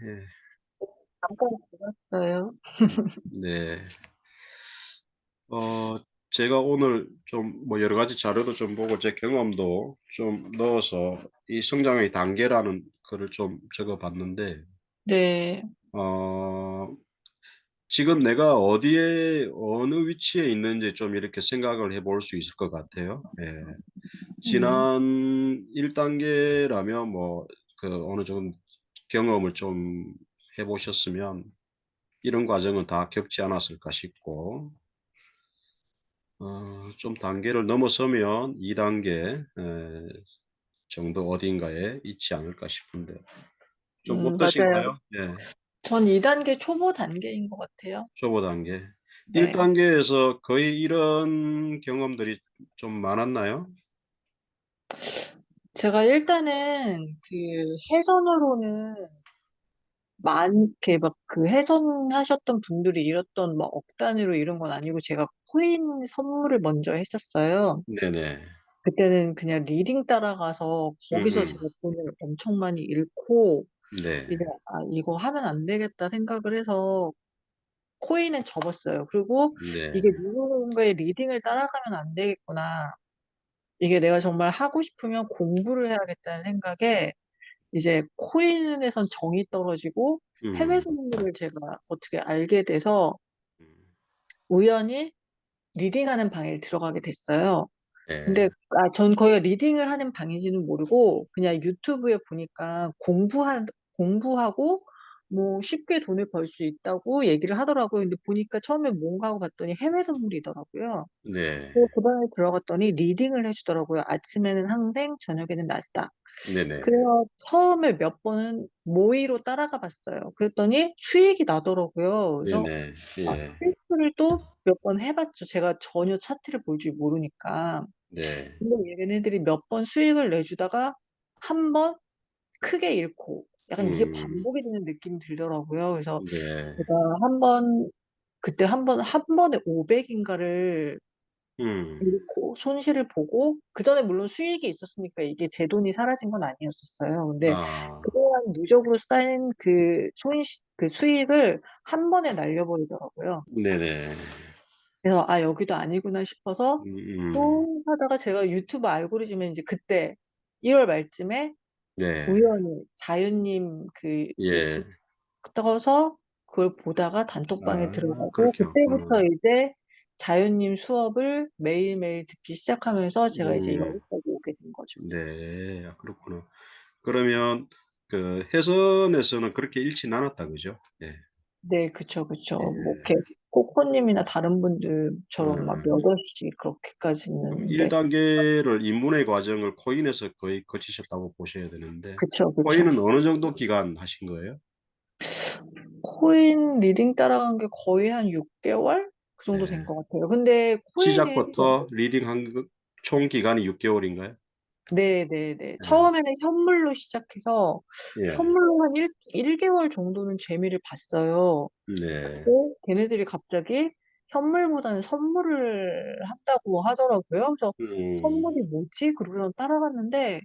예. 잠깐 들었어요. 네. 어 제가 오늘 좀 뭐 여러 가지 자료도 좀 보고 제 경험도 좀 넣어서 이 성장의 단계라는 거를 좀 적어 봤는데 네. 어 지금 내가 어디에 어느 위치에 있는지 좀 이렇게 생각을 해볼 수 있을 것 같아요. 예. 음. 지난 1 단계라면 뭐 어느 정도 경험을 좀 해 보셨으면 이런 과정은 다 겪지 않았을까 싶고 좀 단계를 넘어서면 2 단계 정도 어딘가에 있지 않을까 싶은데 좀 맞아요. 어떠신가요? 예. 전 2 단계 초보 단계인 것 같아요. 초보 단계. 1 네. 단계에서 거의 이런 경험들이 좀 많았나요? 제가 일단은 그 해선으로는 이렇게 막 그 해선하셨던 분들이 잃었던 막 억 단위로 잃은 건 아니고 제가 코인 선물을 먼저 했었어요. 네네. 그때는 그냥 리딩 따라가서 거기서 음음. 제가 돈을 엄청 많이 잃고 네. 이제 '아 이거 하면 안 되겠다.' 생각을 해서 코인은 접었어요. 그리고 네. '이게 누군가의 리딩을 따라가면 안 되겠구나. 이게 내가 정말 하고 싶으면 공부를 해야겠다.'는 생각에 이제 코인에선 정이 떨어지고 해외 음. 선물을 제가 어떻게 알게 돼서 음. 우연히 리딩하는 방에 들어가게 됐어요. 네. 근데 전 거기가 리딩을 하는 방인지는 모르고 그냥 유튜브에 보니까 공부하고 뭐 쉽게 돈을 벌 수 있다고 얘기를 하더라고요. 근데 보니까 처음에 뭔가 하고 봤더니 해외 선물이더라고요. 네. 그래서 그 방에 들어갔더니 리딩을 해 주더라고요. 아침에는 항생, 저녁에는 나스닥. 네네. 그래서 처음에 몇 번은 모의로 따라가 봤어요. 그랬더니 수익이 나더라고요. 그래서 네네. 예. 테스트를 또 몇 번 해 봤죠. 제가 전혀 차트를 볼 줄 모르니까. 네. 근데 얘네들이 몇 번 수익을 내주다가 한 번 크게 잃고 약간 이게 음. 반복이 되는 느낌이 들더라고요. 그래서 네. 제가 한 번 그때 한 번에 500 인가를 음. 잃고 손실을 보고 그전에 물론 수익이 있었으니까 이게 제 돈이 사라진 건 아니었었어요. 근데 아. 그동안 누적으로 쌓인 그 수익을 한 번에 날려 버리더라고요. 네네. 그래서 '아 여기도 아니구나.' 싶어서 음음. 또 하다가 제가 유튜브 알고리즘에 인제 그때 1월 말쯤에 네. 우연히 자유님 그 예. 유튜브 떠서 그걸 보다가 단톡방에 아 들어가고 그렇게. 그때부터 이제 자유님 수업을 매일매일 듣기 시작하면서 제가 이제 음. 여기까지 오게 된 거죠. 네. 아 그렇구나. 그러면 해선에서는 그렇게 잃진 않았다 그죠? 예. 네. 그쵸, 그쵸. 뭐 예. 이렇게 코코님이나 다른 분들처럼 막 음. 몇 원씩 그럼 그렇게까지는 1 네. 단계를 입문의 과정을 코인에서 거의 거치셨다고 보셔야 되는데 그쵸, 그쵸. 코인은 어느 정도 기간 하신 거예요? 코인 리딩 따라간 게 거의 한 6 개월 그 정도 된 네. 것 같아요. 근데 코인은 시작부터 리딩한 총 기간이 6 개월인가요? 네네네. 예. 처음에는 현물로 시작해서 예. 현물로 한 1 개월 정도는 재미를 봤어요. 네. 근데 걔네들이 갑자기 현물보다는 선물을 한다고 하더라고요. 그래서 음. '선물이 뭐지?' 그러고선 따라갔는데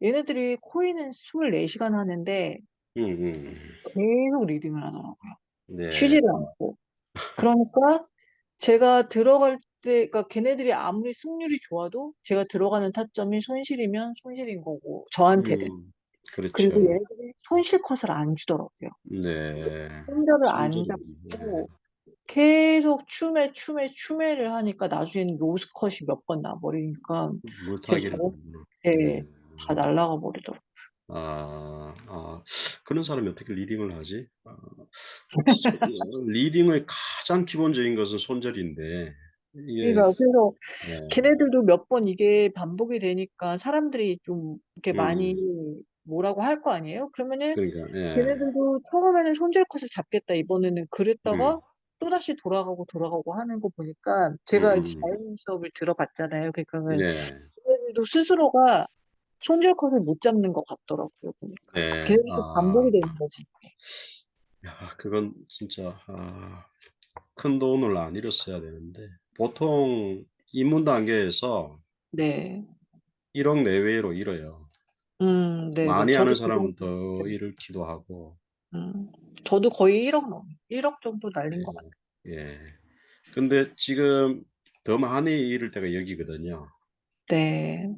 얘네들이 코인은 24 시간 하는데 음음. 계속 리딩을 하더라고요, 네. 쉬지를 않고. 그러니까 제가 들어갈 때 그러니까 걔네들이 아무리 승률이 좋아도 제가 들어가는 타점이 손실이면 손실인 거고 저한테는. 음. 그렇죠. 그리고 얘네들이 손실 컷을 안 주더라고요. 네. 손절을 안 손절은 잡고 계속 추매를 하니까 나중에는 로스 컷이 몇 번 나 버리니까 제 물타기를 자본 하는구나. 네. 네. 다 날아가 버리더라고요. 아. 아 그런 사람이 어떻게 리딩을 하지? 리딩의 가장 기본적인 것은 손절인데 이게 그러니까 그래서 네. 걔네들도 몇 번 이게 반복이 되니까 사람들이 좀 이렇게 많이 음음. 뭐라고 할 거 아니에요? 그러면은 그러니까 예. 걔네들도 처음에는 '손절 컷을 잡겠다 이번에는.' 그랬다가 음. 또다시 돌아가고 하는 거 보니까 제가 이제 음음음. 자율 수업을 들어봤잖아요. 그러니까는 네. 걔네들도 스스로가 손절 컷을 못 잡는 것 같더라고요 보니까. 네. 계속 아. 반복이 되는 거지 이게. 야 그건 진짜 큰돈을 안 잃었어야 되는데 보통 입문 단계에서 네. 1억 내외로 잃어요. 네네. 많이 저도 하는 그 사람은 정도 더 네. 잃기도 하고. 음. 저도 거의 1억 정도 날린 것 같아요. 예. 예. 근데 지금 더 많이 이를 때가 여기거든요. 네.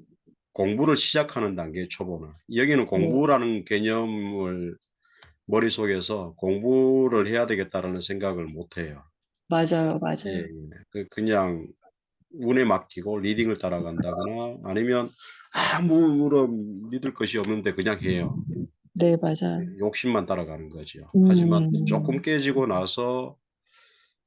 공부를 시작하는 단계 초보는. 여기는 네. 공부라는 개념을 머릿속에서 '공부를 해야 되겠다.'라는 생각을 못 해요. 맞아요, 예예. 맞아요. 그냥 운에 맡기고 리딩을 따라간다거나 아니면 아무런 믿을 것이 없는데 그냥 해요. 네, 맞아요. 욕심만 따라가는 거죠. 하지만 쪼끔 음. 깨지고 나서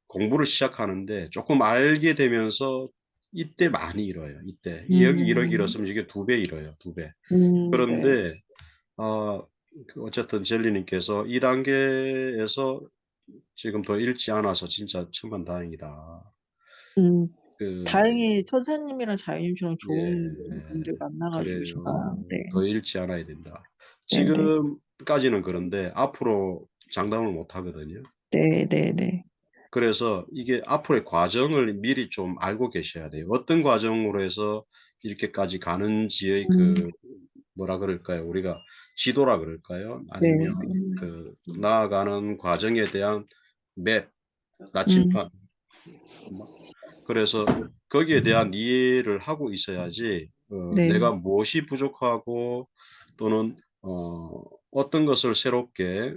공부를 시작하는데 쪼끔 알게 되면서 이때 많이 잃어요, 이때. 여기 1억 음. 잃었으면 이게 2배 잃어요, 2배. 네. 그런데 어 어쨌든 젤리님께서 "이 단계에서 지금 더 잃지 않아서 진짜 천만다행이다." 음. 그 다행히 천사님이랑 자유님처럼 좋은 예. 분들 만나 가지고 제가 그래요. 네. 더 잃지 않아야 된다. 네네. 지금까지는 그런데 앞으로 장담을 못 하거든요. 네네네. 그래서 이게 앞으로의 과정을 미리 좀 알고 계셔야 돼요. 어떤 과정으로 해서 이렇게까지 가는지의 음. 그 뭐라 그럴까요? 우리가 지도라 그럴까요? 아니면 네네. 그 나아가는 과정에 대한 맵, 음. 나침반 뭐 그래서 거기에 대한 이해를 하고 있어야지 네. 내가 무엇이 부족하고 또는 어떤 것을 새롭게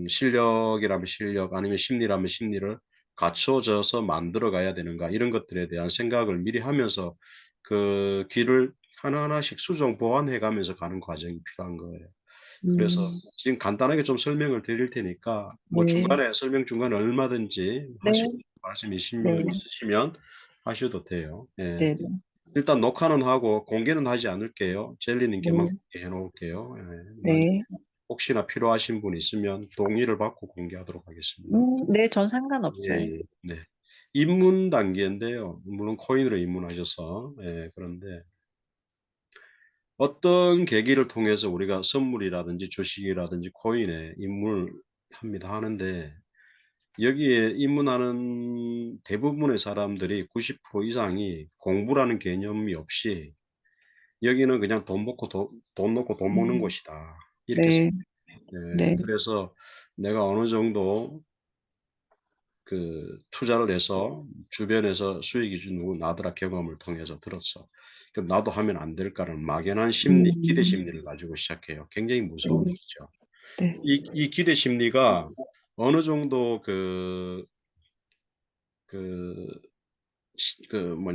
실력이라면 실력 아니면 심리라면 심리를 갖춰져서 만들어 가야 되는가 이런 것들에 대한 생각을 미리 하면서 그 길을 하나하나씩 수정 보완해 가면서 가는 과정이 필요한 거예요. 그래서 음. 지금 간단하게 좀 설명을 드릴 테니까 뭐 네. 중간에 설명 중간에 얼마든지 하실 네. 말씀 네. 있으시면 하셔도 돼요. 예. 네네. 일단 녹화는 하고 공개는 하지 않을게요. 젤리님께만 네. 공개해 놓을게요. 예. 네. 혹시나 필요하신 분 있으면 동의를 받고 공개하도록 하겠습니다. 네. 전 상관없어요. 예예. 네. 입문 단계인데요. 물론 코인으로 입문하셔서 그런데 어떤 계기를 통해서 우리가 선물이라든지 주식이라든지 코인에 입문을 합니다 하는데 여기에 입문하는 대부분의 사람들이 90% 이상이 공부라는 개념이 없이 여기는 그냥 돈 놓고 돈 먹는 음. 곳이다. 이렇게 네. 네. 그래서 내가 어느 정도 투자를 해서 주변에서 수익이 좀 누구 나더라 경험을 통해서 들었어. 그럼 '나도 하면 안 될까.'라는 막연한 심리, 기대 음. 심리를 가지고 시작해요. 굉장히 무서운 네. 일이죠. 네. 이 기대 심리가 어느 정도 그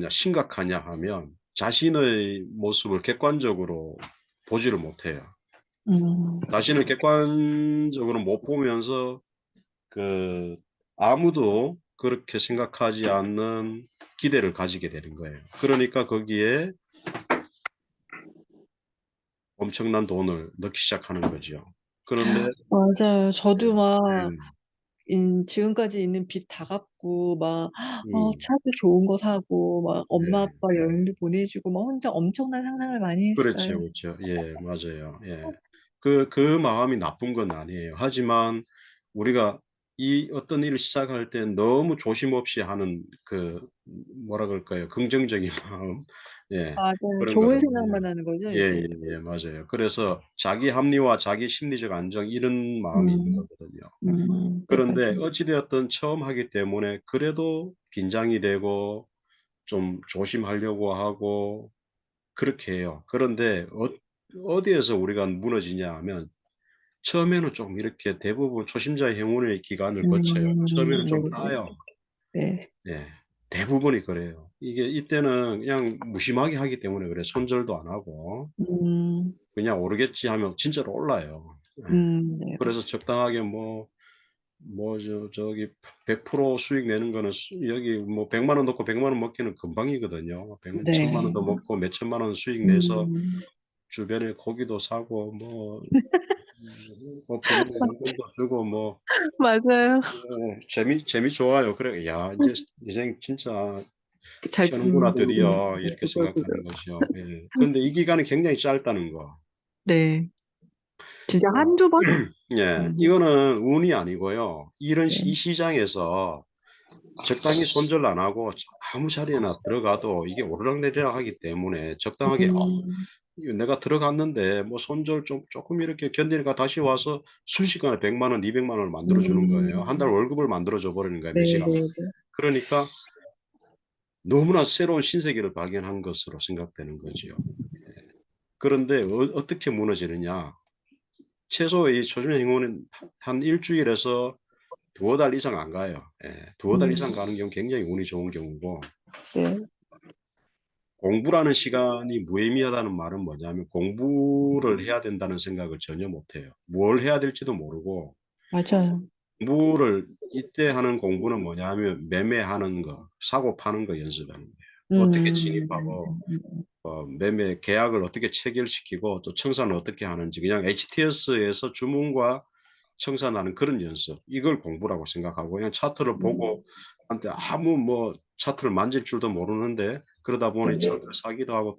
심각하냐 하면 자신의 모습을 객관적으로 보지를 못해요. 음. 자신을 객관적으로 못 보면서 그 아무도 그렇게 생각하지 않는 기대를 가지게 되는 거예요. 그러니까 거기에 엄청난 돈을 넣기 시작하는 거죠. 그런데 맞아요. 네. 저도 막 네. 지금까지 있는 빚 다 갚고 막 음. 차도 좋은 거 사고 막 엄마 네. 아빠 여행도 보내 주고 막 혼자 엄청난 상상을 많이 그렇죠, 했어요. 그렇죠. 예 맞아요. 예. 그 마음이 나쁜 건 아니에요. 하지만 우리가 이 어떤 일을 시작할 때 너무 조심 없이 하는 뭐라 그럴까요? 긍정적인 마음. 예. 맞아요. 그런 좋은 거를 생각만 하는 거죠, 이제. 예예예. 맞아요. 그래서 자기 합리화, 자기 심리적 안정 이런 마음이 있는 음. 거거든요. 네, 그런데 맞아요. 어찌 되었든 처음 하기 때문에 그래도 긴장이 되고 좀 조심하려고 하고 그렇게 해요. 그런데 어디에서 우리가 무너지냐 하면 처음에는 좀 이렇게 대부분 초심자의 행운의 기간을 거쳐요. 처음에는 좀 네네. 따요. 네. 예. 대부분이 그래요. 이때는 그냥 무심하게 하기 때문에 그래요. 손절도 안 하고 음. 그냥 오르겠지 하면 진짜로 올라요. 예. 네네. 그래서 적당하게 저기 100% 수익 내는 거는 여기 뭐 100만 원 넣고 100만 원 먹기는 금방이거든요. 1,000,000 네. 원도 먹고 몇 천만 원 수익 내서 음. 주변에 고기도 사고 부모님 용돈도 주고 맞아요. 재미 좋아요. 그래 '야 인제 인생 진짜 잘 쉬는구나 드디어.' 이렇게 그죠, 그죠. 생각하는 거죠. 예. 근데 이 기간이 굉장히 짧다는 거. 네. 진짜 어 한두 번? 예. 음. 이거는 운이 아니고요. 이런 네. 이 시장에서 적당히 손절 안 하고 아무 자리에나 들어가도 이게 오르락내리락 하기 때문에 적당하게 음. 이거 내가 들어갔는데 뭐 손절 좀 쪼끔 이렇게 견디니까 다시 와서 순식간에 1,000,000 원, 2,000,000 원을 만들어 주는 거예요. 한 달 음. 월급을 만들어 줘 버리는 거야, 몇 시간 만에. 네네네. 그러니까 너무나 새로운 신세계를 발견한 것으로 생각되는 거지요. 예. 그런데 어떻게 무너지느냐. 최소 이 초중년 행운은 한 1 주일에서 두어 달 이상 안 가요. 예. 두어 달 이상 가는 경우 굉장히 운이 좋은 경우고, 네. 공부라는 시간이 무의미하다는 말은 뭐냐면 공부를 해야 된다는 생각을 전혀 못 해요. 뭘 해야 될지도 모르고, 맞아요. 공부를 이때 하는 공부는 뭐냐 하면 매매하는 거, 사고 파는 거 연습하는 거예요. 어떻게 진입하고 매매 계약을 어떻게 체결시키고 또 청산을 어떻게 하는지, 그냥 HTS에서 주문과 청산하는 그런 연습, 이걸 공부라고 생각하고 그냥 차트를 보고 한테 아무 뭐 차트를 만질 줄도 모르는데 그러다 네. 보니 차트를 사기도 하고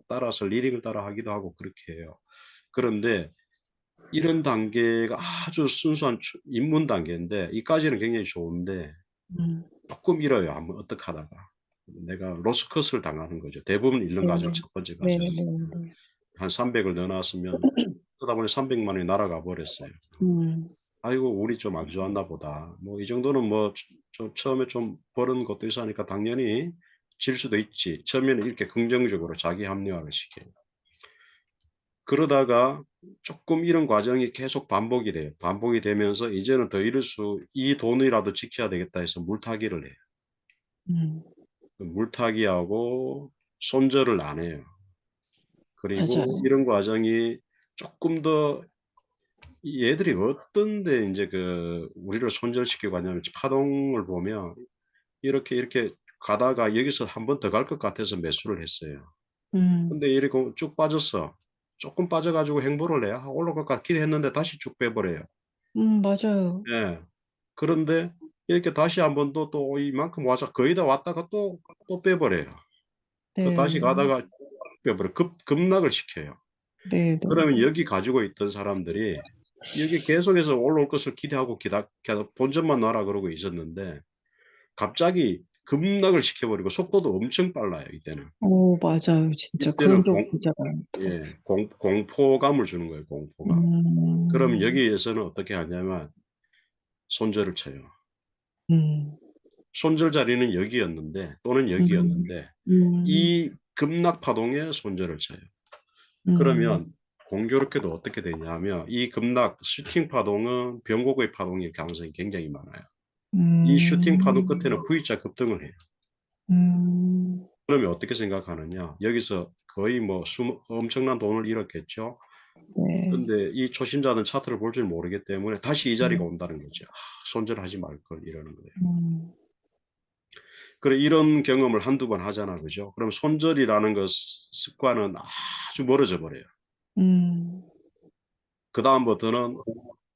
따라서 리딩을 따라하기도 하고 그렇게 해요. 그런데 이런 단계가 아주 순수한 입문 단계인데 이까지는 굉장히 좋은데 음. 쪼끔 잃어요, 한번 어떡하다가. 내가 로스 컷을 당하는 거죠. 대부분 잃는 과정이 네네. 첫 번째 과정이에요. 네네네. 한 300을 넣어 놨으면 그러다 보니 300만 원이 날아가 버렸어요. 음. '아이고 운이 좀 안 좋았나 보다.' 뭐 이 정도는 뭐 좀 처음에 좀 버는 것도 있어 하니까 당연히 질 수도 있지. 처음에는 이렇게 긍정적으로 자기 합리화를 시켜요. 그러다가 쪼끔 이런 과정이 계속 반복이 돼요. 반복이 되면서 이제는 더 잃을 수 '이 돈이라도 지켜야 되겠다.' 해서 물타기를 해요. 음. 그 물타기하고 손절을 안 해요. 그리고 맞아요. 이런 과정이 쪼끔 더 이 얘들이 어떤 데 인제 우리를 손절시키고 하냐면 파동을 보면 이렇게 가다가 여기서 한 번 더 갈 것 같아서 매수를 했어요. 음. 근데 이렇게 쭉 빠졌어. 쪼끔 빠져 가지고 행보를 해야 올라갈 것 같긴 했는데 다시 쭉 빼버려요. 맞아요. 예. 그런데 이렇게 다시 한 번 또 이만큼 와서 거의 다 왔다가 또 빼버려요. 다시 네. 가다가 빼버려 급락을 시켜요. 네네네. 그러면 여기 가지고 있던 사람들이 여기 계속해서 올라올 것을 기대하고 계속 본전만 놔라 그러고 있었는데 갑자기 급락을 시켜버리고 속도도 엄청 빨라요 이때는. 맞아요. 진짜 그런 이때는 적 진짜 많더라고요. 공포감을 주는 거예요, 공포감. 그럼 음. 여기에서는 어떻게 하냐면 손절을 쳐요. 음. 손절 자리는 여기였는데 또는 음. 여기였는데 음. 이 급락 파동에 손절을 쳐요. 음. 그러면 공교롭게도 어떻게 되냐 하면 이 급락 슈팅 파동은 변곡의 파동일 가능성이 굉장히 많아요. 이 슈팅 파동 음. 끝에는 V자 급등을 해요. 음. 그러면 어떻게 생각하느냐. 여기서 거의 뭐 엄청난 돈을 잃었겠죠. 네. 근데 이 초심자는 차트를 볼 줄 모르기 때문에 다시 이 자리가 음. 온다는 거죠. '아 손절하지 말걸.' 이러는 거예요. 음. 그래 이런 경험을 한두 번 하잖아. 그죠? 그럼 손절이라는 습관은 아주 멀어져 버려요. 음. 그다음부터는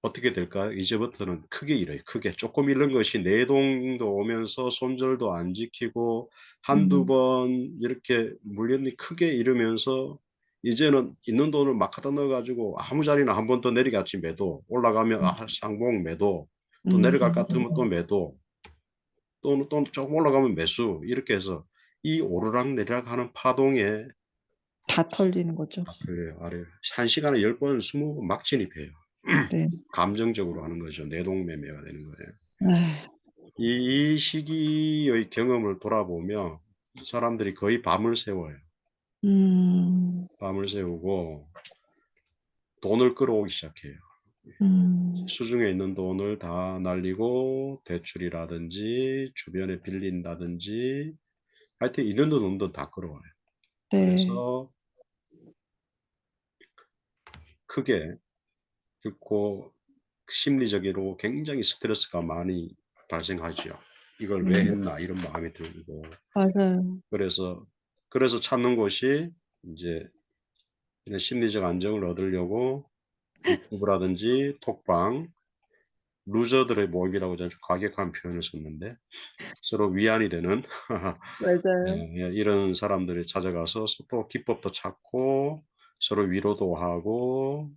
어떻게 될까요? 이제부터는 크게 잃어요, 크게. 쪼끔 잃는 것이 내동도 오면서 손절도 안 지키고 한두 음. 번 이렇게 물렸니 크게 잃으면서 이제는 있는 돈을 막 갖다 넣어 가지고 아무 자리나 한 번 더 내리같이 매도, 올라가면 쌍봉 매도, 또 내려갈 것 같으면 또 매도, 또는 쪼금 올라가면 매수 이렇게 해서 이 오르락내리락하는 파동에 다 털리는 거죠. 다 풀려요, 아래로. 1 시간에 10 번, 20번 막 진입해요. 네. 감정적으로 하는 거죠. 내동매매가 되는 거예요. 아. 이 시기의 경험을 돌아보며 사람들이 거의 밤을 새워요. 음. 밤을 새우고 돈을 끌어오기 시작해요. 음. 수중에 있는 돈을 다 날리고 대출이라든지 주변에 빌린다든지 하여튼 있는 돈 없는 돈 다 끌어와요. 네. 그래서 크게 잃고 심리적으로 굉장히 스트레스가 많이 발생하죠. '이걸 왜 음. 했나.' 이런 마음이 들고 맞아요. 그래서 찾는 곳이 인제 이런 심리적 안정을 얻으려고 유튜브라든지 톡방, 루저들의 모임이라고 저는 좀 과격한 표현을 썼는데 서로 위안이 되는 맞아요. 이런 사람들이 찾아가서 또 기법도 찾고 서로 위로도 하고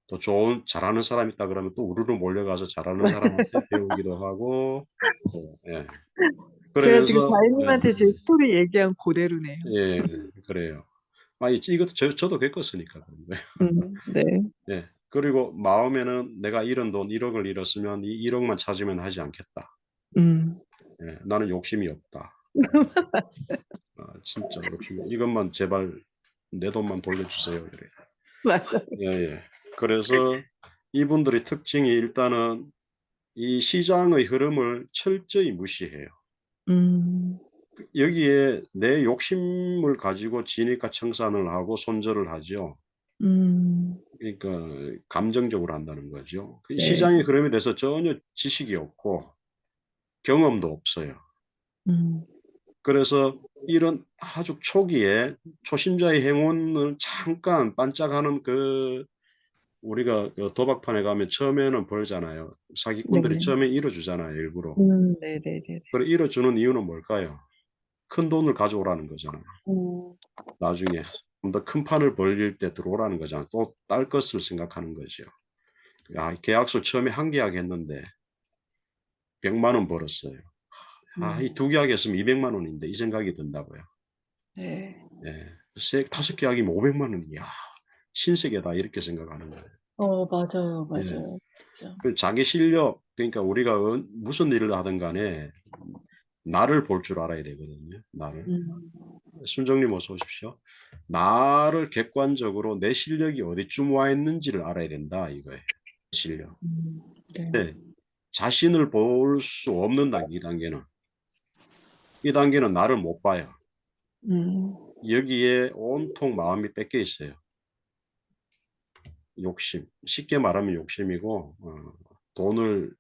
또 잘하는 사람 있다 그러면 또 우르르 몰려가서 잘하는 맞아요. 사람한테 배우기도 하고 예. 제가 지금 그러면서 자이님한테 제 스토리 얘기한 고대로네요. 예 그래요. 이것도 저도 겪었으니까 그런 거예요. 네. 예. 그리고 마음에는 '내가 잃은 돈 1억을 잃었으면 이 1억만 찾으면 하지 않겠다. 음. 예. 나는 욕심이 없다.' 진짜 욕심이 '이것만 제발 내 돈만 돌려주세요.' 이래요. 맞아요. 예예. 그래서 이분들의 특징이 일단은 이 시장의 흐름을 철저히 무시해요. 음. 여기에 내 욕심을 가지고 진입과 청산을 하고 손절을 하죠. 음. 그러니까 감정적으로 한다는 거죠. 그 네. 시장의 흐름에 대해서 전혀 지식이 없고 경험도 없어요. 음. 그래서 이런 아주 초기에 초심자의 행운을 잠깐 반짝하는 우리가 도박판에 가면 처음에는 벌잖아요. 사기꾼들이 네. 처음에 잃어 주잖아요, 일부러. 네네네네. 잃어 주는 이유는 뭘까요? 큰 돈을 가져오라는 거잖아요. 음. 나중에 좀 더 큰 판을 벌릴 때 들어오라는 거잖아요. 또 딸 것을 생각하는 거죠. 계약서 처음에 한 계약 했는데 100만 원 벌었어요. 이 음. 두 계약 했으면 200만 원인데 이 생각이 든다고요. 네. 예. 세 5 계약이면 500만 원. '이야 신세계다.' 이렇게 생각하는 거예요. 맞아요, 예. 맞아요. 진짜. 자기 실력 그러니까 우리가 무슨 일을 하든 간에 나를 볼 줄 알아야 되거든요, 나를. 음. 순정님 어서 오십시오. 나를 객관적으로 내 실력이 어디쯤 와 있는지를 알아야 된다 이거예요, 실력. 음. 네. 네. 자신을 볼 수 없는 단계 이 단계는. 이 단계는 나를 못 봐요. 음. 여기에 온통 마음이 뺏겨 있어요. 욕심. 쉽게 말하면 욕심이고 돈을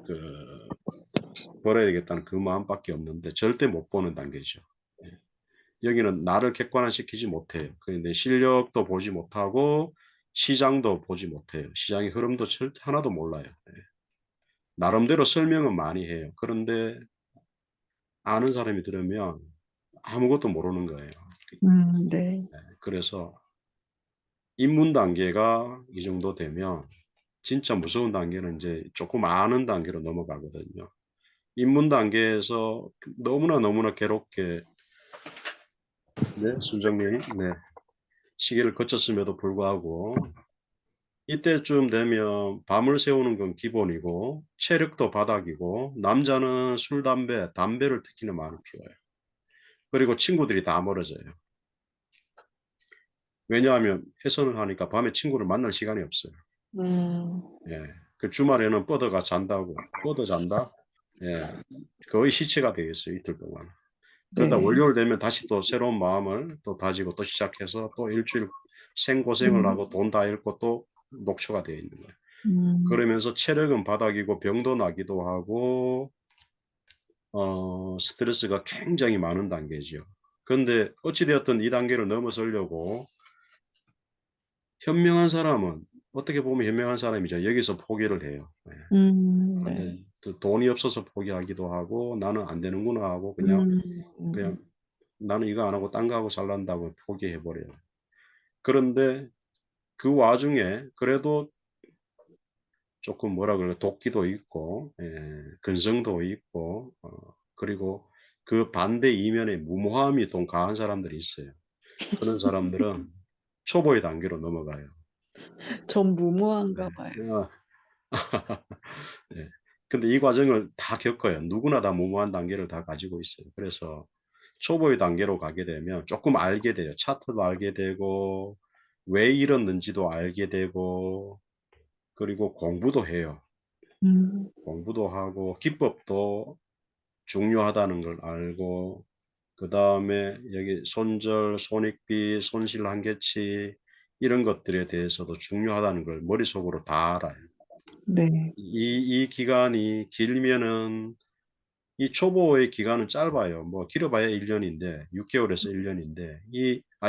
그 벌어야 되겠다는 그 마음밖에 없는데 절대 못 보는 단계죠. 예. 여기는 나를 객관화시키지 못해요. 내 실력도 보지 못하고 시장도 보지 못해요. 시장의 흐름도 하나도 몰라요. 예. 나름대로 설명은 많이 해요. 그런데 아는 사람이 들으면 아무것도 모르는 거예요. 네. 그래서 입문 단계가 이 정도 되면 진짜 무서운 단계는 이제 쪼끔 아는 단계로 넘어가거든요. 입문 단계에서 너무나 괴롭게 네 순정님 네 시기를 거쳤음에도 불구하고 이때쯤 되면 밤을 새우는 건 기본이고 체력도 바닥이고 남자는 술, 담배를 특히나 많이 피워요. 그리고 친구들이 다 멀어져요. 왜냐하면 훼손을 하니까 밤에 친구를 만날 시간이 없어요. 음. 예. 주말에는 뻗어가 잔다고. 뻗어 잔다? 예. 거의 시체가 되겠어요, 이틀 동안. 그러다 네. 월요일 되면 다시 또 새로운 마음을 또 다지고 또 시작해서 또 일주일 생고생을 음. 하고 돈 다 잃고 또 녹초가 되어 있는 거예요. 음. 그러면서 체력은 바닥이고 병도 나기도 하고 스트레스가 굉장히 많은 단계죠. 근데 어찌 되었든 이 단계를 넘어서려고 현명한 사람은 어떻게 보면 현명한 사람이죠. 여기서 포기를 해요. 예. 근데 네. 또 돈이 없어서 포기하기도 하고 '나는 안 되는구나.' 하고 그냥 음. '나는 이거 안 하고 딴 거 하고 살란다.'고 포기해 버려요. 그런데 그 와중에 그래도 쪼끔 뭐라 그래 도끼도 있고 근성도 있고 그리고 그 반대 이면에 무모함이 좀 강한 사람들이 있어요. 그런 사람들은 초보의 단계로 넘어가요. 전 네. 무모한가 봐요. 어 네. 근데 이 과정을 다 겪어요. 누구나 다 무모한 단계를 다 가지고 있어요. 그래서 초보의 단계로 가게 되면 쪼끔 알게 돼요. 차트도 알게 되고 왜 이랬는지도 알게 되고 그리고 공부도 해요. 음. 공부도 하고 기법도 중요하다는 걸 알고 그다음에 여기 손절, 손익비, 손실 한계치 이런 것들에 대해서도 중요하다는 걸 머릿속으로 다 알아요. 네. 이 기간이 길면은 이 초보의 기간은 짧아요. 뭐 길어봐야 1 년인데 6 개월에서 1 년인데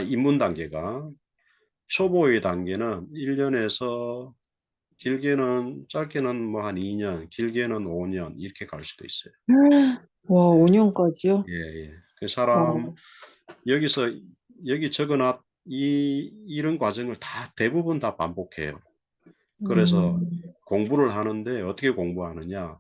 입문 단계가 초보의 단계는 1 년에서 길게는 짧게는 뭐 한 2 년, 길게는 5년 이렇게 갈 수도 있어요. 와, 네. 5 년까지요? 예예. 와. 여기서 여기 적어 놨 이런 과정을 대부분 다 반복해요. 그래서 음. 공부를 하는데 어떻게 공부하느냐.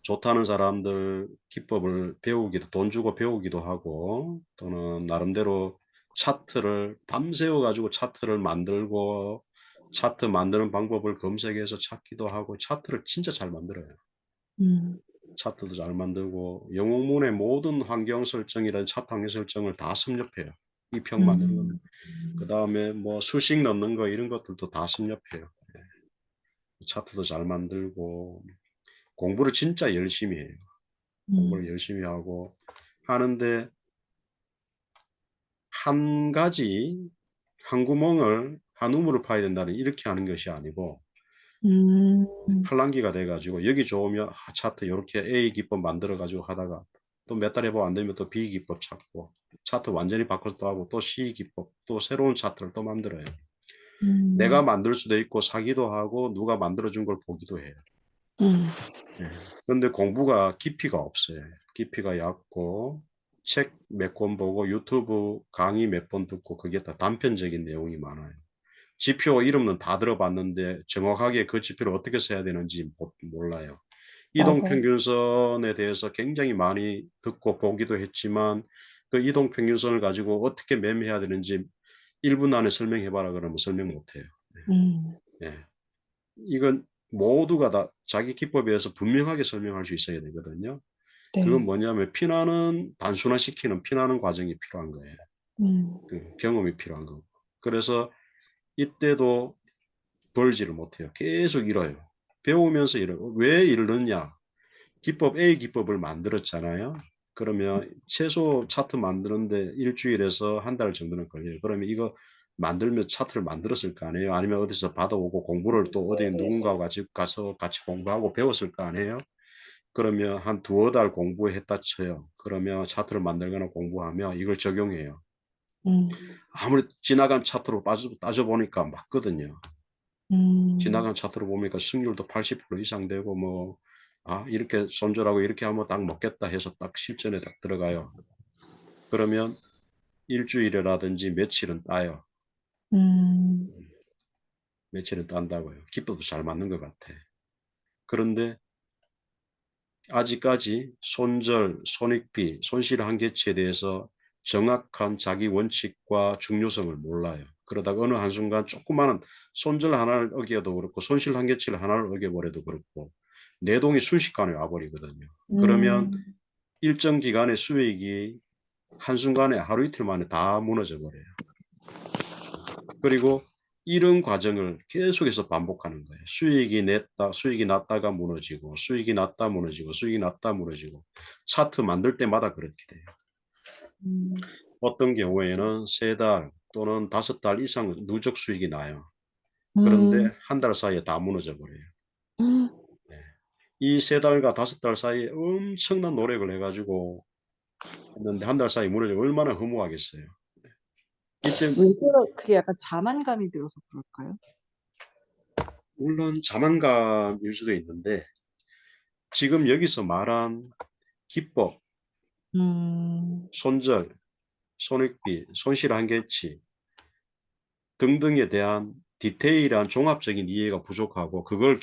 좋다는 사람들 기법을 배우기도, 돈 주고 배우기도 하고, 또는 나름대로 차트를 밤새워 가지고 차트를 만들고, 차트 만드는 방법을 검색해서 찾기도 하고, 차트를 진짜 잘 만들어요. 음. 차트도 잘 만들고, 영웅문의 모든 환경 설정이라든 차트 환경 설정을 다 섭렵해요. 이 평 만드는 거는. 음. 그 다음에 뭐 수식 넣는 거 이런 것들도 다 섭렵해요. 차트도 잘 만들고, 공부를 진짜 열심히 해요. 공부를 음. 열심히 하고 하는데, 한 가지 한 구멍을 한 우물을 파야 된다는 이렇게 하는 것이 아니고, 음. 팔랑귀가 돼 가지고 여기 좋으면 차트 요렇게 A 기법 만들어 가지고 하다가 또 몇 달 해보고 안 되면 또 B 기법 찾고, 차트 완전히 바꿔서 또 하고 또 C 기법, 또 새로운 차트를 또 만들어요. 내가 음. 만들 수도 있고 사기도 하고 누가 만들어 준 걸 보기도 해요. 음. 예. 그런데 공부가 깊이가 없어요. 깊이가 얕고, 책 몇 권 보고 유튜브 강의 몇 번 듣고 그게 다 단편적인 내용이 많아요. 지표 이름은 다 들어봤는데 정확하게 그 지표를 어떻게 써야 되는지 몰라요. 맞아요. 이동평균선에 대해서 굉장히 많이 듣고 보기도 했지만, 그 이동평균선을 가지고 어떻게 매매해야 되는지 1분 안에 설명해봐라 그러면 설명 못해요. 음. 예. 이건 모두가 다 자기 기법에 의해서 분명하게 설명할 수 있어야 되거든요. 그건 네. 뭐냐면 피나는 단순화시키는 피나는 과정이 필요한 거예요. 음. 그 경험이 필요한 거고. 그래서 이때도 벌지를 못해요. 계속 잃어요. 배우면서 잃어요. 왜 잃느냐? 기법 A 기법을 만들었잖아요. 그러면 최소 차트 만드는데 일주일에서 한 달 정도는 걸려요. 그러면 이거 만들면 차트를 만들었을 거 아니에요. 아니면 어디서 받아오고 공부를 또 어디 누군가와 같이 가서 같이 공부하고 배웠을 거 아니에요. 그러면 한 두어 달 공부했다 쳐요. 그러면 차트를 만들거나 공부하면 이걸 적용해요. 음. 아무리 지나간 차트로 따져보니까 맞거든요. 음. 지나간 차트로 보니까 승률도 80% 이상 되고 뭐, 이렇게 손절하고 이렇게 하면 딱 먹겠다 해서 딱 실전에 딱 들어가요. 그러면 일주일이라든지 며칠은 따요. 음. 며칠은 딴다고요. 기법도 잘 맞는 것 같아. 그런데 아직까지 손절, 손익비, 손실 한계치에 대해서 정확한 자기 원칙과 중요성을 몰라요. 그러다가 어느 한순간 조그마한 손절 하나를 어겨도 그렇고 손실 한계치를 하나를 어겨버려도 그렇고 내동이 순식간에 와버리거든요. 그러면 음. 일정 기간의 수익이 한순간에 하루 이틀 만에 다 무너져 버려요. 그리고 이런 과정을 계속해서 반복하는 거예요. 수익이 났다가 무너지고, 수익이 났다 무너지고, 수익이 났다 무너지고, 차트 만들 때마다 그렇게 돼요. 음. 어떤 경우에는 3달 또는 5달 이상 누적 수익이 나요. 그런데 음. 한 달 사이에 다 무너져 버려요. 음. 네. 이 3달과 5달 사이에 엄청난 노력을 해가지고 했는데 한 달 사이에 무너지면 얼마나 허무하겠어요. 이때 왜 그게 약간 자만감이 들어서 그럴까요? 물론 자만감일 수도 있는데, 지금 여기서 말한 기법, 음. 손절, 손익비, 손실 한계치 등등에 대한 디테일한 종합적인 이해가 부족하고, 그걸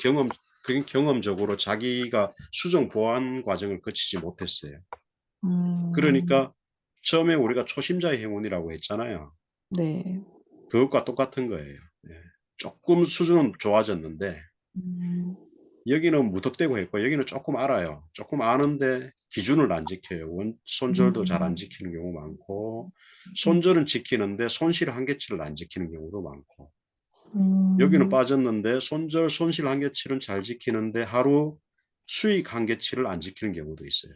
경험적으로 자기가 수정 보완 과정을 거치지 못했어요. 음. 그러니까 처음에 우리가 초심자의 행운이라고 했잖아요. 네. 그것과 똑같은 거예요. 예. 조금 수준은 좋아졌는데 음. 여기는 무턱대고 했고 여기는 조금 알아요. 조금 아는데 기준을 안 지켜요. 손절도 잘 안 음. 지키는 경우 많고, 음. 손절은 지키는데 손실 한계치를 안 지키는 경우도 많고, 여기는 음. 빠졌는데 손절 손실 한계치는 잘 지키는데 하루 수익 한계치를 안 지키는 경우도 있어요.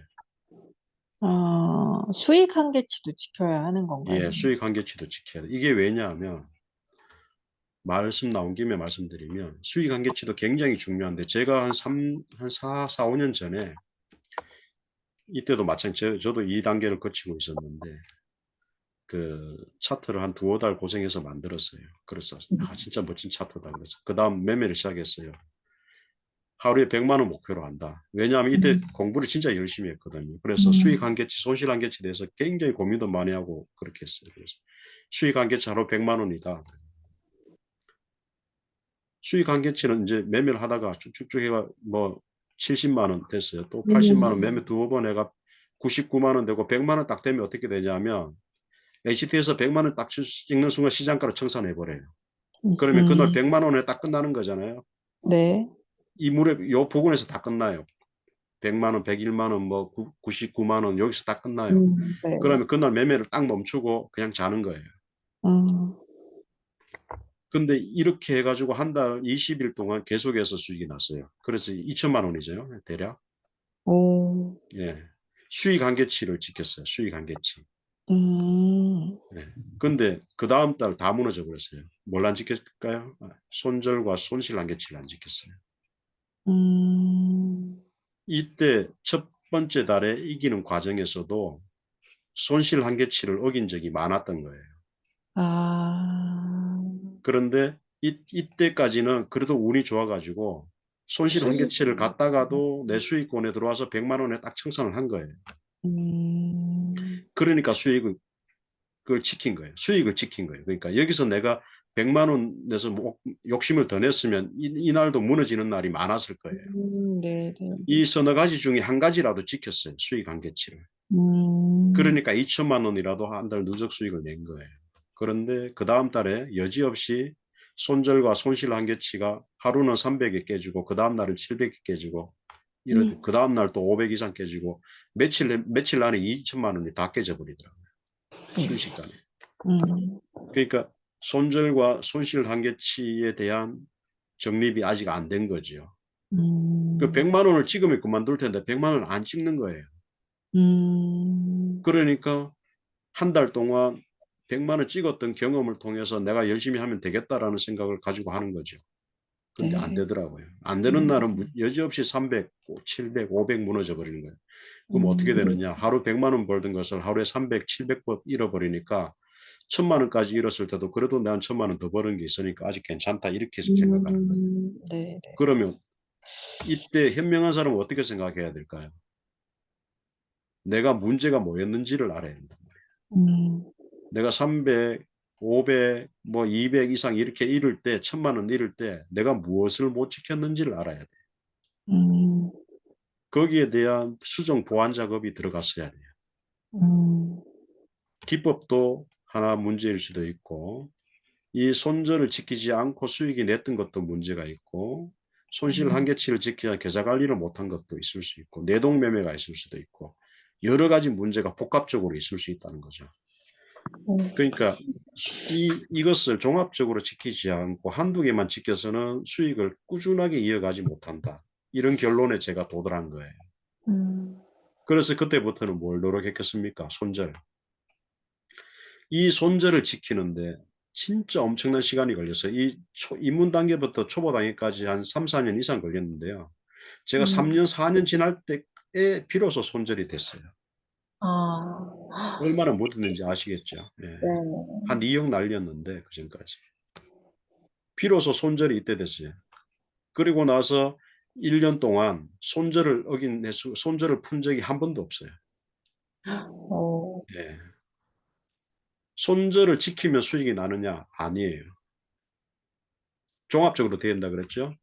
수익 한계치도 지켜야 하는 건가요? 예, 수익 한계치도 지켜야 돼. 이게 왜냐하면 말씀 나온 김에 말씀드리면 수익 한계치도 굉장히 중요한데, 제가 한 4, 5년 전에 이때도 마찬가지 저도 이 단계를 거치고 있었는데 그 차트를 한 두어 달 고생해서 만들었어요. 그래서 진짜 멋진 차트다 그래서 그다음 매매를 시작했어요. 하루에 100만 원 목표로 한다. 왜냐하면 이때 음. 공부를 진짜 열심히 했거든요. 그래서 수익 음. 한계치, 손실 한계치에 대해서 굉장히 고민도 많이 하고 그렇게 했어요. 그래서 수익 한계치 하루 100만 원이다. 수익 한계치는 이제 매매를 하다가 쭉쭉쭉 해가 뭐 70만 원 됐어요. 또 80만 원 음. 매매 두어 번 해가 99만 원 되고 100만 원 딱 되면 어떻게 되냐면 HT에서 100만 원 딱 찍는 순간 시장가로 청산해 버려요. 그러면 그날 100만 원에 딱 끝나는 거잖아요. 네. 이 무렵 요 부근에서 다 끝나요. 100만 원, 101만 원, 뭐 99만 원 여기서 다 끝나요. 네. 그러면 그날 매매를 딱 멈추고 그냥 자는 거예요. 음. 근데 이렇게 해 가지고 한 달 20일 동안 계속해서 수익이 났어요. 그래서 2천만 원이죠, 대략. 오. 예. 수익 한계치를 지켰어요. 수익 한계치. 음. 예. 근데 그다음 달 다 무너져 버렸어요. 뭘 안 지켰을까요? 손절과 손실 한계치를 안 지켰어요. 음. 이때 첫 번째 달에 이기는 과정에서도 손실 한계치를 어긴 적이 많았던 거예요. 아. 그런데 이때까지는 그래도 운이 좋아 가지고 손실 한계치를 수익이. 갔다가도 내 수익권에 들어와서 100만 원에 딱 청산을 한 거예요. 음. 그러니까 수익을 그걸 지킨 거예요. 수익을 지킨 거예요. 그러니까 여기서 내가 100만 원 내서 뭐 욕심을 더 냈으면 이날도 무너지는 날이 많았을 거예요. 네네. 이 서너 가지 중에 한 가지라도 지켰어요, 수익 한계치를. 음. 그러니까 2천만 원이라도 한 달 누적 수익을 낸 거예요. 그런데 그다음 달에 여지없이 손절과 손실 한계치가 하루는 300이 깨지고 그다음 날은 700이 깨지고 그다음 날 또 500 이상 깨지고 며칠 안에 2천만 원이 다 깨져 버리더라고요, 순식간에. 음. 그러니까 손절과 손실 한계치에 대한 적립이 아직 안 된 거죠. 그 음. 100만 원을 찍으면 그만둘 텐데 100만 원을 안 찍는 거예요. 음. 그러니까 한 달 동안 100만 원 찍었던 경험을 통해서 '내가 열심히 하면 되겠다.'라는 생각을 가지고 하는 거죠. 근데 안 네. 되더라고요. 안 되는 날은 여지없이 300, 700, 500 무너져 버리는 거예요. 그럼 어떻게 음. 되느냐. 하루 100만 원 벌던 것을 하루에 300, 700 잃어버리니까 1,000만 원까지 잃었을 때도 그래도 '난 1,000만 원 더 버는 게 있으니까 아직 괜찮다.' 이렇게 생각하는 거예요. 네네. 그러면 이때 현명한 사람은 어떻게 생각해야 될까요? 내가 문제가 뭐였는지를 알아야 된다. 음. 내가 300, 500, 뭐 200 이상 이렇게 잃을 때 1,000만 원 잃을 때 내가 무엇을 못 지켰는지를 알아야 돼요. 음. 거기에 대한 수정 보완 작업이 들어갔어야 돼요. 음. 기법도 하나 문제일 수도 있고 이 손절을 지키지 않고 수익이 냈던 것도 문제가 있고 손실 한계치를 지키지 계좌 관리를 못한 것도 있을 수 있고 내동 매매가 있을 수도 있고 여러 가지 문제가 복합적으로 있을 수 있다는 거죠. 그러니까 이것을 종합적으로 지키지 않고 한두 개만 지켜서는 수익을 꾸준하게 이어가지 못한다. 이런 결론에 제가 도달한 거예요. 음. 그래서 그때부터는 뭘 노력했겠습니까? 손절. 이 손절을 지키는데 진짜 엄청난 시간이 걸렸어요. 입문 단계부터 초보 단계까지 한 3-4년 이상 걸렸는데요. 제가 3 음. 년, 4년 지날 때에 비로소 손절이 됐어요. 아. 얼마나 못했는지 아시겠죠? 예. 네. 한 2억 날렸는데 그전까지. 비로소 손절이 이때 됐어요. 그리고 나서 1년 동안 손절을 푼 적이 한 번도 없어요. 어. 예. 손절을 지키면 수익이 나느냐? 아니에요. 종합적으로 된다 그랬죠?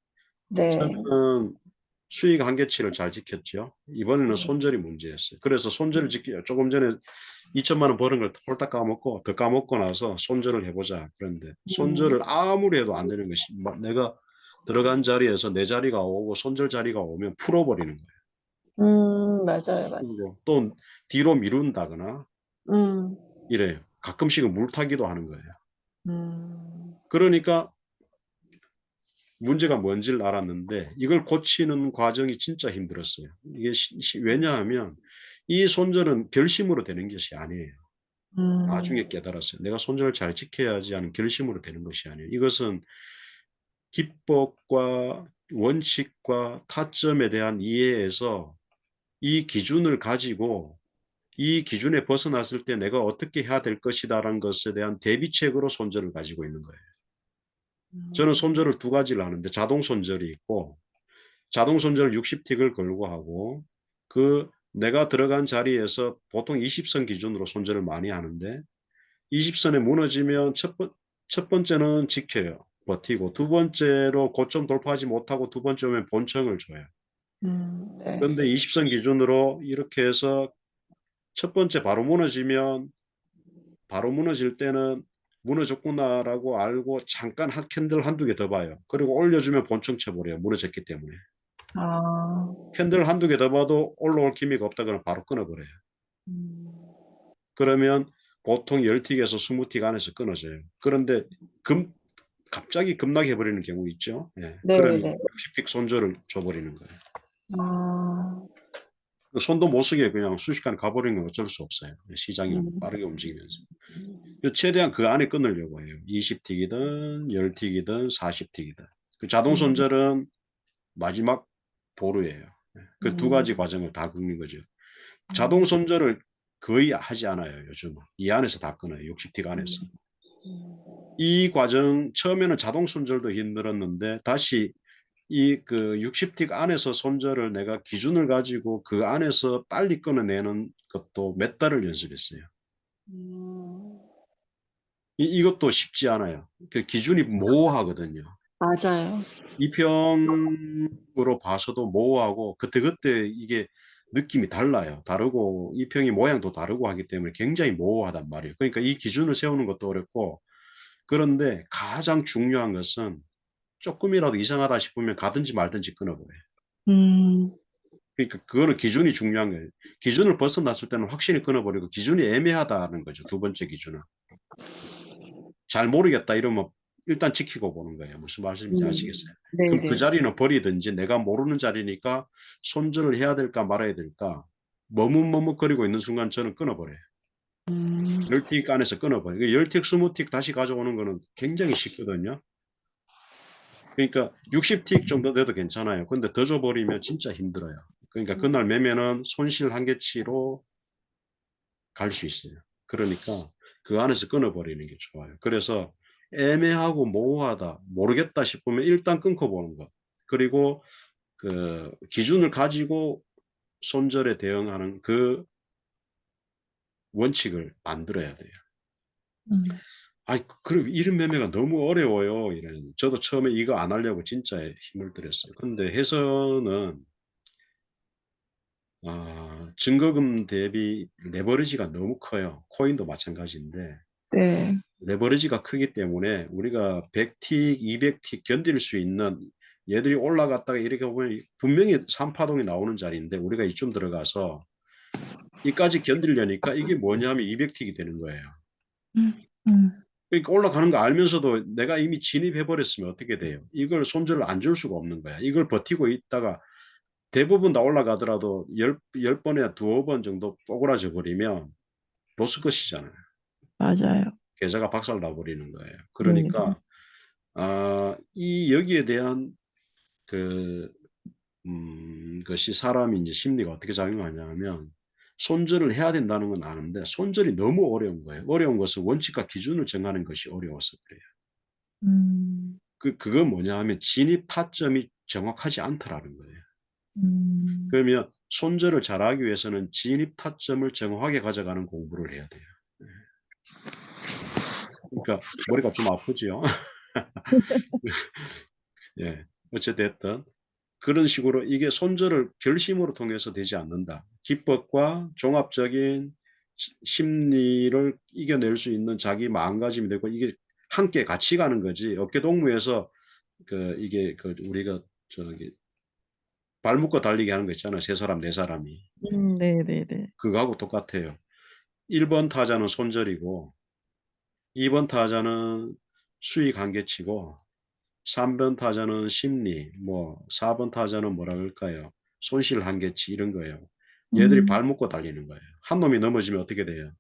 네. 저는 수익 한계치를 잘 지켰죠. 이번에는 손절이 문제였어요. 그래서 손절을 조금 전에 2천만 원 버는 걸 홀딱 까먹고 더 까먹고 나서 손절을 해 보자 그랬는데 음. 손절을 아무리 해도 안 되는 것이 내가 들어간 자리에서 내 자리가 오고 손절 자리가 오면 풀어 버리는 거예요. 맞아요, 맞아요. 그리고 또 뒤로 미룬다거나 음. 이래요. 가끔씩은 물타기도 하는 거예요. 음. 그러니까 문제가 뭔지를 알았는데 이걸 고치는 과정이 진짜 힘들었어요. 이게 왜냐하면 이 손절은 결심으로 되는 것이 아니에요. 나중에 음. 깨달았어요. 내가 손절을 잘 지켜야지 하는 결심으로 되는 것이 아니에요. 이것은 기법과 원칙과 타점에 대한 이해에서 이 기준을 가지고 이 기준에 벗어났을 때 내가 어떻게 해야 될 것이다라는 것에 대한 대비책으로 손절을 가지고 있는 거예요. 저는 음. 손절을 두 가지를 하는데 자동 손절이 있고 자동 손절 60틱을 걸고 하고 내가 들어간 자리에서 보통 20선 기준으로 손절을 많이 하는데 20선에 무너지면 첫 번째는 지켜요. 버티고 두 번째로 고점 돌파하지 못하고 두 번째 오면 본청을 줘요. 네. 그런데 20선 기준으로 이렇게 해서 첫 번째 바로 무너질 때는 무너졌구나라고 알고 잠깐 캔들 한두 개 더 봐요. 그리고 올려주면 본청 쳐버려요. 무너졌기 때문에. 아. 캔들 한두 개 더 봐도 올라올 기미가 없다 그러면 바로 끊어버려요. 음. 그러면 보통 10틱에서 20틱 안에서 끊어져요. 그런데 갑자기 급락해 버리는 경우 있죠. 예. 그러면 네네. 60틱 손절을 줘버리는 거예요. 아. 손도 못 쓰게 그냥 순식간에 가버리는 건 어쩔 수 없어요. 시장이 음. 빠르게 움직이면서. 최대한 그 안에 끊으려고 해요. 20틱이든 10틱이든 40틱이든. 그 자동 음. 손절은 마지막 보루예요. 그 두 가지 음. 과정을 다 겪는 거죠. 자동 음. 손절을 거의 하지 않아요. 요즘은. 이 안에서 다 끊어요. 60틱 안에서. 음. 음. 이 과정 처음에는 자동 손절도 힘들었는데 다시 이 그 60틱 안에서 손절을 내가 기준을 가지고 그 안에서 빨리 끊어내는 것도 몇 달을 연습했어요. 음. 이것도 쉽지 않아요. 그 기준이 모호하거든요. 맞아요. 이평으로 봐서도 모호하고 그때그때 이게 느낌이 달라요. 다르고 이평이 모양도 다르고 하기 때문에 굉장히 모호하단 말이에요. 그러니까 이 기준을 세우는 것도 어렵고 그런데 가장 중요한 것은 쪼끔이라도 이상하다 싶으면 가든지 말든지 끊어버려요. 음. 그러니까 그거는 기준이 중요한 거예요. 기준을 벗어났을 때는 확실히 끊어버리고 기준이 애매하다는 거죠. 두 번째 기준은. 잘 모르겠다 이러면 일단 지키고 보는 거예요. 무슨 말씀인지 아시겠어요? 그럼 그 네네. 자리는 버리든지 내가 모르는 자리니까 손절을 해야 될까 말아야 될까 머뭇머뭇거리고 있는 순간 저는 끊어버려요. 음. 10틱 안에서 끊어버려요. 10틱, 20틱 다시 가져오는 거는 굉장히 쉽거든요. 그러니까 60틱 정도 돼도 괜찮아요. 근데 더 줘버리면 진짜 힘들어요. 그러니까 그날 매매는 손실 한계치로 갈 수 있어요. 그러니까 그 안에서 끊어버리는 게 좋아요. 그래서 애매하고 모호하다, 모르겠다 싶으면 일단 끊고 보는 것. 그리고 그 기준을 가지고 손절에 대응하는 그 원칙을 만들어야 돼요. 음. 아이, 그럼 이런 매매가 너무 어려워요. 이런. 저도 처음에 이거 안 하려고 진짜 힘을 들였어요. 근데 해서는 증거금 대비 레버리지가 너무 커요. 코인도 마찬가지인데 네. 레버리지가 크기 때문에 우리가 100틱, 200틱 견딜 수 있는 얘들이 올라갔다가 이렇게 보면 분명히 3파동이 나오는 자리인데 우리가 이쯤 들어가서 이까지 견디려니까 이게 뭐냐면 200틱이 되는 거예요. 음. 음. 그러니까 올라가는 거 알면서도 내가 이미 진입해 버렸으면 어떻게 돼요? 이걸 손절을 안 줄 수가 없는 거야. 이걸 버티고 있다가 대부분 다 올라가더라도 10번에 두어 번 정도 뽀그라져 버리면 로스컷이잖아요. 맞아요. 계좌가 박살 나 버리는 거예요. 네네. 그러니까 이 여기에 대한 그 것이 사람이 이제 심리가 어떻게 작용하냐면 손절을 해야 된다는 건 아는데 손절이 너무 어려운 거예요. 어려운 것은 원칙과 기준을 정하는 것이 어려워서 그래요. 음. 그건 뭐냐 하면 진입 타점이 정확하지 않더라는 거예요. 음. 그러면 손절을 잘하기 위해서는 진입 타점을 정확하게 가져가는 공부를 해야 돼요. 네. 그러니까 머리가 좀 아프지요. 예. 어찌 됐든 그런 식으로 이게 손절을 결심으로 통해서 되지 않는다. 기법과 종합적인 심리를 이겨낼 수 있는 자기 마음가짐이 되고 이게 함께 같이 가는 거지. 어깨동무에서 이게 우리가 저기 발 묶어 달리기 하는 거 있잖아요. 세 사람, 네 사람이. 네네네. 그거하고 똑같아요. 1번 타자는 손절이고 2번 타자는 수익 한계치고 3번 타자는 심리, 뭐 4번 타자는 뭐라 그럴까요? 손실 한계치 이런 거예요. 얘들이 음. 발 묶고 달리는 거예요. 한 놈이 넘어지면 어떻게 돼요?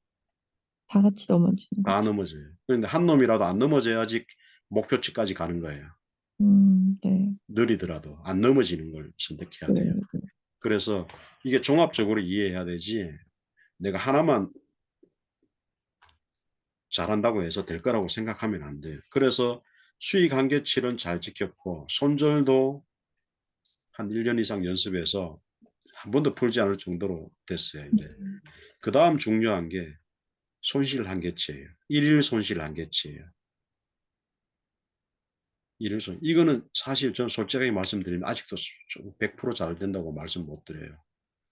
다 같이 넘어지는 다 거죠. 넘어져요. 그런데 한 놈이라도 안 넘어져야지 목표치까지 가는 거예요. 네. 느리더라도 안 넘어지는 걸 선택해야 네. 돼요. 네. 그래서 이게 종합적으로 이해해야 되지 내가 하나만 잘한다고 해서 될 거라고 생각하면 안 돼요. 그래서 수익 한계치는 잘 지켰고 손절도 한 1년 이상 연습해서 한 번도 풀지 않을 정도로 됐어요. 이제 그 다음 중요한 게 손실 한계치예요. 일일 손실 한계치예요. 이래서 이거는 사실 저는 솔직하게 말씀드리면 아직도 100%잘 된다고 말씀 못 드려요.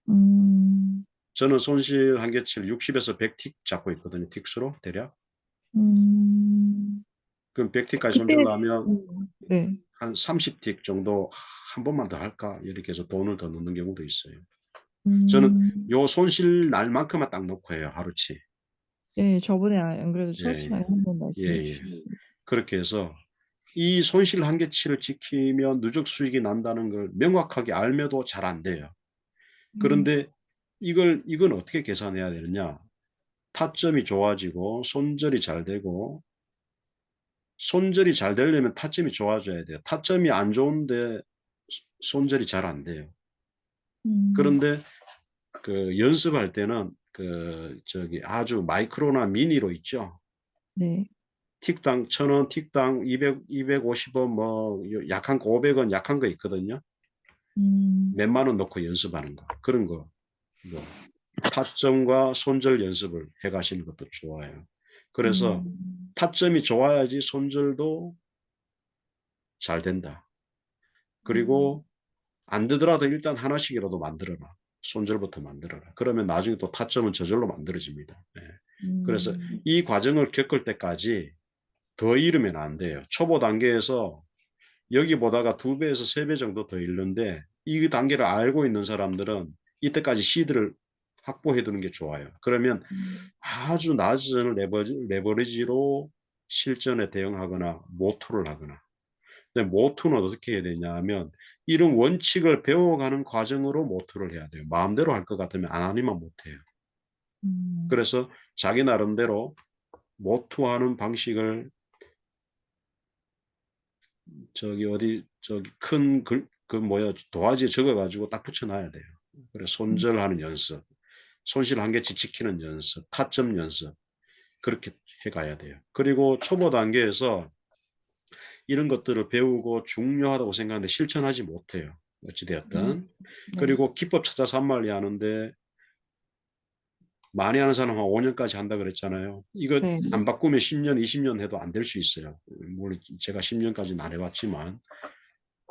음. 저는 손실 한계치를 60에서 100틱 잡고 있거든요, 틱수로 대략. 음. 그럼 100틱까지 그때 손절나면 네. 한 30틱 정도 '한 번만 더 할까?' 이렇게 해서 돈을 더 넣는 경우도 있어요. 저는 음. 요 손실 날만큼만 딱 놓고 해요, 하루치. 예. 저번에 안 그래도 수업 시간에 예예. 한 번 말씀해 예예. 주셨는데. 그렇게 해서 이 손실 한계치를 지키면 누적 수익이 난다는 걸 명확하게 알며도 잘 안 돼요. 음. 그런데 이건 어떻게 계산해야 되느냐. 타점이 좋아지고 손절이 잘 되고, 손절이 잘 되려면 타점이 좋아져야 돼요. 타점이 안 좋은데 손절이 잘 안 돼요. 음. 그런데 연습할 때는 아주 마이크로나 미니로 있죠. 네. 틱당 1,000원, 틱당 250원, 뭐 약한 거 500원, 약한 거 있거든요. 음. 몇만 원 넣고 연습하는 거. 그런 거. 뭐 타점과 손절 연습을 해 가시는 것도 좋아요. 그래서 음. 타점이 좋아야지 손절도 잘 된다. 음. 그리고 안 되더라도 일단 하나씩이라도 만들어라. 손절부터 만들어라. 그러면 나중에 또 타점은 저절로 만들어집니다. 예. 그래서 음. 이 과정을 겪을 때까지 더 잃으면 안 돼요. 초보 단계에서 여기 보다가 2 배에서 3배 정도 더 잃는데, 이 단계를 알고 있는 사람들은 이때까지 시드를 확보해 두는 게 좋아요. 그러면 음. 아주 낮은 레버리지로 실전에 대응하거나 모투를 하거나. 근데 모투는 어떻게 해야 되냐 하면 이런 원칙을 배워가는 과정으로 모투를 해야 돼요. 마음대로 할 것 같으면 안 하니만 못 해요. 음. 그래서 자기 나름대로 모투하는 방식을 큰 도화지에 적어 가지고 딱 붙여 놔야 돼요. 그래서 음. 손절하는 연습, 손실 한계치 지키는 연습, 타점 연습, 그렇게 해 가야 돼요. 그리고 초보 단계에서 이런 것들을 배우고 중요하다고 생각하는데 실천하지 못해요, 어찌 음. 되었든. 네. 그리고 기법 찾아 산만리 하는데, 많이 하는 사람은 한 5 년까지 한다 그랬잖아요. 이거 네. 안 바꾸면 10 년, 20년 해도 안 될 수 있어요. 물론 제가 10 년까지는 안 해 봤지만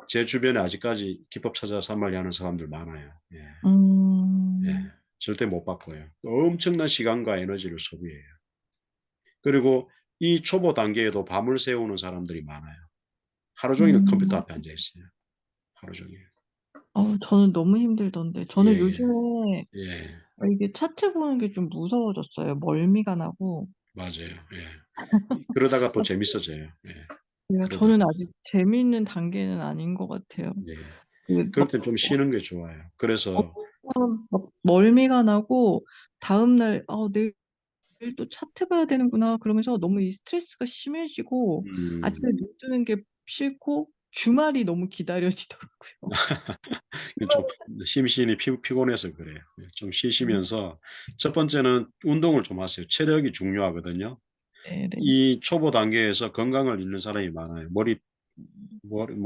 제 주변에 아직까지 기법 찾아 산만리 하는 사람들 많아요. 예. 예. 음. 절대 못 바꿔요. 엄청난 시간과 에너지를 소비해요. 그리고 이 초보 단계에도 밤을 새우는 사람들이 많아요. 하루 종일 컴퓨터 음. 앞에 앉아 있어요. 하루 종일. 저는 너무 힘들던데. 저는 예예. 요즘에 예. 이게 차트 보는 게 좀 무서워졌어요. 멀미가 나고. 맞아요. 예. 그러다가 또 재밌어져요. 예. 그러다가. 저는 아직 재미있는 단계는 아닌 것 같아요. 네. 그 그럴 막 땐 좀 쉬는 게 좋아요. 그래서. 막 멀미가 나고 다음날 '내일 또 차트 봐야 되는구나.' 그러면서 너무 이 스트레스가 심해지고 음. 아침에 눈 뜨는 게 싫고 주말이 너무 기다려지더라고요. 좀 주말이 심신이 피곤해서 그래요. 예, 좀 참 쉬시면서 첫 번째는 운동을 좀 하세요. 체력이 중요하거든요. 네네. 이 초보 단계에서 건강을 잃는 사람이 많아요.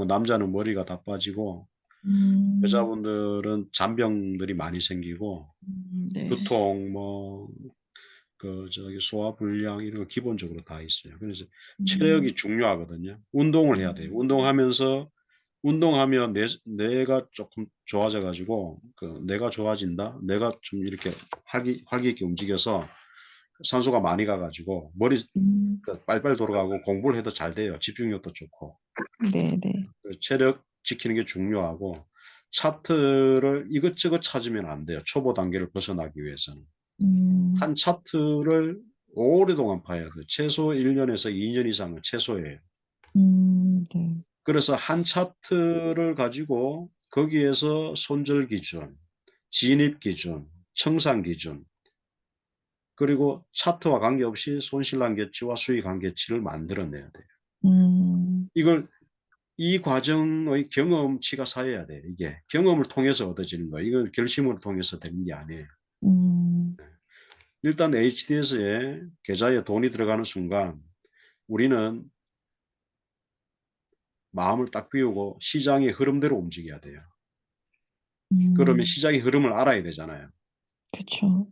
남자는 머리가 다 빠지고, 음. 여자분들은 잔병들이 많이 생기고, 네. 두통, 소화불량 이런 거 기본적으로 다 있어요. 그래서 음. 체력이 중요하거든요. 운동을 해야 돼요. 운동하면 뇌가 쪼끔 좋아져 가지고, 뇌가 좋아진다? 뇌가 좀 이렇게 활기 있게 움직여서 산소가 많이 가 가지고 음. 빨리빨리 돌아가고 공부를 해도 잘 돼요. 집중력도 좋고. 네네. 체력 지키는 게 중요하고, 차트를 이것저것 찾으면 안 돼요, 초보 단계를 벗어나기 위해서는. 음. 한 차트를 오랫동안 봐야 돼요. 최소 1 년에서 2년 이상은 최소예요. 네. 그래서 한 차트를 가지고 거기에서 손절 기준, 진입 기준, 청산 기준, 그리고 차트와 관계없이 손실 한계치와 수익 한계치를 만들어 내야 돼요. 음. 이걸 이 과정의 경험치가 쌓여야 돼요, 이게. 경험을 통해서 얻어지는 거예요. 이건 결심을 통해서 되는 게 아니에요. 음. 일단 HDS에 계좌에 돈이 들어가는 순간 우리는 마음을 딱 비우고 시장의 흐름대로 움직여야 돼요. 그러면 음. 시장의 흐름을 알아야 되잖아요. 그쵸.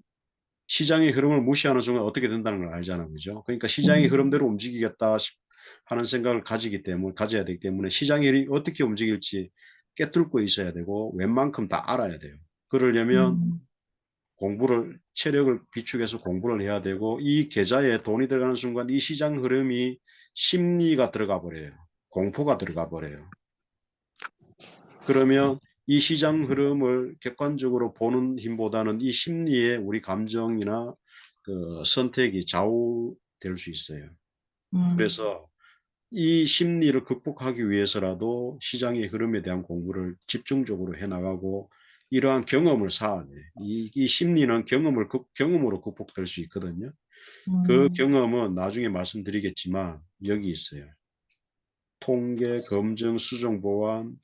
시장의 흐름을 무시하는 순간 어떻게 된다는 걸 알잖아요. 그죠? 그러니까 시장의 음. 흐름대로 움직이겠다 하는 생각을 가져야 되기 때문에 시장이 어떻게 움직일지 꿰뚫고 있어야 되고 웬만큼 다 알아야 돼요. 그러려면 음. 체력을 비축해서 공부를 해야 되고 이 계좌에 돈이 들어가는 순간 이 시장 흐름이 심리가 들어가 버려요. 공포가 들어가 버려요. 그러면 이 시장 흐름을 객관적으로 보는 힘보다는 이 심리에 우리 감정이나 그 선택이 좌우될 수 있어요. 음. 그래서 이 심리를 극복하기 위해서라도 시장의 흐름에 대한 공부를 집중적으로 해 나가고 이러한 경험을 쌓아내. 이 심리는 경험으로 극복될 수 있거든요. 그 음. 경험은 나중에 말씀드리겠지만 여기 있어요. 통계, 검증, 수정, 보완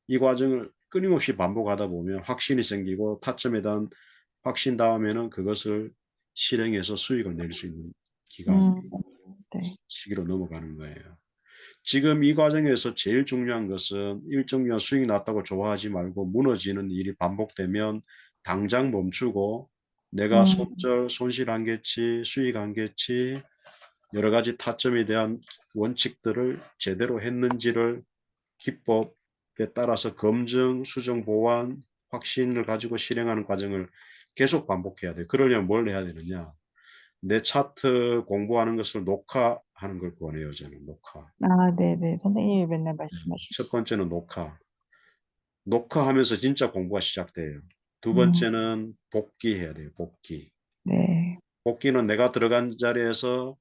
이 과정을 끊임없이 반복하다 보면 확신이 생기고 타점에 대한 확신 다음에는 그것을 실행해서 수익을 낼 수 있는 기간 음. 네. 시기로 넘어가는 거예요. 지금 이 과정에서 제일 중요한 것은 일정 기간 수익이 났다고 좋아하지 말고 무너지는 일이 반복되면 당장 멈추고 내가 음. 손실한겠지, 수익한겠지, 여러 가지 타점에 대한 원칙들을 제대로 했는지를 기법에 따라서 검증, 수정, 보완, 확신을 가지고 실행하는 과정을 계속 반복해야 돼요. 그러려면 뭘 해야 되느냐? 내 차트 공부하는 것을 녹화하는 걸 권해요, 저는 녹화. 아 네네. 선생님이 맨날 첫 말씀하시죠. 번째는 녹화. 녹화하면서 진짜 공부가 시작돼요. 두 음. 번째는 복기해야 돼요, 복기. 네. 복기는 내가 들어간 자리에서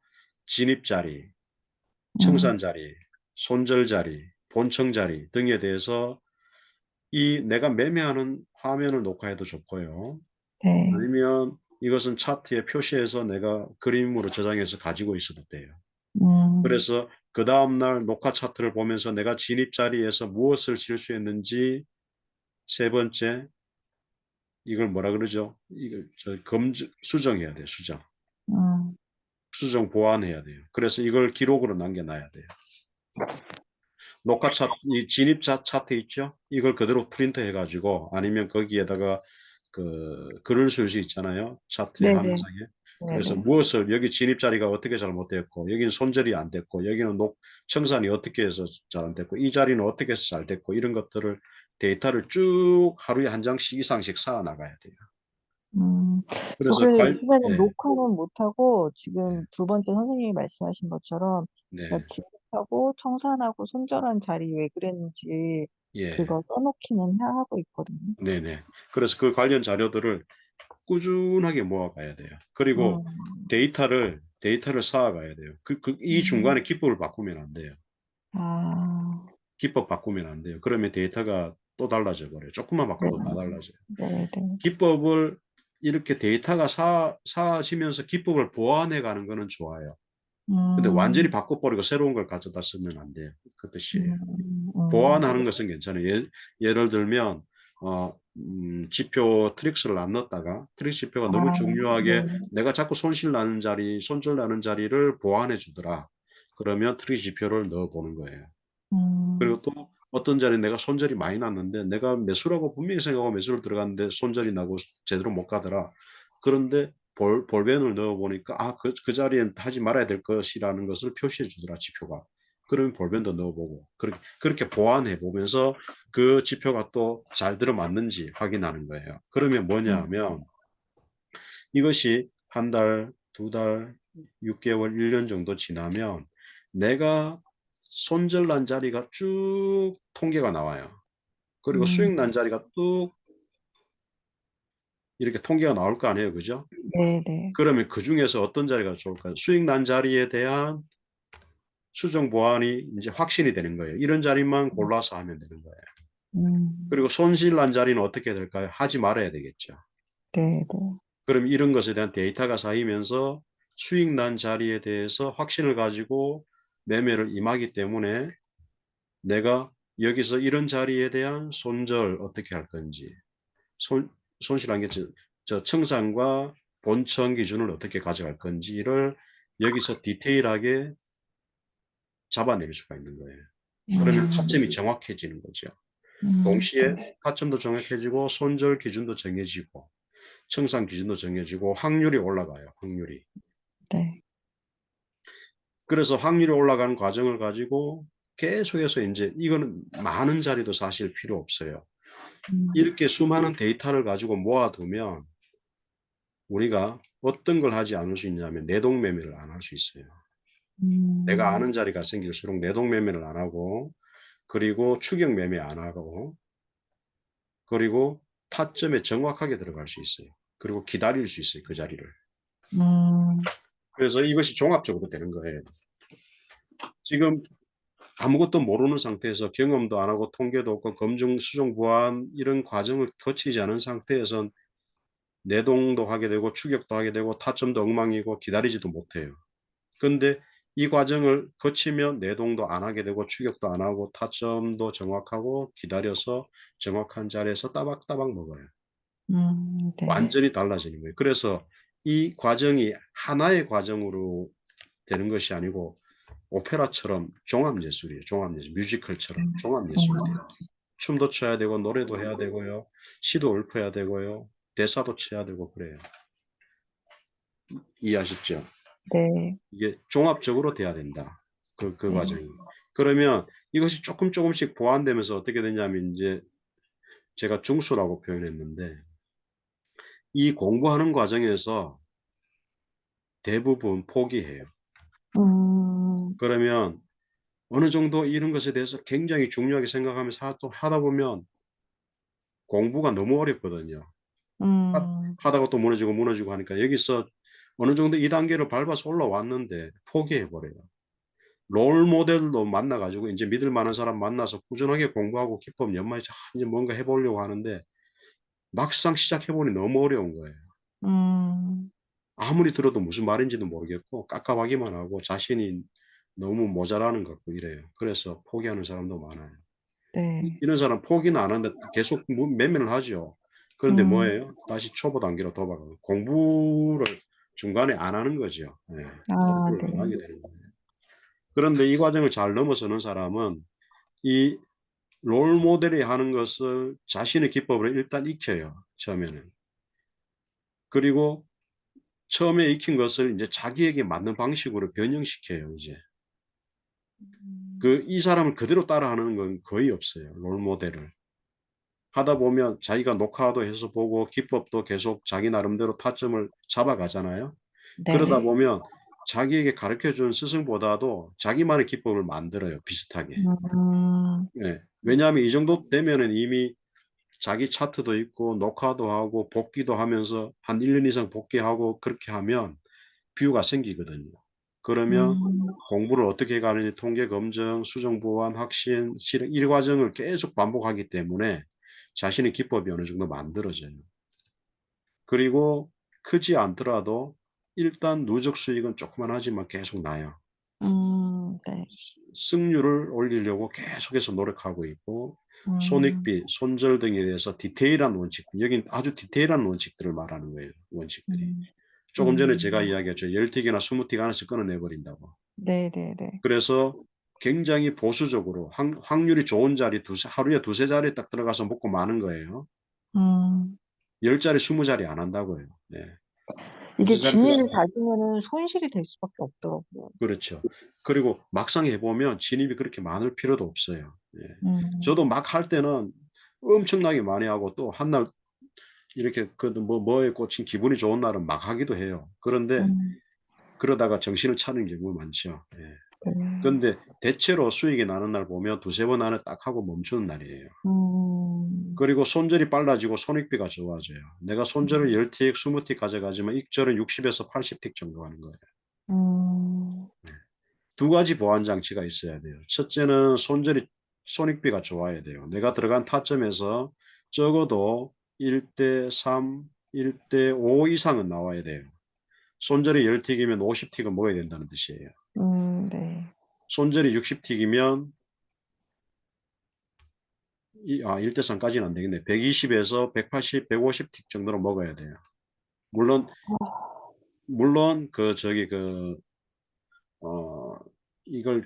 진입 자리, 음. 청산 자리, 손절 자리, 본청 자리 등에 대해서 이 내가 매매하는 화면을 녹화해도 좋고요. 네. 아니면 이것은 차트에 표시해서 내가 그림으로 저장해서 가지고 있어도 돼요. 음. 그래서 그다음 날 녹화 차트를 보면서 내가 진입 자리에서 무엇을 실수했는지 세 번째 이걸 뭐라 그러죠? 이걸 수정해야 돼요. 수정. 음. 수정 보완해야 돼요. 그래서 이걸 기록으로 남겨놔야 돼요. 이 차트 있죠? 이걸 그대로 프린트 해가지고 아니면 거기에다가 그 글을 쓸 수 있잖아요. 차트의 한 네네. 장에. 그래서 네네. 무엇을 여기 진입 자리가 어떻게 잘못됐고 여기는 손절이 안 됐고 여기는 청산이 어떻게 해서 잘 안 됐고 이 자리는 어떻게 해서 잘 됐고 이런 것들을 데이터를 쭉 하루에 한 장씩 이상씩 쌓아 나가야 돼요. 음. 저 그래서 그래서 요즘에는 예. 녹화는 못 하고 예. 지금 두 번째 선생님이 말씀하신 것처럼 제가 네. 진입하고 청산하고 손절한 자리 왜 그랬는지 예. 그거 써 놓기는 하고 있거든요. 네네. 그래서 그 관련 자료들을 꾸준하게 모아가야 돼요. 그리고 음. 데이터를 쌓아가야 돼요. 이 음. 중간에 기법을 바꾸면 안 돼요. 아. 기법 바꾸면 안 돼요. 그러면 데이터가 또 달라져 버려요. 조금만 네. 바꿔도 다 달라져요. 네네. 기법을 이렇게 데이터가 쌓아지면서 기법을 보완해 가는 거는 좋아요. 근데 완전히 음. 바꿔 버리고 새로운 걸 가져다 쓰면 안 돼요. 그 뜻이에요. 보완하는 네. 것은 괜찮아요. 예를 들면 지표 트릭스를 안 넣었다가 트릭스 지표가 너무 아 중요하게 네. 내가 자꾸 손절 나는 자리를 보완해 주더라. 그러면 트릭스 지표를 넣어 보는 거예요. 음. 그리고 또 어떤 자리에 내가 손절이 많이 났는데 내가 매수라고 분명히 생각하고 매수를 들어갔는데 손절이 나고 제대로 못 가더라. 그런데 볼펜을 넣어 보니까 그 자리엔 하지 말아야 될 것이라는 것을 표시해 주더라, 지표가. 그러면 볼펜도 넣어 보고 그렇게 보완해 보면서 그 지표가 또 잘 들어맞는지 확인하는 거예요. 그러면 뭐냐 음. 하면 이것이 한 달, 두 달, 6개월, 1년 정도 지나면 내가 손절 난 자리가 쭉 통계가 나와요. 그리고 수익 음. 난 자리가 뚝 이렇게 통계가 나올 거 아니에요. 그죠? 네네. 그러면 그중에서 어떤 자리가 좋을까요? 수익 난 자리에 대한 수정 보완이 이제 확신이 되는 거예요. 이런 자리만 골라서 하면 되는 거예요. 음. 그리고 손실 난 자리는 어떻게 될까요? 하지 말아야 되겠죠. 네네. 그럼 이런 것에 대한 데이터가 쌓이면서 수익 난 자리에 대해서 확신을 가지고 매매를 임하기 때문에 내가 여기서 이런 자리에 대한 손절 어떻게 할 건지, 손 손실한 게 청산과 본청 기준을 어떻게 가져갈 건지를 여기서 디테일하게 잡아낼 수가 있는 거예요. 그러면 음. 타점이 정확해지는 거죠. 네. 동시에 타점도 정확해지고 손절 기준도 정해지고 청산 기준도 정해지고 확률이 올라가요, 확률이. 네. 그래서 확률이 올라가는 과정을 가지고 계속해서 인제 이거는 많은 자리도 사실 필요 없어요. 음. 이렇게 수많은 데이터를 가지고 모아 두면 우리가 어떤 걸 하지 않을 수 있냐면 내동 매매를 안 할 수 있어요. 내가 음. 아는 자리가 생길수록 내동 매매를 안 하고, 그리고 추격 매매 안 하고, 그리고 타점에 정확하게 들어갈 수 있어요. 그리고 기다릴 수 있어요, 그 자리를. 음. 그래서 이것이 종합적으로 되는 거예요. 지금 아무것도 모르는 상태에서 경험도 안 하고 통계도 없고 검증, 수정, 보완 이런 과정을 거치지 않은 상태에선 내동도 하게 되고 추격도 하게 되고 타점도 엉망이고 기다리지도 못해요. 근데 이 과정을 거치면 내동도 안 하게 되고 추격도 안 하고 타점도 정확하고 기다려서 정확한 자리에서 따박따박 먹어요. 네. 완전히 달라지는 거예요. 그래서 이 과정이 하나의 과정으로 되는 것이 아니고 오페라처럼 종합예술이에요. 종합예술. 뮤지컬처럼 음. 종합예술이 돼요. 춤도 춰야 되고 노래도 해야 되고요. 시도 읊어야 되고요. 대사도 쳐야 되고 그래요. 이해하셨죠? 네. 이게 종합적으로 돼야 된다. 그 네. 과정이. 그러면 이것이 쪼끔씩 보완되면서 어떻게 되냐면 인제 제가 중수라고 표현했는데 이 공부하는 과정에서 대부분 포기해요. 음. 그러면 어느 정도 이런 것에 대해서 굉장히 중요하게 생각하면서 또 하다 보면 공부가 너무 어렵거든요. 음. 하다가 또 무너지고 하니까 여기서 어느 정도 이 단계를 밟아서 올라왔는데 포기해 버려요. 롤 모델도 만나 가지고 인제 믿을 만한 사람 만나서 꾸준하게 공부하고 기법 연마해서 인제 뭔가 해 보려고 하는데 막상 시작해 보니 너무 어려운 거예요. 음. 아무리 들어도 무슨 말인지도 모르겠고 깝깝하기만 하고 자신이 너무 모자라는 것 같고 이래요. 그래서 포기하는 사람도 많아요. 네. 이런 사람 포기는 안 하는데 계속 매면을 하죠. 그런데 음. 뭐예요? 다시 초보 단계로 돌아가고 공부를 중간에 안 하는 거죠. 예. 아 공부를 안 네. 하게 되는 거예요. 그런데 이 과정을 잘 넘어서는 사람은 이 롤 모델이 하는 것을 자신의 기법으로 일단 익혀요, 처음에는. 그리고 처음에 익힌 것을 인제 자기에게 맞는 방식으로 변형시켜요, 이제. 음. 이 사람을 그대로 따라하는 건 거의 없어요, 롤 모델을. 하다 보면 자기가 녹화도 해서 보고 기법도 계속 자기 나름대로 타점을 잡아가잖아요. 그러다 네. 보면 자기에게 가르쳐 준 스승보다도 자기만의 기법을 만들어요, 비슷하게. 음. 예. 왜냐하면 이 정도 되면은 이미 자기 차트도 있고 녹화도 하고 복기도 하면서 한 1년 이상 복귀하고 그렇게 하면 뷰가 생기거든요. 그러면 음. 공부를 어떻게 해 가는지 통계 검증, 수정 보완, 확신, 실행 이 과정을 계속 반복하기 때문에 자신의 기법이 어느 정도 만들어져요. 그리고 크지 않더라도 일단 누적 수익은 조그만 하지만 계속 나요. 네. 승률을 올리려고 계속해서 노력하고 있고 음. 손익비, 손절 등에 대해서 디테일한 원칙, 여긴 아주 디테일한 원칙들을 말하는 거예요, 원칙들이. 음. 조금 전에 제가 음. 이야기했죠. 10 틱이나 20틱 하나씩 끊어내 버린다고. 네네네. 그래서 굉장히 보수적으로 확률이 좋은 자리 하루에 두세 자리 딱 들어가서 먹고 마는 거예요. 음. 10 자리 20 자리 안 한다고요. 예. 이게 두세 자리 들어 진입이 잦으면은 손실이 될 수밖에 없더라고요. 그렇죠. 그리고 막상 해 보면 진입이 그렇게 많을 필요도 없어요. 예. 음. 저도 막 할 때는 엄청나게 많이 하고 또 한날 이렇게 뭐에 꽂힌 기분이 좋은 날은 막 하기도 해요. 그런데 음. 그러다가 정신을 차리는 경우가 많죠. 예. 네. 근데 대체로 수익이 나는 날 보면 두세 번 안에 딱 하고 멈추는 날이에요. 음. 그리고 손절이 빨라지고 손익비가 좋아져요. 내가 손절을 10 틱, 20틱 가져가지만 익절은 60 에서 80틱 정도 하는 거예요. 음. 네. 두 가지 보완 장치가 있어야 돼요. 첫째는 손익비가 좋아야 돼요. 내가 들어간 타점에서 적어도 1대 3, 1대 5 이상은 나와야 돼요. 손절이 10 틱이면 50 틱은 먹어야 된다는 뜻이에요. 네. 손절이 60 틱이면 1대 3까지는 안 되겠네. 120 에서 180, 150틱 정도로 먹어야 돼요. 물론 어 이걸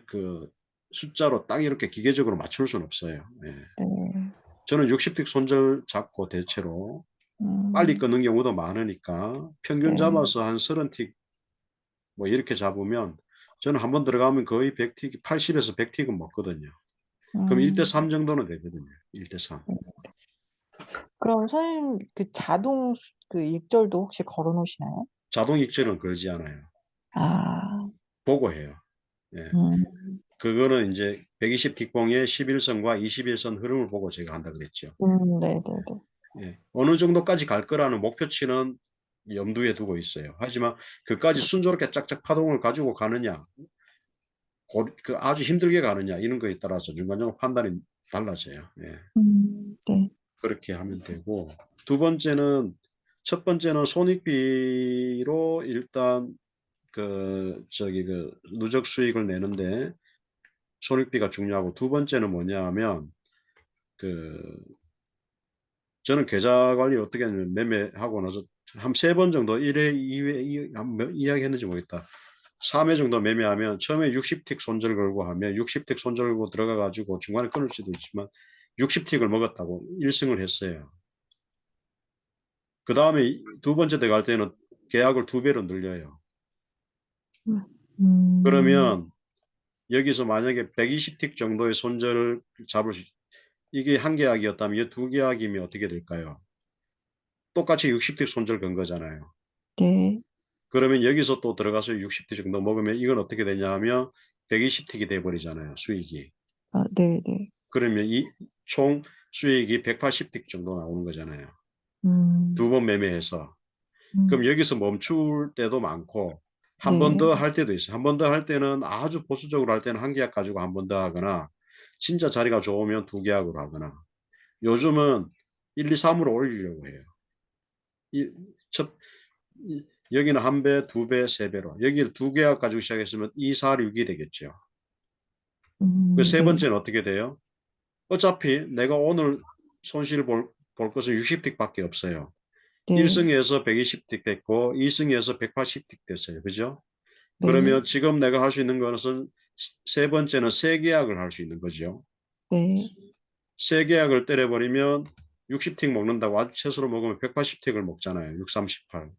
숫자로 딱 이렇게 기계적으로 맞출 수는 없어요. 예. 네. 저는 60틱 손절 잡고 대체로 빨리 음. 끊는 경우도 많으니까 평균 네. 잡아서 한 30틱 뭐 이렇게 잡으면 저는 한번 들어가면 거의 100틱, 80에서 100틱은 먹거든요. 그럼 음. 1대3 정도는 되거든요. 1대3. 그럼 선생님 그 자동 그 일절도 혹시 걸어 놓으시나요? 자동 익절은 걸지 않아요. 아. 보고 해요. 예. 음. 그거는 이제 120틱봉의 11선과 21선 흐름을 보고 제가 한다 그랬죠. 네네네. 예. 어느 정도까지 갈 거라는 목표치는 염두에 두고 있어요. 하지만 그까지 순조롭게 짝짝 파동을 가지고 가느냐, 그 아주 힘들게 가느냐, 이런 거에 따라서 중간중간 판단이 달라져요. 예. 네. 그렇게 하면 되고, 두 번째는, 첫 번째는 손익비로 일단 누적 수익을 내는데 손익비가 중요하고, 두 번째는 뭐냐 하면, 그, 저는 계좌 관리 어떻게 하냐면 매매하고 나서 한 3번 정도 1회, 2회, 이야기했는지 모르겠다. 3회 정도 매매하면 처음에 60틱 손절 걸고 하면 60틱 손절 걸고 들어가 가지고 중간에 끊을 수도 있지만 60틱을 먹었다고 1승을 했어요. 그 다음에 두 번째 들어갈 때는 계약을 2배로 늘려요. 음. 그러면 여기서 만약에 120틱 정도의 손절을 잡을 수, 이게 한 계약이었다면 이 두 계약이면 어떻게 될까요? 똑같이 60틱 손절 건 거잖아요. 네. 그러면 여기서 또 들어가서 60틱 정도 먹으면 이건 어떻게 되냐 하면 120틱이 돼버리잖아요. 수익이. 아 네네. 그러면 이 총 수익이 180틱 정도 나오는 거잖아요. 두 음. 번 매매해서. 그럼 여기서 멈출 때도 많고 한 번 네. 더 할 때도 있어요. 한 번 더 할 때는 아주 보수적으로 할 때는 한 계약 가지고 한 번 더 하거나 진짜 자리가 좋으면 두 계약으로 하거나 요즘은 1, 2, 3으로 올리려고 해요. 이, 첫, 여기는 한 배, 두 배, 세 배로. 여기를 두 계약 가지고 시작했으면 2, 4, 6이 되겠죠. 그 세 네. 번째는 어떻게 돼요? 어차피 내가 오늘 손실 볼 것은 60틱밖에 없어요. 네. 1승에서 120틱 됐고 2승에서 180틱 됐어요. 그죠? 네. 그러면 지금 내가 할 수 있는 것은 세 번째는 세 계약을 할 수 있는 거죠. 네. 세 계약을 때려버리면 60틱 먹는다고 아주 최소로 먹으면 180틱을 먹잖아요. 6, 38.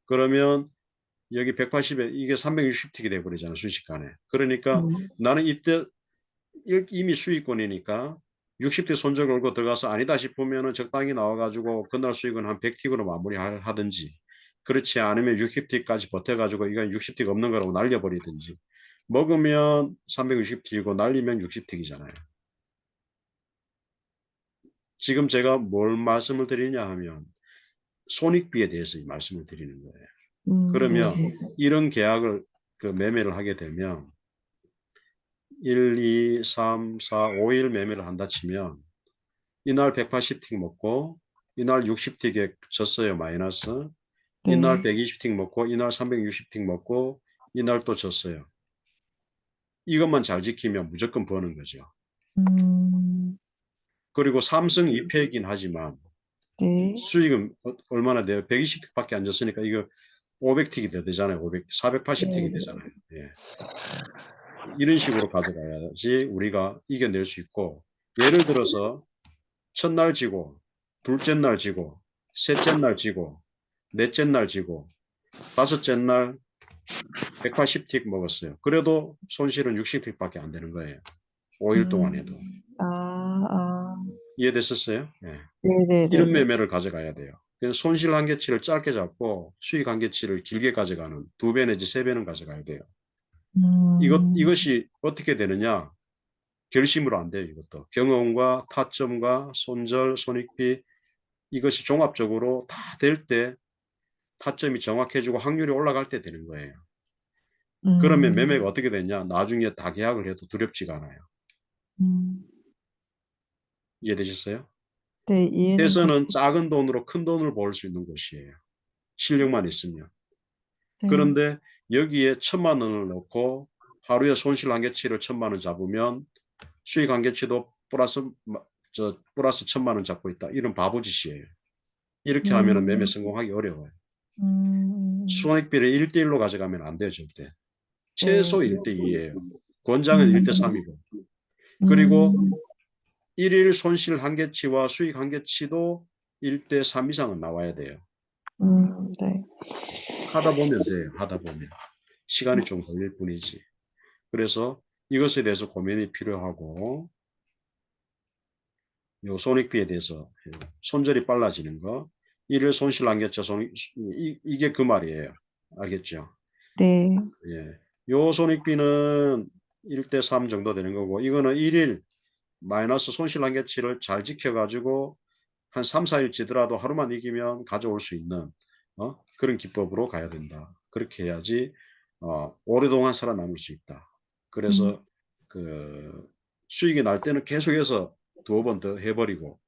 그러면 여기 180에 이게 360틱이 돼버리잖아요. 순식간에. 그러니까 나는 이때 이미 수익권이니까 60틱 손절 걸고 들어가서 아니다 싶으면은 적당히 나와가지고 그날 수익은 한 100틱으로 마무리하든지 그렇지 않으면 60틱까지 버텨가지고 이건 60틱 없는 거라고 날려버리든지 먹으면 360틱이고 날리면 60틱이잖아요. 지금 제가 뭘 말씀을 드리냐 하면 손익비에 대해서 말씀을 드리는 거예요. 네네. 그러면 이런 계약을 매매를 하게 되면 1, 2, 3, 4, 5일 매매를 한다 치면 이날 180틱 먹고 이날 60틱에 졌어요. 마이너스. 이날 네. 120틱 먹고 이날 360틱 먹고 이날 또 졌어요. 이것만 잘 지키면 무조건 버는 거죠. 음. 그리고 삼성 2패이긴 하지만 네. 수익은 얼마나 돼요? 120틱밖에 안 졌으니까 이거 500틱이 더 되잖아요. 500, 480틱이 네. 되잖아요. 예. 이런 식으로 가져가야지 우리가 이겨낼 수 있고 예를 들어서 첫날 지고 둘째 날 지고 셋째 날 지고 넷째 날 지고 다섯째 날 180틱 먹었어요. 그래도 손실은 60틱밖에 안 되는 거예요. 5일 동안 해도. 아. 아. 이해됐었어요? 네. 이런 네네네네. 매매를 가져가야 돼요. 그래서 손실 한계치를 짧게 잡고 수익 한계치를 길게 가져가는 2배 내지 3배는 가져가야 돼요. 음. 이것이 어떻게 되느냐? 결심으로 안 돼요. 이것도. 경험과 타점과 손절, 손익비 이것이 종합적으로 다 될 때 타점이 정확해지고 확률이 올라갈 때 되는 거예요. 그러면 음. 매매가 어떻게 되냐? 나중에 다 계약을 해도 두렵지가 않아요. 음. 이해되셨어요? 네, 이해는 해서는 됐습니다. 작은 돈으로 큰 돈을 벌 수 있는 곳이에요. 실력만 있으면. 네. 그런데 여기에 1,000만 원을 넣고 하루에 손실 한계치를 1,000만 원 잡으면 수익 한계치도 플러스 1,000만 원 잡고 있다. 이런 바보짓이에요. 이렇게 하면 매매 음. 성공하기 어려워요. 음. 손익비를 1대1로 가져가면 안 돼요, 절대. 네. 최소 1대2예요. 권장은 음. 1대3이고. 음. 그리고 일일 손실 한계치와 수익 한계치도 1대3 이상은 나와야 돼요. 네. 하다 보면 돼요. 하다 보면. 시간이 좀 걸릴 뿐이지. 그래서 이것에 대해서 고민이 필요하고 요 손익비에 대해서 손절이 빨라지는 거 이를 손실한계차 이게 그 말이에요. 알겠죠? 네. 예. 요 손익비는 1대 3 정도 되는 거고 이거는 1일 마이너스 손실한계치를 잘 지켜가지고 한 3, 4일 지더라도 하루만 이기면 가져올 수 있는 그런 기법으로 가야 된다. 그렇게 해야지 오랫동안 살아남을 수 있다. 그래서 그 수익이 날 때는 계속해서 두어 번 더 해버리고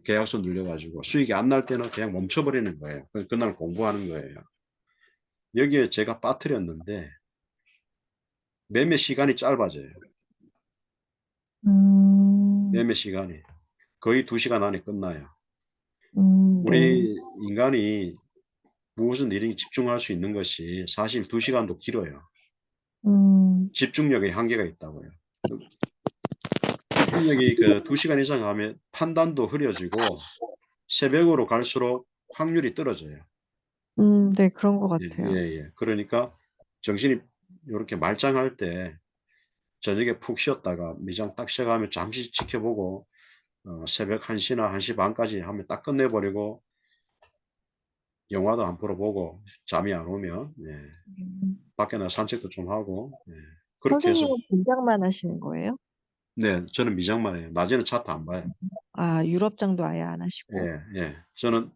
계약수 늘려가지고 수익이 안 날 때는 그냥 멈춰버리는 거예요. 그날 공부하는 거예요. 여기에 제가 빠뜨렸는데 매매 시간이 짧아져요. 매매 시간이 거의 2시간 안에 끝나요. 네. 우리 인간이 무슨 일에 집중할 수 있는 것이 사실 2시간도 길어요. 집중력에 한계가 있다고요. 집중력이 그 2시간 이상 하면 판단도 흐려지고 새벽으로 갈수록 확률이 떨어져요. 네, 그런 것 예, 같아요. 예, 예. 그러니까 정신이 이렇게 말짱할 때 저녁에 푹 쉬었다가 미장 딱 시작하면 잠시 지켜보고 새벽 1시나 1시 반까지 하면 딱 끝내버리고 영화도 안 보러 보고 잠이 안 오면 밖에 나가 산책도 좀 하고 그렇게 해서 선생님은 분장만 하시는 거예요? 네, 저는 미장만 해요. 낮에는 차트 안 봐요. 아, 유럽장도 아예 안 하시고. 예, 예. 저는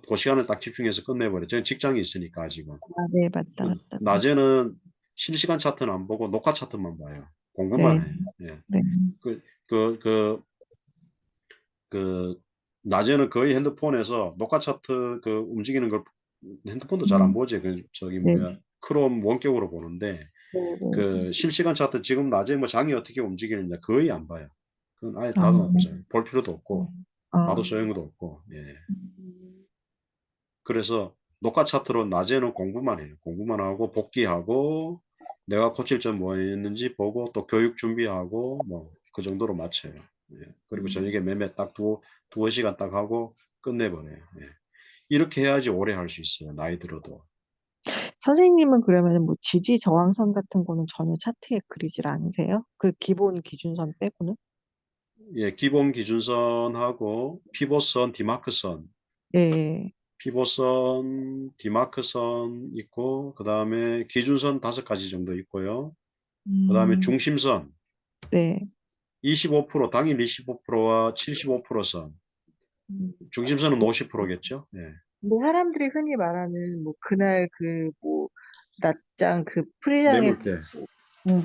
그 시간을 딱 집중해서 끝내버려요. 저는 직장이 있으니까 아직은. 아, 네, 맞다, 맞다. 낮에는 실시간 차트는 안 보고 녹화 차트만 봐요. 공부만 네, 해요. 예. 네. 그, 그, 그, 낮에는 거의 핸드폰에서 녹화 차트 움직이는 걸 핸드폰도 잘 안 음, 보지. 네, 크롬 원격으로 보는데 네, 네. 실시간 차트 지금 낮에 뭐 장이 어떻게 움직이느냐 거의 안 봐요. 그건 아예 아, 닫아놓고 자요. 볼 필요도 없고 봐도 아, 소용도 없고. 예. 음, 그래서 녹화 차트로 낮에는 공부만 해요. 공부만 하고 복귀하고 내가 고칠 점 뭐 있는지 보고 또 교육 준비하고 뭐 그 정도로 맞춰요. 예. 그리고 저녁에 매매 딱 두어 시간 딱 하고 끝내버려요. 예. 이렇게 해야지 오래 할 수 있어요. 나이 들어도. 선생님은 그러면 뭐 지지 저항선 같은 거는 전혀 차트에 그리질 않으세요? 그 기본 기준선 빼고는? 예, 기본 기준선하고 피봇선, 디마크선, 예, 피봇선, 디마크선 있고 그 다음에 기준선 5가지 정도 있고요. 그 다음에 음, 중심선 네. 25% 당일 25%와 75%선 음. 중심선은 50%겠죠. 예. 뭐 사람들이 흔히 말하는 뭐 그날 그 뭐 낮장 그 프리장에 매물대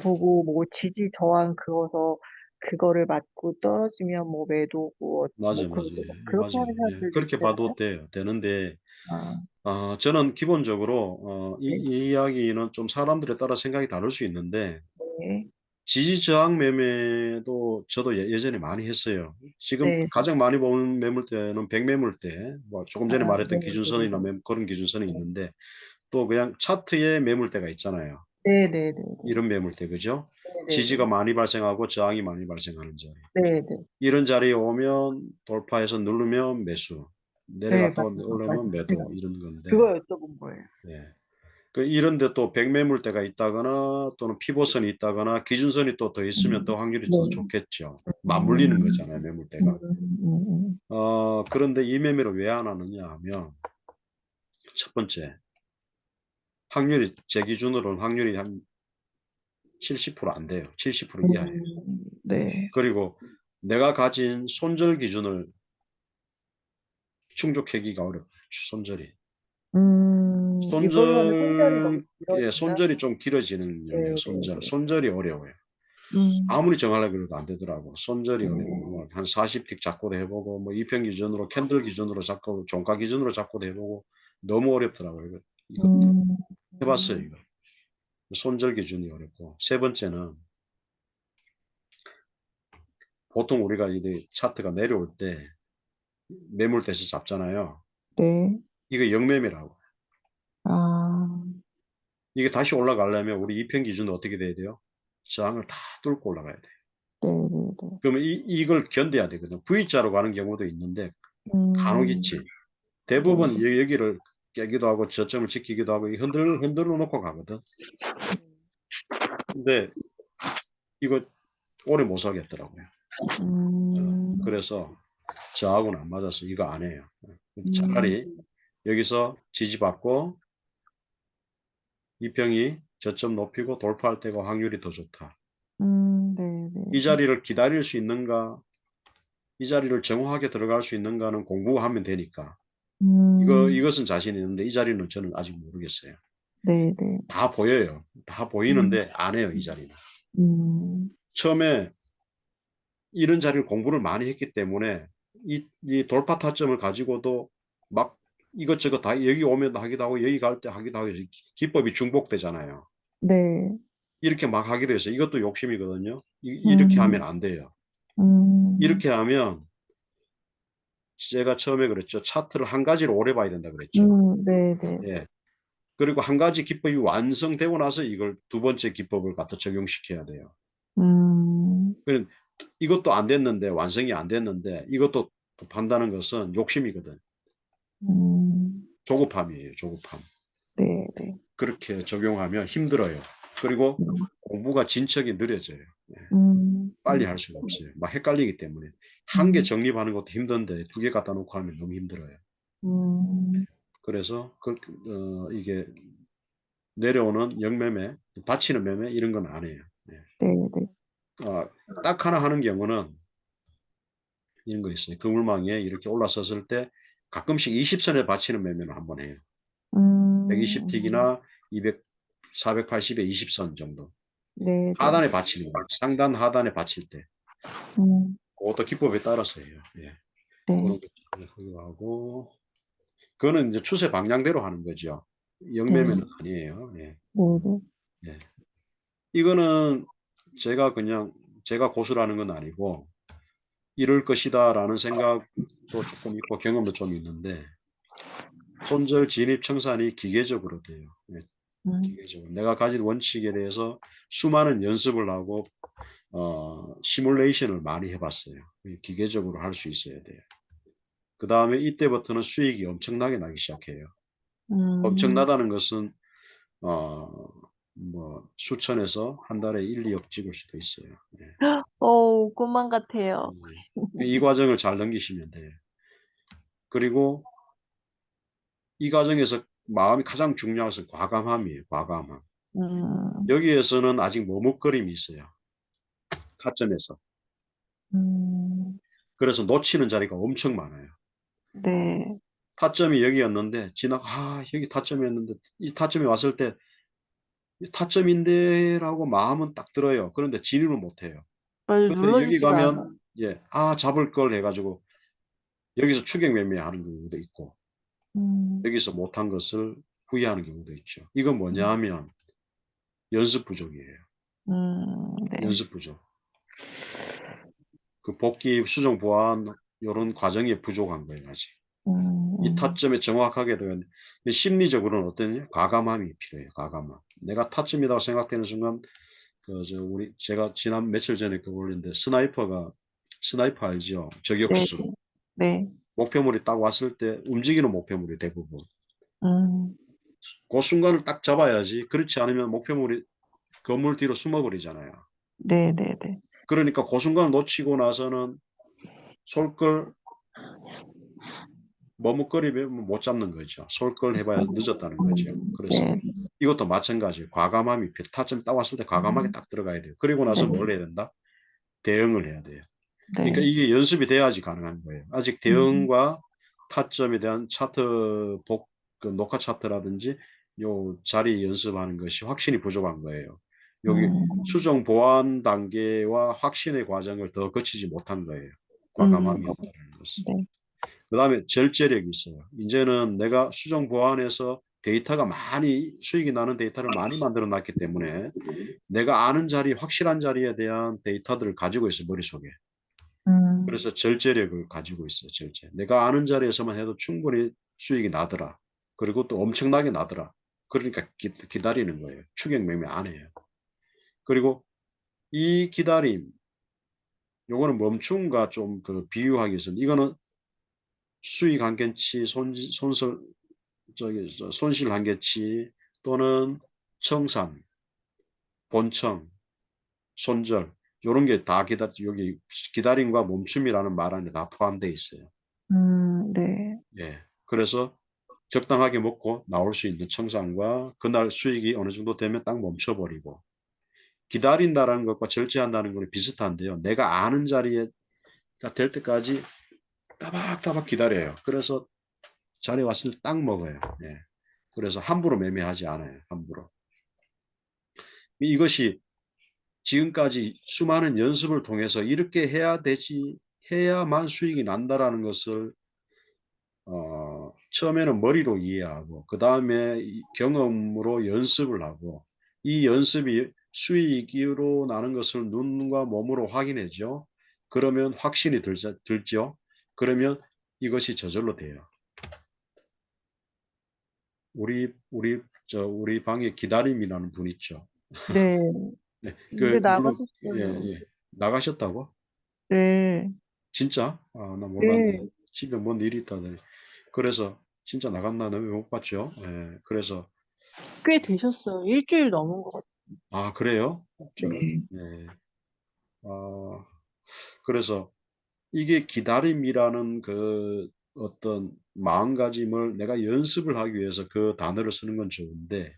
보고 뭐 지지 저항 그어서 그거를 맞고 떨어지면 뭐 매도고 뭐 맞아, 맞아, 그렇게 예, 그렇게 맞아요. 하는 예. 사람들도 그렇게 봐도 있잖아요. 돼요. 되는데 아, 저는 기본적으로 네, 이 이야기는 좀 사람들에 따라 생각이 다를 수 있는데 네, 지지저항 매매도 저도 예전에 많이 했어요. 지금 네, 가장 많이 보는 매물대는 백매물대, 뭐 조금 아, 전에 네, 말했던 네, 기준선이나 그런 기준선이 있는데 또 그냥 차트의 매물대가 있잖아요. 네, 네, 네, 이런 매물대, 그죠? 네, 지지가 많이 발생하고 저항이 많이 발생하는 자리. 네, 네, 네, 이런 자리에 오면 돌파해서 누르면 매수, 네, 내려가 또 맞아요, 맞아요. 올라오면 제가 매도 이런 건데, 그거 여쭤본 거예요. 예. 이런데 또 백매물대가 있다거나 또는 피보선이 있다거나 기준선이 또 더 있으면 더 확률이 네, 더 좋겠죠. 맞물리는 음, 거잖아요, 매물대가. 음. 그런데 이 매매를 왜 안 하느냐 하면 첫 번째, 제 기준으로는 확률이 한 70%안 돼요. 70% 이하예요. 네. 그리고 내가 가진 손절 기준을 충족하기가 어렵아요. 손절이. 이걸로는 손절이 너무 길어진다. 손절이 좀 길어지는 네, 영역, 네, 손절. 네. 손절이 어려워요. 음, 아무리 정하려고 해도 안 되더라고. 손절이 어려워. 음, 한 40틱 잡고도 해보고, 뭐 2편 기준으로, 캔들 기준으로 잡고, 종가 기준으로 잡고도 해보고, 너무 어렵더라고요. 이것도. 음, 해봤어요, 이거. 손절 기준이 어렵고. 세 번째는, 보통 우리가 이 차트가 내려올 때, 매물대에서 잡잖아요. 네. 이거 역매매라고. 아, 이게 다시 올라가려면 우리 2편 기준은 어떻게 돼야 돼요? 저항을 다 뚫고 올라가야 돼요. 네, 네, 네. 그러면 이걸 견뎌야 되거든. V자로 가는 경우도 있는데 간혹 음, 있지. 네. 대부분 여기를 깨기도 하고 저점을 지키기도 하고 흔들어 놓고 가거든. 근데 이거 오래 못 살겠더라고요. 그래서 저하고는 안 맞아서 이거 안 해요. 차라리 여기서 지지받고 이평이 저점 높이고 돌파할 때가 확률이 더 좋다. 네, 네. 이 자리를 기다릴 수 있는가, 이 자리를 정확하게 들어갈 수 있는가는 공부하면 되니까. 이것은 자신 있는데 이 자리는 저는 아직 모르겠어요. 네, 네. 다 보여요. 다 보이는데 안 해요, 이 자리는. 처음에 이런 자리를 공부를 많이 했기 때문에 이 돌파 타점을 가지고도 막 이것저것 다 여기 오면 하기도 하고 여기 갈 때 하기도 하고 기법이 중복되잖아요. 네. 이렇게 막 하기도 해서 이것도 욕심이거든요. 이렇게 하면 안 돼요. 이렇게 하면 제가 처음에 그랬죠. 차트를 한 가지를 오래 봐야 된다 그랬죠. 네, 네. 예. 그리고 한 가지 기법이 완성되고 나서 이걸 두 번째 기법을 갖다 적용시켜야 돼요. 그럼 이것도 안 됐는데, 완성이 안 됐는데 이것도 판다는 것은 욕심이거든. 조급함이에요. 조급함. 네, 네. 그렇게 적용하면 힘들어요. 그리고 공부가 진척이 느려져요. 예. 빨리 할 수가 없어요. 막 헷갈리기 때문에. 한 개 정립하는 것도 힘든데 두 개 갖다 놓고 하면 너무 힘들어요. 그래서 이게 내려오는 역매매, 받치는 매매 이런 건 안 해요. 예. 네, 네. 딱 하나 하는 경우는 이런 거 있어요. 그물망에 이렇게 올라섰을 때 가끔씩 20선에 받치는 매매는 한번 해요. 120틱이나 200, 480에 20선 정도. 네, 네. 하단에 받치는 거예요. 상단 하단에 받칠 때. 그것도 기법에 따라서 해요. 예. 네. 그런 거 하고 그거는 이제 추세 방향대로 하는 거죠. 네. 역매매는 아니에요. 예. 네, 네. 예. 이거는 제가 고수라는 건 아니고 이럴 것이다라는 생각도 조금 있고 경험도 좀 있는데 손절 진입 청산이 기계적으로 돼요. 예. 기계적으로. 내가 가진 원칙에 대해서 수많은 연습을 하고 시뮬레이션을 많이 해봤어요. 기계적으로 할 수 있어야 돼요. 그 다음에 이때부터는 수익이 엄청나게 나기 시작해요. 엄청나다는 것은 뭐 수천에서 한 달에 1, 2억 찍을 수도 있어요. 예. 꿈만 같아요. 이 과정을 잘 넘기시면 돼요. 그리고 이 과정에서 마음이 가장 중요한 것은 과감함이에요. 과감함. 여기에서는 아직 머뭇거림이 있어요. 타점에서. 그래서 놓치는 자리가 엄청 많아요. 네. 타점이 여기였는데 여기 타점이었는데 이 타점이 왔을 때 타점인데 라고 마음은 딱 들어요. 그런데 진입을 못해요. 맞아요. 근데 여기 눌러지지가 않아. 가면 잡을 걸 해가지고 여기서 추격 매매하는 경우도 있고 여기서 못한 것을 후회하는 경우도 있죠. 이건 뭐냐 하면 연습 부족이에요. 네. 연습 부족. 그 복귀, 수정, 보완 이런 과정이 부족한 거예요. 아직. 이 타점에 정확하게 되면 심리적으로는 어떠냐? 과감함이 필요해요. 과감함. 내가 타점이라고 생각되는 순간 제가 지난 며칠 전에 그거 올렸는데 스나이퍼 알죠? 네, 저격수. 네. 목표물이 딱 왔을 때 움직이는 목표물이 대부분. 음, 그 순간을 딱 잡아야지. 그렇지 않으면 목표물이 건물 뒤로 숨어버리잖아요. 네, 네, 네. 그러니까 그 순간을 놓치고 나서는 솔걸 머뭇거리면 못 잡는 거죠. 솔걸 해봐야 늦었다는 거죠. 그래서 네, 이것도 마찬가지예요. 과감함이 타점 딱 왔을 때 과감하게 딱 들어가야 돼요. 그리고 나서 뭘 해야 된다? 대응을 해야 돼요. 그러니까 네. 이게 연습이 돼야지 가능한 거예요. 아직 대응과 타점에 대한 그 녹화 차트라든지 요 자리 연습하는 것이 확신이 부족한 거예요. 여기 수정 보완 단계와 확신의 과정을 더 거치지 못한 거예요. 과감함이 없다는 것은. 네. 그 다음에 절제력이 있어요. 이제는 내가 수정 보완해서 데이터가 수익이 나는 데이터를 많이 만들어 놨기 때문에 내가 아는 자리, 확실한 자리에 대한 데이터들을 가지고 있어요, 머릿속에. 그래서 절제력을 가지고 있어요, 절제. 내가 아는 자리에서만 해도 충분히 수익이 나더라. 그리고 또 엄청나게 나더라. 그러니까 기다리는 거예요. 추격 매매 안 해요. 그리고 이 기다림, 요거는 멈춤과 좀 비유하기 위해서 이거는 수익 한계치, 손실 한계치 또는 청산, 본청 손절 요런 게 다 여기 기다림과 멈춤이라는 말 안에 다 포함되어 있어요. 네. 예. 그래서 적당하게 먹고 나올 수 있는 청산과 그날 수익이 어느 정도 되면 딱 멈춰 버리고 기다린다라는 것과 절제한다는 거는 비슷한데요. 내가 아는 자리가 될 때까지 따박따박 기다려요. 그래서 자리에 왔을 때 딱 먹어요. 예. 그래서 함부로 매매하지 않아요. 함부로. 이것이 지금까지 수많은 연습을 통해서 이렇게 해야만 수익이 난다라는 것을 처음에는 머리로 이해하고 그다음에 경험으로 연습을 하고 이 연습이 수익으로 나는 것을 눈과 몸으로 확인하죠. 그러면 확신이 들죠. 그러면 이것이 저절로 돼요. 우리 방에 기다림이라는 분 있죠. 네. 네. 근데 물론 나가셨어요. 예예. 나가셨다고? 네. 진짜? 아 나 몰랐네. 네. 집에 뭔 일이 있다더니. 그래서 진짜 나갔나 왜 못 봤죠? 예. 그래서 꽤 되셨어요. 일주일 넘은 것 같아요. 아 그래요? 저런. 네. 네. 아 그래서 이게 기다림이라는 그 어떤 마음가짐을 내가 연습을 하기 위해서 그 단어를 쓰는 건 좋은데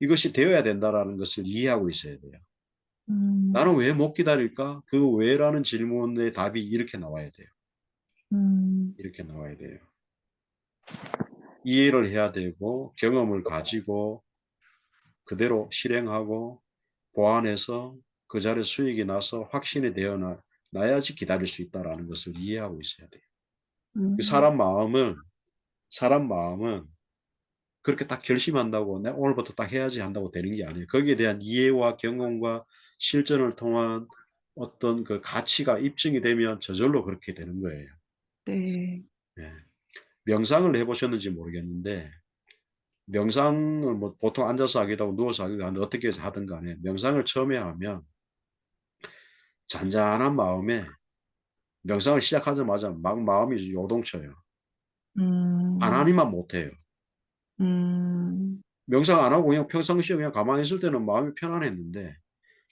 이것이 되어야 된다라는 것을 이해하고 있어야 돼요. 음. '나는 왜 못 기다릴까?' 그 왜라는 질문의 답이 이렇게 나와야 돼요. 음. 이렇게 나와야 돼요. 이해를 해야 되고 경험을 가지고 그대로 실행하고 보완해서 그 자리에 수익이 나서 확신이 되어 나야지 기다릴 수 있다라는 것을 이해하고 있어야 돼요. 그 음. 사람 마음은 그렇게 딱 결심한다고 '내가 오늘부터 딱 해야지.' 한다고 되는 게 아니에요. 거기에 대한 이해와 경험과 실전을 통한 어떤 그 가치가 입증이 되면 저절로 그렇게 되는 거예요. 네. 예. 명상을 해 보셨는지 모르겠는데 명상을 뭐 보통 앉아서 하기도 하고 누워서 하기도 하는데 어떻게 하든 간에 명상을 처음에 하면 잔잔한 마음에 명상을 시작하자마자 막 마음이 요동쳐요. 안 음. 하니만 못해요. 음. 명상 안 하고 그냥 평상시에 그냥 가만히 있을 때는 마음이 편안했는데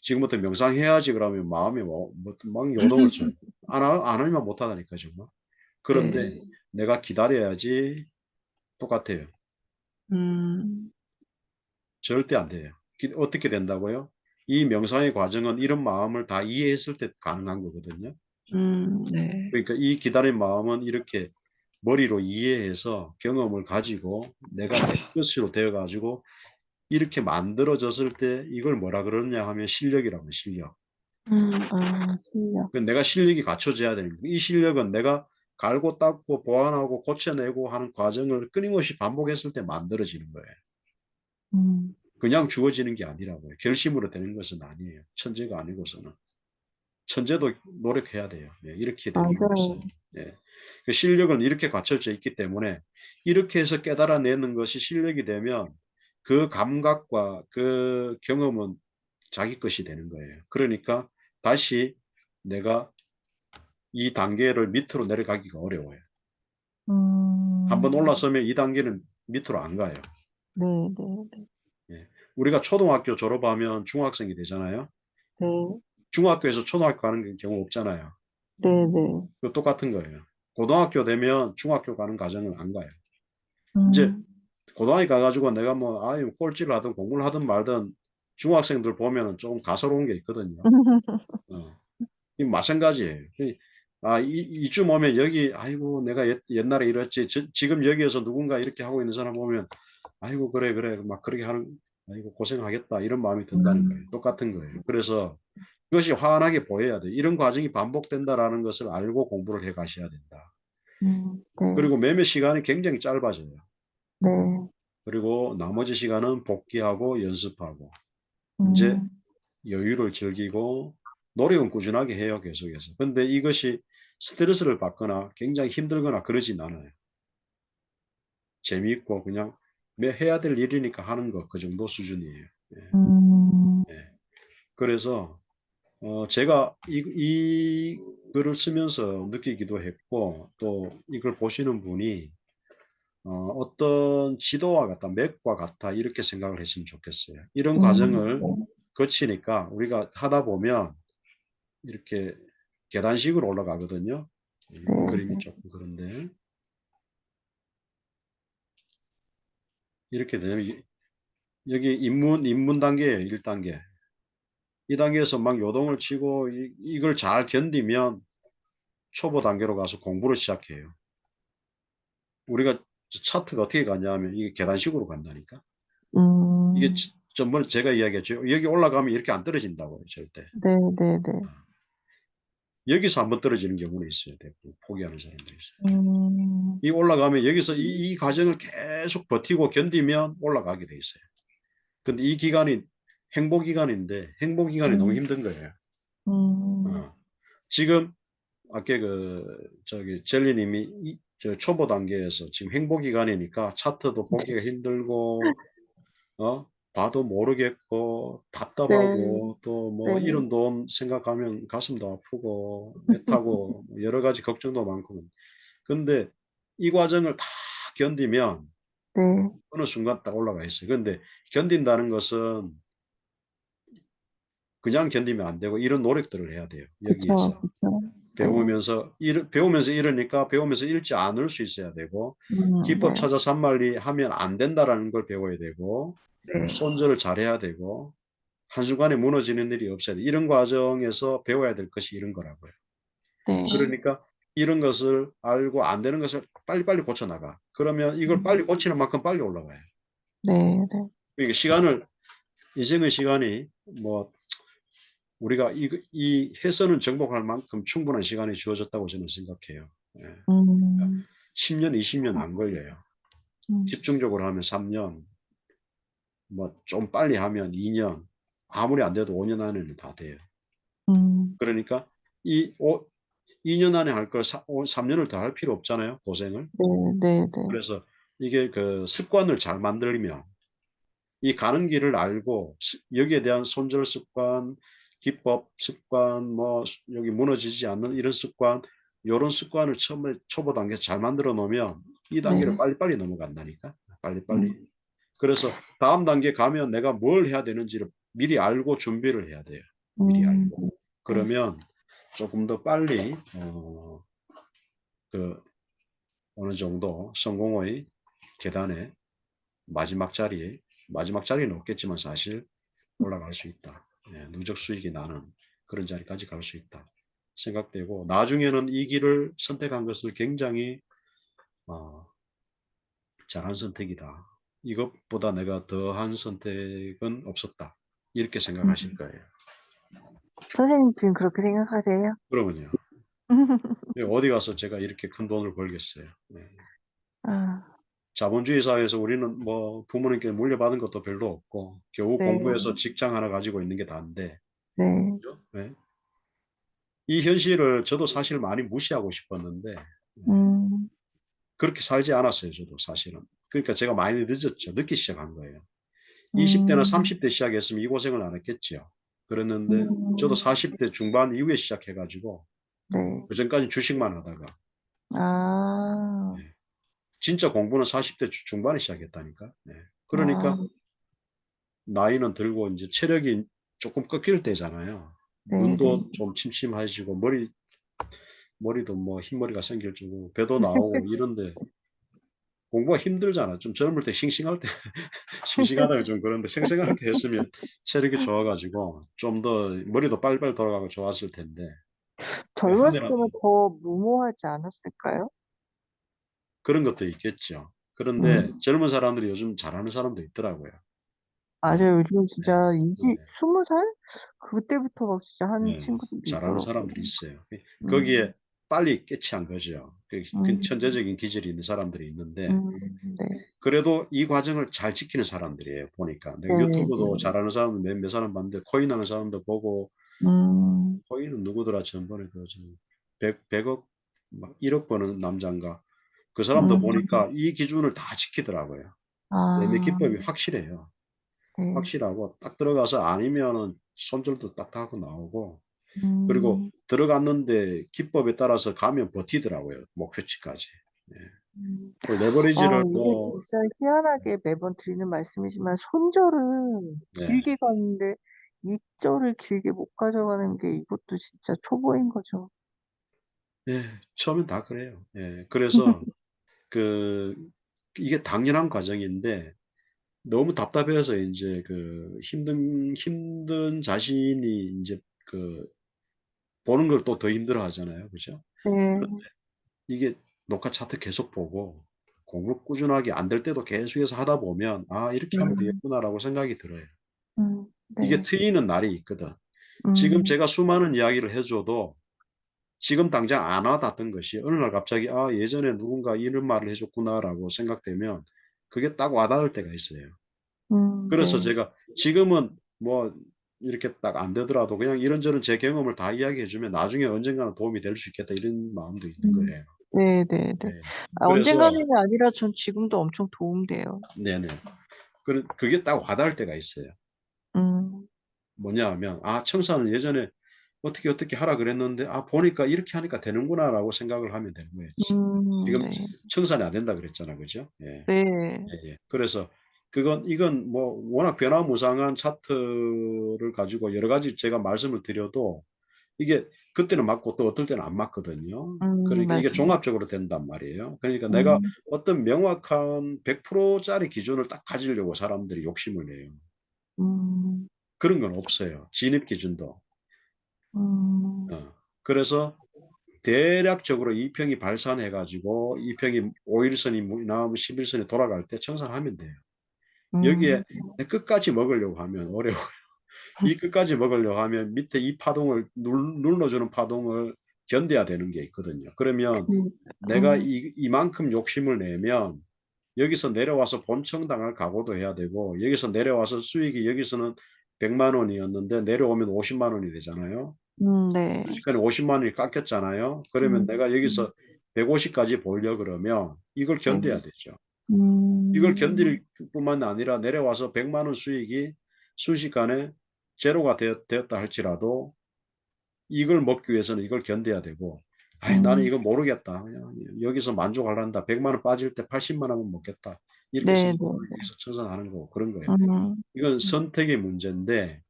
지금부터 명상해야지 그러면 마음이 막 요동을 쳐요. 안 하니만 못하다니까요 정말. 그런데 네. 내가 기다려야지 똑같아요. 음. 절대 안 돼요. 어떻게 된다고요? 이 명상의 과정은 이런 마음을 다 이해했을 때 가능한 거거든요. 네. 그러니까 이 기다린 마음은 이렇게 머리로 이해해서 경험을 가지고 내가 내 것으로 되어 가지고 이렇게 만들어졌을 때 이걸 뭐라 그러냐 하면 실력이라고 실력. 실력. 그 내가 실력이 갖춰져야 되는 거예요. 이 실력은 내가 갈고 닦고 보완하고 고쳐내고 하는 과정을 끊임없이 반복했을 때 만들어지는 거예요. 음. 그냥 주어지는 게 아니라고요. 결심으로 되는 것은 아니에요. 천재가 아니고서는. 천재도 노력해야 돼요. 예, 이렇게 되는 게 없어요. 맞아요. 예. 그 실력은 이렇게 갖춰져 있기 때문에 이렇게 해서 깨달아내는 것이 실력이 되면 그 감각과 그 경험은 자기 것이 되는 거예요. 그러니까 다시 내가 이 단계를 밑으로 내려가기가 어려워요. 한번 음. 올라서면 이 단계는 밑으로 안 가요. 네네네. 예. 우리가 초등학교 졸업하면 중학생이 되잖아요. 네. 중학교에서 초등학교 가는 경우 없잖아요. 네네. 그 똑같은 거예요. 고등학교 되면 중학교 가는 과정은 안 가요. 인제 음. 고등학교 가 가지고 내가 뭐 아유 꼴찌를 하든 공부를 하든 말든 중학생들 보면은 좀 가소로운 게 있거든요. 어. 이 마찬가지예요. 이쯤 오면 여기 '아이고 내가 옛날에 이랬지.' 지금 여기에서 누군가 이렇게 하고 있는 사람 보면 '아이고 그래, 그래.' 막 그렇게 하는 '아이고 고생하겠다.' 이런 마음이 든다는 거예요. 음. 똑같은 거예요. 그래서 그것이 환하게 보여야 돼요. '이런 과정이 반복된다.'라는 것을 알고 공부를 해 가셔야 된다. 네. 그리고 매매 시간이 굉장히 짧아져요. 네. 그리고 나머지 시간은 복귀하고 연습하고 인제 음. 여유를 즐기고 노력은 꾸준하게 해요 계속해서. 근데 이것이 스트레스를 받거나 굉장히 힘들거나 그러진 않아요. 재미있고 그냥 해야 될 일이니까 하는 거 그 정도 수준이에요. 예. 음. 예. 그래서 제가 이 글을 쓰면서 느끼기도 했고 또 이걸 보시는 분이 어떤 지도와 같다, 맵과 같다 이렇게 생각을 했으면 좋겠어요. 이런 음. 과정을 네. 거치니까 우리가 하다 보면 이렇게 계단식으로 올라가거든요. 네, 그림이 조금 그런데 이렇게 되면 여기 입문 단계예요. 1단계. 이 단계에서 막 요동을 치고 이걸 잘 견디면 초보 단계로 가서 공부를 시작해요. 우리가 차트가 어떻게 가냐면 이게 계단식으로 간다니까. 이게 전번에 제가 이야기했죠. 여기 올라가면 이렇게 안 떨어진다고요. 절대. 네, 네, 네. 여기서 한번 떨어지는 경우는 있어요. 대부분 포기하는 사람도 있어요. 음, 이 올라가면 여기서 이 과정을 계속 버티고 견디면 올라가게 돼 있어요. 근데 이 기간이 행보 기간인데 행보 기간이 너무 힘든 거예요. 지금 아까 저기 젤리님이 저 초보 단계에서 지금 행보 기간이니까 차트도 보기가 힘들고 봐도 모르겠고 네, 답답하고 또 뭐 네, 이런 돈 생각하면 가슴도 아프고 애타고 뭐 여러 가지 걱정도 많고 근데 이 과정을 다 견디면 네. 어느 순간 딱 올라가 있어요. 근데 견딘다는 것은 그냥 견디면 안 되고 이런 노력들을 해야 돼요. 그쵸, 여기에서. 그쵸. 네, 배우면서 이러니까 배우면서 읽지 않을 수 있어야 되고 기법 네, 찾아 산말리 하면 안 된다라는 걸 배워야 되고 네, 손절을 잘해야 되고 한순간에 무너지는 일이 없어야 돼. 이런 과정에서 배워야 될 것이 이런 거라고요. 네, 그러니까 이런 것을 알고 안 되는 것을 빨리빨리 고쳐나가. 그러면 이걸 빨리 고치는 만큼 빨리 올라가요. 네, 네. 그러니까 인생의 시간이 뭐 우리가 이 해서는 정복할 만큼 충분한 시간이 주어졌다고 저는 생각해요. 예. 그러니까 음, 10년, 20년 안 걸려요. 음, 집중적으로 하면 3년, 뭐 좀 빨리 하면 2년, 아무리 안 돼도 5년 안에는 다 돼요. 그러니까 이 2년 안에 할 걸 3년을 더 할 필요 없잖아요. 고생을. 네, 네, 네. 그래서 이게 그 습관을 잘 만들면 이 가는 길을 알고 여기에 대한 손절 습관, 기법 습관, 뭐 여기 무너지지 않는 이런 습관, 요런 습관을 처음에 초보 단계에서 잘 만들어 놓으면 이 단계를 네, 빨리빨리 넘어간다니까. 빨리빨리. 음, 그래서 다음 단계 가면 내가 뭘 해야 되는지를 미리 알고 준비를 해야 돼요. 미리 알고. 네, 그러면 조금 더 빨리 그 어느 정도 성공의 계단에 마지막 자리는 없겠지만 사실 올라갈 수 있다. 예, 누적 수익이 나는 그런 자리까지 갈 수 있다. 생각되고 나중에는 이 길을 선택한 것을 굉장히 어, 잘한 선택이다. 이것보다 내가 더한 선택은 없었다. 이렇게 생각하실 거예요. 선생님 지금 그렇게 생각하세요? 그러면요. 어디 가서 제가 이렇게 큰 돈을 벌겠어요. 네. 아, 자본주의 사회에서 우리는 뭐 부모님께 물려받은 것도 별로 없고 겨우 네, 공부해서 직장 하나 가지고 있는 게 다인데 네, 그죠? 네. 이 현실을 저도 사실 많이 무시하고 싶었는데 음, 그렇게 살지 않았어요. 저도 사실은. 그러니까 제가 많이 늦었죠. 늦게 시작한 거예요. 20대나 음, 30대 시작했으면 이 고생을 안 했겠죠. 그랬는데 저도 음, 40대 중반 이후에 시작해가지고 네, 그전까지 주식만 하다가 아, 네. 진짜 공부는 40대 중반에 시작했다니까. 네. 아, 그러니까 나이는 들고 이제 체력이 조금 꺾일 때잖아요. 네, 네. 눈도 좀 침침해지고 머리도 뭐 흰머리가 생길 정도 배도 나오고 이런데 공부가 힘들잖아. 좀 젊을 때 싱싱할 때 싱싱하다고 좀 그런데 생생할 때 했으면 체력이 좋아가지고 좀 더 머리도 빨리빨리 돌아가고 좋았을 텐데 젊었을 하늘은 때는 더 무모하지 않았을까요? 그런 것도 있겠죠. 그런데 음, 젊은 사람들이 요즘 잘하는 사람도 있더라고요. 네, 맞아요. 요즘 네, 진짜 네, 20살? 그때부터 막 진짜 한 네. 친구들도 잘하는 있더라고요. 사람들이 있어요. 음, 거기에 빨리 깨치한 거죠. 그 음, 천재적인 기질이 있는 사람들이 있는데 네, 그래도 이 과정을 잘 지키는 사람들이에요. 보니까 네, 내가 유튜브도 네. 잘하는 사람 몇 사람 봤는데 코인 하는 사람도 보고 음, 코인은 누구더라 전번에 그 100억 막 1억 버는 남자인가 그 사람도 음, 보니까 이 기준을 다 지키더라고요. 매매 아, 기법이 확실해요. 네, 확실하고 딱 들어가서 아니면은 손절도 딱딱하고 나오고 그리고 음, 들어갔는데 기법에 따라서 가면 버티더라고요. 목표치까지. 예. 음. 그 아, 레버리지를 이게 뭐 진짜 희한하게 매번 드리는 말씀이지만 손절은 네. 길게 갔는데 2절을 길게 못 가져가는 게 이것도 진짜 초보인 거죠. 예. 처음엔 다 그래요. 예. 그래서 그 이게 당연한 과정인데 너무 답답해서 인제 그 힘든 자신이 인제 그 보는 걸 또 더 힘들어하잖아요. 그죠? 네. 그런데 이게 녹화 차트 계속 보고 공부를 꾸준하게 안 될 때도 계속해서 하다 보면 '아 이렇게 하면 음. 되겠구나.'라고 생각이 들어요. 이게 네. 틀리는 날이 있거든. 지금 음. 제가 수많은 이야기를 해 줘도 지금 당장 안 와닿던 것이 어느 날 갑자기 '아 예전에 누군가 이런 말을 해 줬구나.'라고 생각되면 그게 딱 와닿을 때가 있어요. 그래서 네. 제가 지금은 뭐 이렇게 딱 안 되더라도 그냥 이런저런 제 경험을 다 이야기해 주면 '나중에 언젠가는 도움이 될 수 있겠다.' 이런 마음도 있는 음. 거예요. 네네네. 네. 아 그래서 언젠가는이 아니라 전 지금도 엄청 도움돼요. 네네. 그게 딱 와닿을 때가 있어요. 음. 뭐냐 하면 '아 청사는 예전에 어떻게 하라 그랬는데 아 보니까 이렇게 하니까 되는구나.'라고 생각을 하면 되는 거예요. 지금 네. 청산이 안 된다 그랬잖아. 그죠? 예. 네. 예예. 그래서 이건 뭐 워낙 변화무쌍한 차트를 가지고 여러 가지 제가 말씀을 드려도 이게 그때는 맞고 또 어떨 때는 안 맞거든요. 그러니까 이게 맞아요. 종합적으로 된단 말이에요. 그러니까 내가 음. 어떤 명확한 100% 짜리 기준을 딱 가지려고 사람들이 욕심을 내요. 음. 그런 건 없어요. 진입 기준도. 음. 그래서 대략적으로 이평이 발산해 가지고 이평이 5 일선이 나 10 일선이 돌아갈 때 청산하면 돼요. 음. 여기에 끝까지 먹으려고 하면 어려워요. 이 끝까지 먹으려고 하면 밑에 이 파동을 눌러주는 파동을 견뎌야 되는 게 있거든요. 그러면 그 내가 이만큼 욕심을 내면 여기서 내려와서 본청당할 각오도 해야 되고 여기서 내려와서 수익이 여기서는 100만 원이었는데 내려오면 50만 원이 되잖아요. 네. 순식간에 50만 원이 깎였잖아요. 그러면 음. 내가 여기서 150 까지 보려 그러면 이걸 네. 견뎌야 되죠. 이걸 음. 견딜 뿐만 아니라 내려와서 100만 원 수익이 순식간에 제로가 되었다 할지라도 이걸 먹기 위해서는 이걸 견뎌야 되고 '아이 나는 음. 이거 모르겠다. 그냥 여기서 만족할란다. 100만 원 빠질 때 80만 원은 먹겠다.' 이렇게 네네. 스스로를 위해서 청산하는 거고 그런 거예요. 음. 이건 음. 선택의 문제인데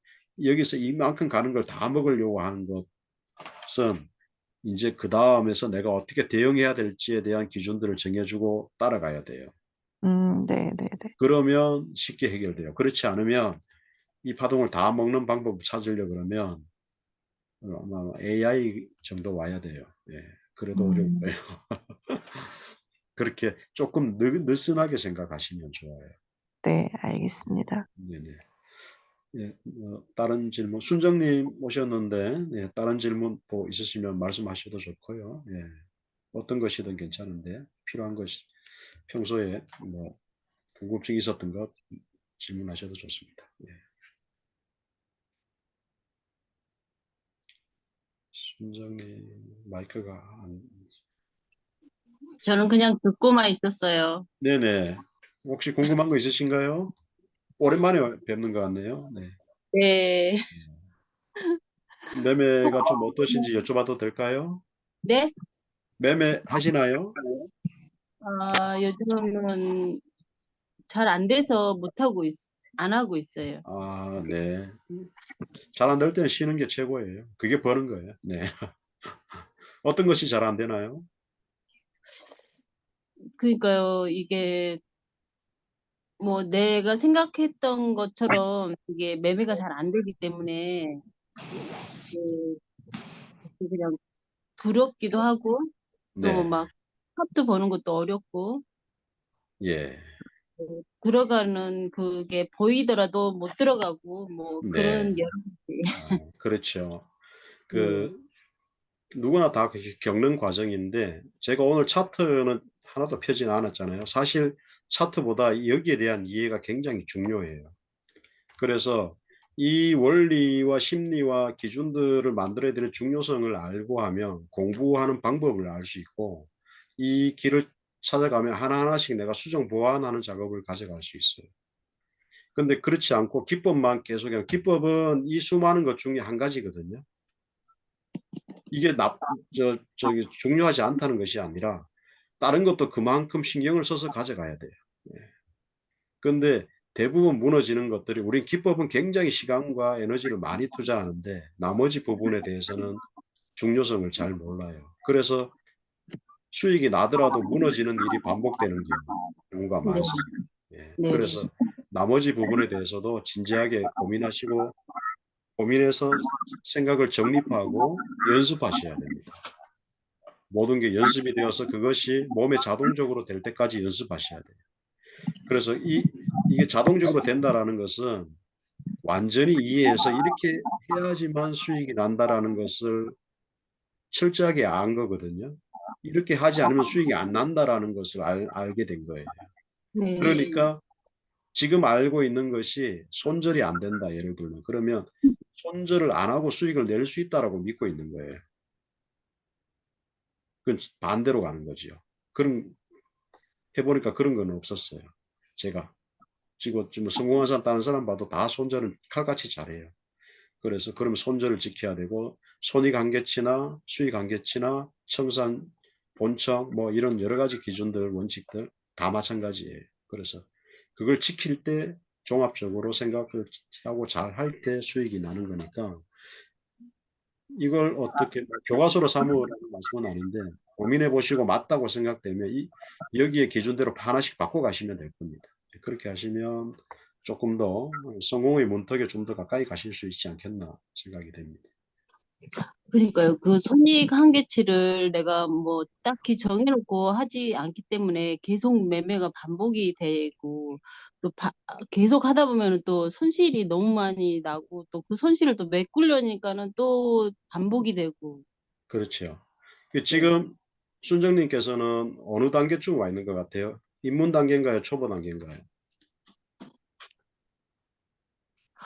여기서 이만큼 가는 걸 다 먹으려고 하는 것은 인제 그다음에서 내가 어떻게 대응해야 될지에 대한 기준들을 정해 주고 따라가야 돼요. 네네네. 그러면 쉽게 해결돼요. 그렇지 않으면 이 파동을 다 먹는 방법을 찾으려 그러면 아마 AI 정도 와야 돼요. 예. 그래도 어려울 음. 거예요. 그렇게 쪼끔 느슨하게 생각하시면 좋아요. 네 알겠습니다. 네네. 예. 다른 질문 순정님 오셨는데 예 다른 질문 또 있으시면 말씀하셔도 좋고요. 예. 어떤 것이든 괜찮은데 필요한 것이 평소에 뭐 궁금증이 있었던 것 질문하셔도 좋습니다. 예. 순정님 마이크가 안 저는 그냥 듣고만 있었어요. 네네. 혹시 궁금한 거 있으신가요? 오랜만에 뵙는 것 같네요. 네. 네. 매매가 좀 어떠신지 여쭤봐도 될까요? 네? 매매하시나요? 요즘은 잘 안 돼서 안 하고 있어요. 아 네. 잘 안 될 때는 쉬는 게 최고예요. 그게 버는 거예요. 네. 어떤 것이 잘 안 되나요? 그러니까요. 이게 뭐 내가 생각했던 것처럼 이게 매매가 잘 안 되기 때문에 그 그냥 두렵기도 하고 또 네. 막 값도 버는 것도 어렵고 예. 들어가는 그게 보이더라도 못 들어가고 뭐 네. 그런 여러 가지. 그렇죠. 네. 그 누구나 다 그렇게 겪는 과정인데 제가 오늘 차트는 하나도 펴진 않았잖아요. 사실 차트보다 여기에 대한 이해가 굉장히 중요해요. 그래서 이 원리와 심리와 기준들을 만들어야 되는 중요성을 알고 하면 공부하는 방법을 알 수 있고 이 길을 찾아가면 하나하나씩 내가 수정 보완하는 작업을 가져갈 수 있어요. 근데 그렇지 않고 기법만 계속하면 기법은 이 수많은 것 중에 한 가지거든요. 이게 중요하지 않다는 것이 아니라 다른 것도 그만큼 신경을 써서 가져가야 돼요. 예. 근데 대부분 무너지는 것들이 우린 기법은 굉장히 시간과 에너지를 많이 투자하는데 나머지 부분에 대해서는 중요성을 잘 몰라요. 그래서 수익이 나더라도 무너지는 일이 반복되는 경우가 네, 많습니다. 예, 네, 그래서 나머지 부분에 대해서도 진지하게 고민하시고 고민해서 생각을 정립하고 연습하셔야 됩니다. 모든 게 연습이 되어서 그것이 몸에 자동적으로 될 때까지 연습하셔야 돼요. 그래서 이게 자동적으로 된다라는 것은 완전히 이해해서 이렇게 해야지만 수익이 난다라는 것을 철저하게 안 거거든요. 이렇게 하지 않으면 수익이 안 난다라는 것을 알게 된 거예요. 네, 그러니까 지금 알고 있는 것이 손절이 안 된다. 예를 들면 그러면 손절을 안 하고 수익을 낼 수 있다라고 믿고 있는 거예요. 그건 반대로 가는 거죠. 그런 해보니까 그런 건 없었어요. 제가 지금 성공한 사람 다른 사람 봐도 다 손절은 칼같이 잘해요. 그래서 그러면 손절을 지켜야 되고 손익한계치나 수익한계치나 청산, 본청 뭐 이런 여러 가지 기준들, 원칙들 다 마찬가지예요. 그래서 그걸 지킬 때 종합적으로 생각을 하고 잘 할 때 수익이 나는 거니까 이걸 어떻게 교과서로 삼으라는 말씀은 아닌데 고민해 보시고 맞다고 생각되면 여기에 기준대로 하나씩 바꿔 가시면 될 겁니다. 그렇게 하시면 조금 더 성공의 문턱에 좀 더 가까이 가실 수 있지 않겠나 생각이 됩니다. 그러니까요. 그 손익 한계치를 내가 뭐 딱히 정해놓고 하지 않기 때문에 계속 매매가 반복이 되고 또 계속 하다 보면은 또 손실이 너무 많이 나고 또 그 손실을 또 메꾸려니까는 또 반복이 되고. 그렇죠. 네. 지금 순정님께서는 어느 단계쯤 와 있는 것 같아요? 입문 단계인가요? 초보 단계인가요?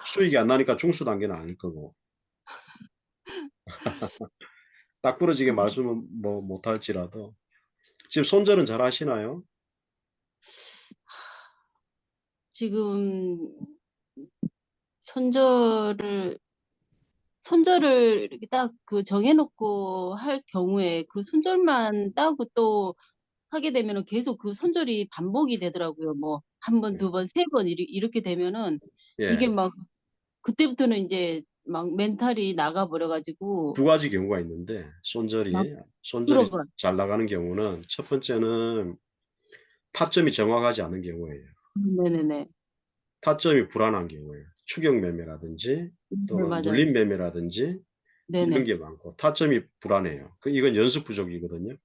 수익이 안 나니까 중수 단계는 아닐 거고. 딱 부러지게 말씀은 뭐 못할지라도 지금 손절은 잘 하시나요? 지금 손절을 손절을 이렇게 딱 그 정해놓고 할 경우에 그 손절만 따고 또 하게 되면은 계속 그 손절이 반복이 되더라고요. 뭐 한 번, 예. 두 번, 세 번 이렇게 되면은 이게 예. 막 그때부터는 이제 막 멘탈이 나가버려가지고 두 가지 경우가 있는데 막 손절이 들어가. 잘 나가는 경우는 첫 번째는 타점이 정확하지 않은 경우예요. 네네네. 타점이 불안한 경우예요. 추격 매매라든지 네, 또는 맞아요. 눌림 매매라든지 이런 네네. 게 많고 타점이 불안해요. 이건 연습 부족이거든요.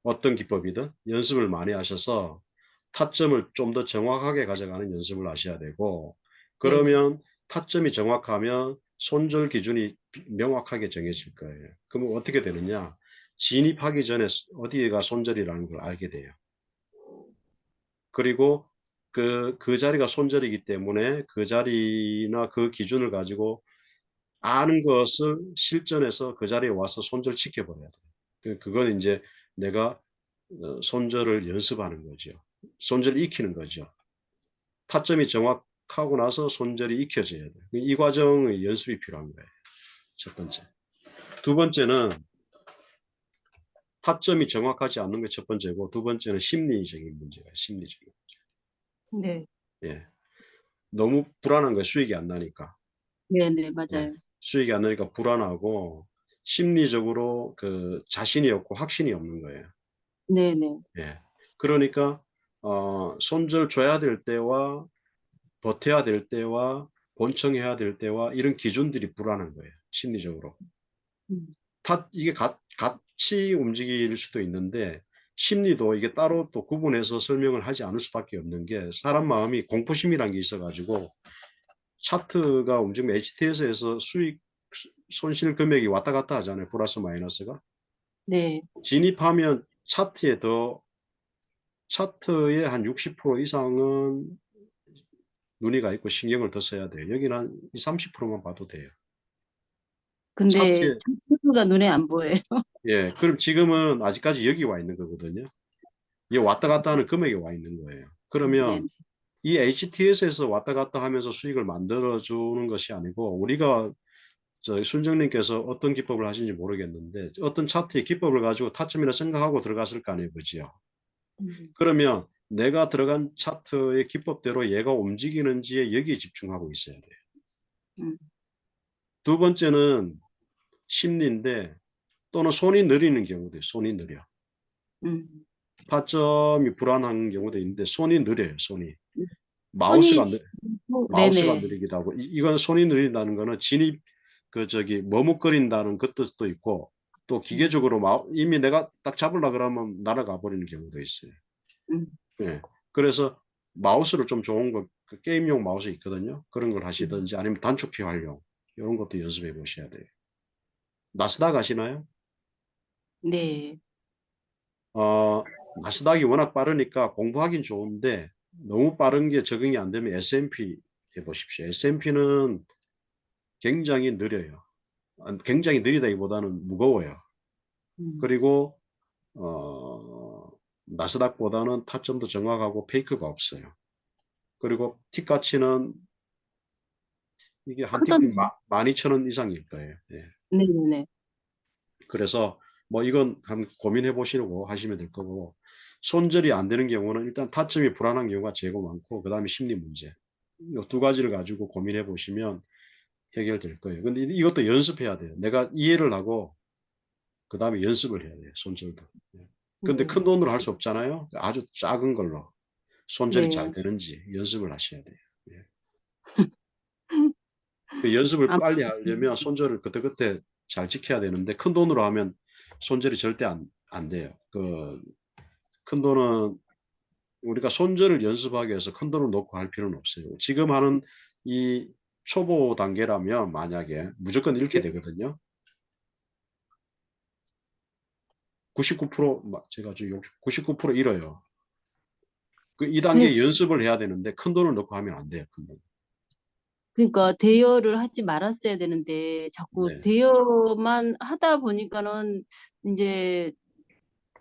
어떤 기법이든 연습을 많이 하셔서 타점을 좀 더 정확하게 가져가는 연습을 하셔야 되고 네네. 그러면 타점이 정확하면 손절 기준이 명확하게 정해질 거예요. 그러면 어떻게 되느냐? 진입하기 전에 어디가 손절이라는 걸 알게 돼요. 그리고 그 자리가 손절이기 때문에 그 자리나 그 기준을 가지고 아는 것을 실전에서 그 자리에 와서 손절시켜 버려야 돼요. 그건 인제 내가 손절을 연습하는 거죠. 손절을 익히는 거죠. 타점이 정확하고 나서 손절이 익혀져야 돼요. 이 과정의 연습이 필요한 거예요. 첫 번째. 두 번째는 타점이 정확하지 않는 게 첫 번째고 두 번째는 심리적인 문제예요. 심리적인 문제. 네. 예. 너무 불안한 거예요. 수익이 안 나니까. 네네. 예. 맞아요. 수익이 안 나니까 불안하고 심리적으로 자신이 없고 확신이 없는 거예요. 네네. 예. 그러니까 손절 줘야 될 때와 버텨야 될 때와 본청해야 될 때와 이런 기준들이 불안한 거예요, 심리적으로. 음. 이게 같이 움직일 수도 있는데 심리도 이게 따로 또 구분해서 설명을 하지 않을 수밖에 없는 게 사람 마음이 공포심이라는 게 있어 가지고 차트가 움직이면 HTS에서 수익 손실 금액이 왔다 갔다 하잖아요, 플러스 마이너스가. 네. 진입하면 차트의 한 60% 이상은 눈이 가 있고 신경을 더 써야 돼요. 여기는 한 20-30%만 봐도 돼요. 근데 차트에 차트가 눈에 안 보여요. 예. 그럼 지금은 아직까지 여기 와 있는 거거든요. 이 왔다 갔다 하는 금액이 와 있는 거예요. 네. 그러면 이 HTS에서 왔다 갔다 하면서 수익을 만들어 주는 것이 아니고 우리가 순정님께서 어떤 기법을 하시는지 모르겠는데 어떤 차트의 기법을 가지고 타점이라 생각하고 들어갔을 거 아니에요. 그죠? 음. 그러면 내가 들어간 차트의 기법대로 얘가 움직이는지에 여기에 집중하고 있어야 돼요. 음, 두 번째는 심리인데 또는 손이 느리는 경우도 있어요. 손이 느려. 음. 타점이 불안한 경우도 있는데 손이 느려요. 손이. 손이, 마우스가 네네. 느리기도 하고 이건 손이 느린다는 거는 진입 머뭇거린다는 그 뜻도 있고 또 기계적으로 이미 내가 딱 잡으려 그러면 날아가 버리는 경우도 있어요. 음, 예. 그래서 마우스를 좀 좋은 거 그 게임용 마우스 있거든요. 그런 걸 하시든지 아니면 단축키 활용 이런 것도 연습해 보셔야 돼요. 나스닥 아시나요? 네. 나스닥이 워낙 빠르니까 공부하긴 좋은데 너무 빠른 게 적응이 안 되면 S&P 해보십시오. S&P는 굉장히 느려요. 굉장히 느리다기보다는 무거워요. 음. 그리고 나스닥보다는 타점도 정확하고 페이크가 없어요. 그리고 티가치는 이게 한 티끌 크던데. 12,000원 이상일 거예요. 예. 네네네. 그래서 뭐 이건 한번 고민해 보시려고 하시면 될 거고 손절이 안 되는 경우는 일단 타점이 불안한 경우가 제일 많고 그 다음에 심리 문제 이 두 가지를 가지고 고민해 보시면 해결될 거예요. 근데 이것도 연습해야 돼요. 내가 이해를 하고 그 다음에 연습을 해야 돼요. 손절도. 예. 근데 네. 큰 돈으로 할 수 없잖아요. 아주 작은 걸로 손절이 잘 네. 되는지 연습을 하셔야 돼요. 예. 그 연습을 아마, 빨리 하려면 손절을 그때그때 잘 지켜야 되는데 큰 돈으로 하면 손절이 절대 안 돼요. 큰 돈은 우리가 손절을 연습하기 위해서 큰 돈을 놓고 할 필요는 없어요. 지금 하는 이 초보 단계라면 만약에 무조건 잃게 되거든요. 99% 제가 지금 99% 잃어요. 그 2단계 그러니까, 연습을 해야 되는데 큰 돈을 넣고 하면 안 돼요. 큰 돈. 그러니까 대여를 하지 말았어야 되는데 자꾸 네. 대여만 하다 보니까는 이제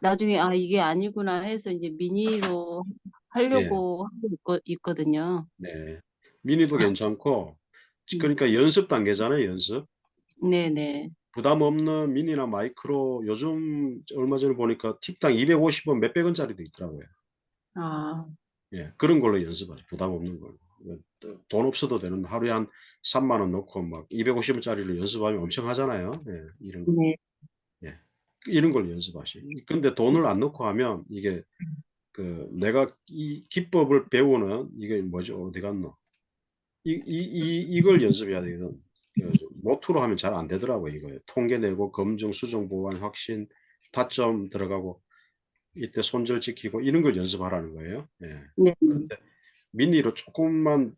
나중에 아 이게 아니구나 해서 이제 미니로 예. 하려고 하고 있거든요. 네. 미니도 괜찮고 음. 그러니까 연습 단계잖아요. 연습. 네네. 부담 없는 미니나 마이크로 요즘 얼마 전에 보니까 틱당 250원 몇백 원짜리도 있더라고요. 아, 예, 그런 걸로 연습하죠. 부담 없는 걸로. 돈 없어도 되는 하루에 한 3만 원 넣고 막 250원짜리를 연습하면 엄청 하잖아요. 예, 이런 거. 네. 예. 이런 걸 연습하시. 근데 돈을 안 넣고 하면 이게 내가 이 기법을 배우는 이게 뭐죠? 어디 갔노? 이걸 연습해야 되거든. 노트로 하면 잘 안 되더라고요. 이거 통계 내고 검증, 수정, 보완, 확신, 타점 들어가고 이때 손절 지키고 이런 걸 연습하라는 거예요. 예. 네. 근데 미니로 조금만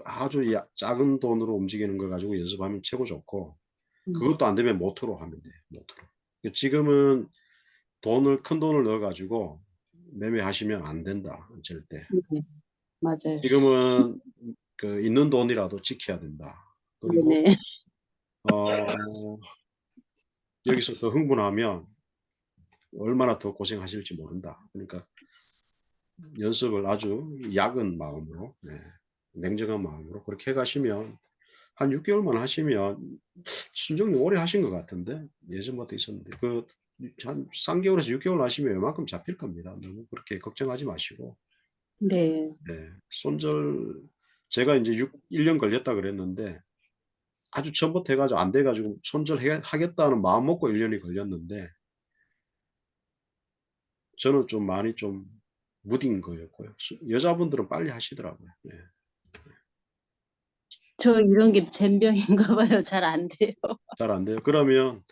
아주 작은 돈으로 움직이는 걸 가지고 연습하면 최고 좋고 음. 그것도 안 되면 모토로 하면 돼요. 모토로. 지금은 큰 돈을 넣어 가지고 매매하시면 안 된다. 절대. 네. 맞아요. 지금은 있는 돈이라도 지켜야 된다. 그리고 네네. 어, 여기서 더 흥분하면 얼마나 더 고생하실지 모른다. 그러니까 연습을 아주 약은 마음으로, 네, 냉정한 마음으로 그렇게 해가시면 한 6개월만 하시면 순정리 오래 하신 것 같은데 예전부터 있었는데 한 3개월에서 6개월 하시면 웬만큼 잡힐 겁니다. 너무 그렇게 걱정하지 마시고 네. 네, 제가 이제 1년 걸렸다 그랬는데 아주 처음부터 해가지고 안 돼가지고 손절하겠다는 마음 먹고 1년이 걸렸는데 저는 좀 많이 좀 무딘 거였고요. 여자분들은 빨리 하시더라고요. 네. 저 이런 게 젬병인가 봐요. 잘 안 돼요. 잘 안 돼요. 그러면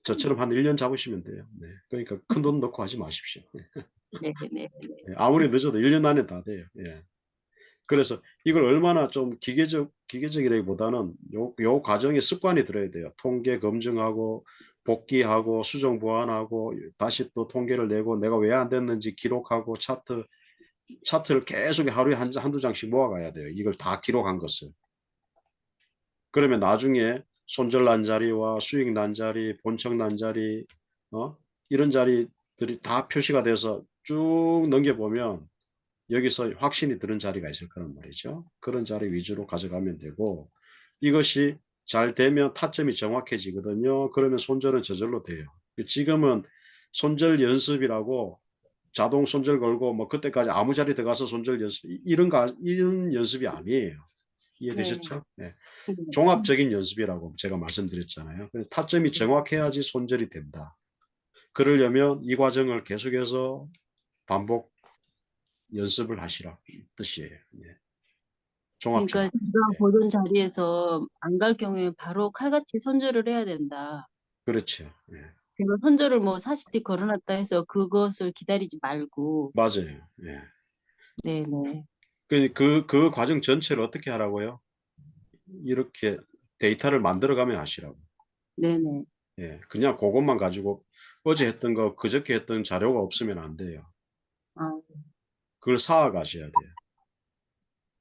저처럼 한 1년 잡으시면 돼요. 네. 그러니까 큰 돈 넣고 하지 마십시오. 네. 네네. 네. 아무리 늦어도 1년 안에 다 돼요. 예. 그래서 이걸 얼마나 좀 기계적이라기보다는 요 과정에 습관이 들어야 돼요. 통계 검증하고 복귀하고 수정 보완하고 다시 또 통계를 내고 내가 왜 안 됐는지 기록하고 차트를 계속 하루에 한두 장씩 모아가야 돼요. 이걸 다 기록한 것을. 그러면 나중에 손절 난 자리와 수익 난 자리, 본청 난 자리, 어? 이런 자리들이 다 표시가 돼서 쭉 넘겨보면 여기서 확신이 드는 자리가 있을 거란 말이죠. 그런 자리 위주로 가져가면 되고 이것이 잘 되면 타점이 정확해지거든요. 그러면 손절은 저절로 돼요. 지금은 손절 연습이라고 자동 손절 걸고 뭐 그때까지 아무 자리 들어가서 손절 연습 이런 연습이 아니에요. 네. 이해되셨죠? 네. 네. 종합적인 연습이라고 제가 말씀드렸잖아요. 타점이 정확해야지 손절이 된다. 그러려면 이 과정을 계속해서 반복 연습을 하시라 이 뜻이에요. 네. 종합적으로. 그러니까 제가 네. 보던 자리에서 안 갈 경우에 바로 칼같이 손절을 해야 된다. 그렇죠. 네. 제가 손절을 뭐 40대 걸어놨다 해서 그것을 기다리지 말고. 맞아요. 네. 네네. 그 과정 전체를 어떻게 하라고요? 이렇게 데이터를 만들어가며 하시라고. 네네. 예, 그냥 그것만 가지고 어제 했던 거, 그저께 했던 자료가 없으면 안 돼요. 아, 그걸 쌓아 가셔야 돼요.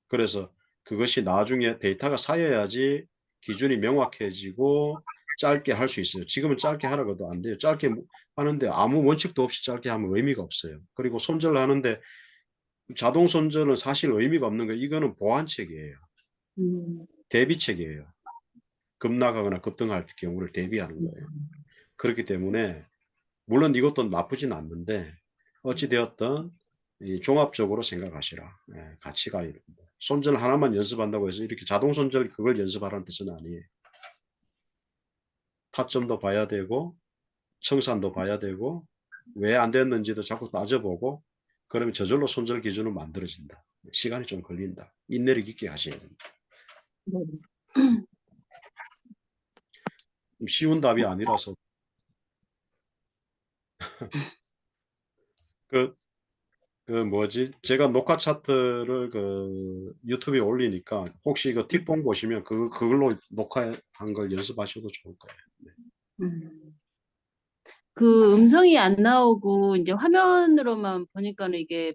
그래서 그것이 나중에 데이터가 쌓여야지 기준이 명확해지고 짧게 할 수 있어요. 지금은 짧게 하라고 해도 안 돼요. 짧게 하는데 아무 원칙도 없이 짧게 하면 의미가 없어요. 그리고 손절을 하는데 자동 손절은 사실 의미가 없는 거예요. 이거는 보완책이에요. 대비책이에요. 급락하거나 급등할 경우를 대비하는 거예요. 그렇기 때문에 물론 이것도 나쁘진 않는데 어찌 되었든 이 종합적으로 생각하시라. 예, 가치가 손절 하나만 연습한다고 해서 이렇게 자동 손절 그걸 연습하라는 뜻은 아니에요. 타점도 봐야 되고 청산도 봐야 되고 왜 안 됐는지도 자꾸 따져보고 그러면 저절로 손절 기준은 만들어진다. 시간이 좀 걸린다. 인내력 있게 하셔야 됩니다. 네. 쉬운 답이 아니라서 그, 그 뭐지? 제가 녹화 차트를 그 유튜브에 올리니까 혹시 그 팁봉 보시면 그걸로 녹화한 걸 연습하셔도 좋을 거예요. 네. 음. 그 음성이 안 나오고 이제 화면으로만 보니까는 이게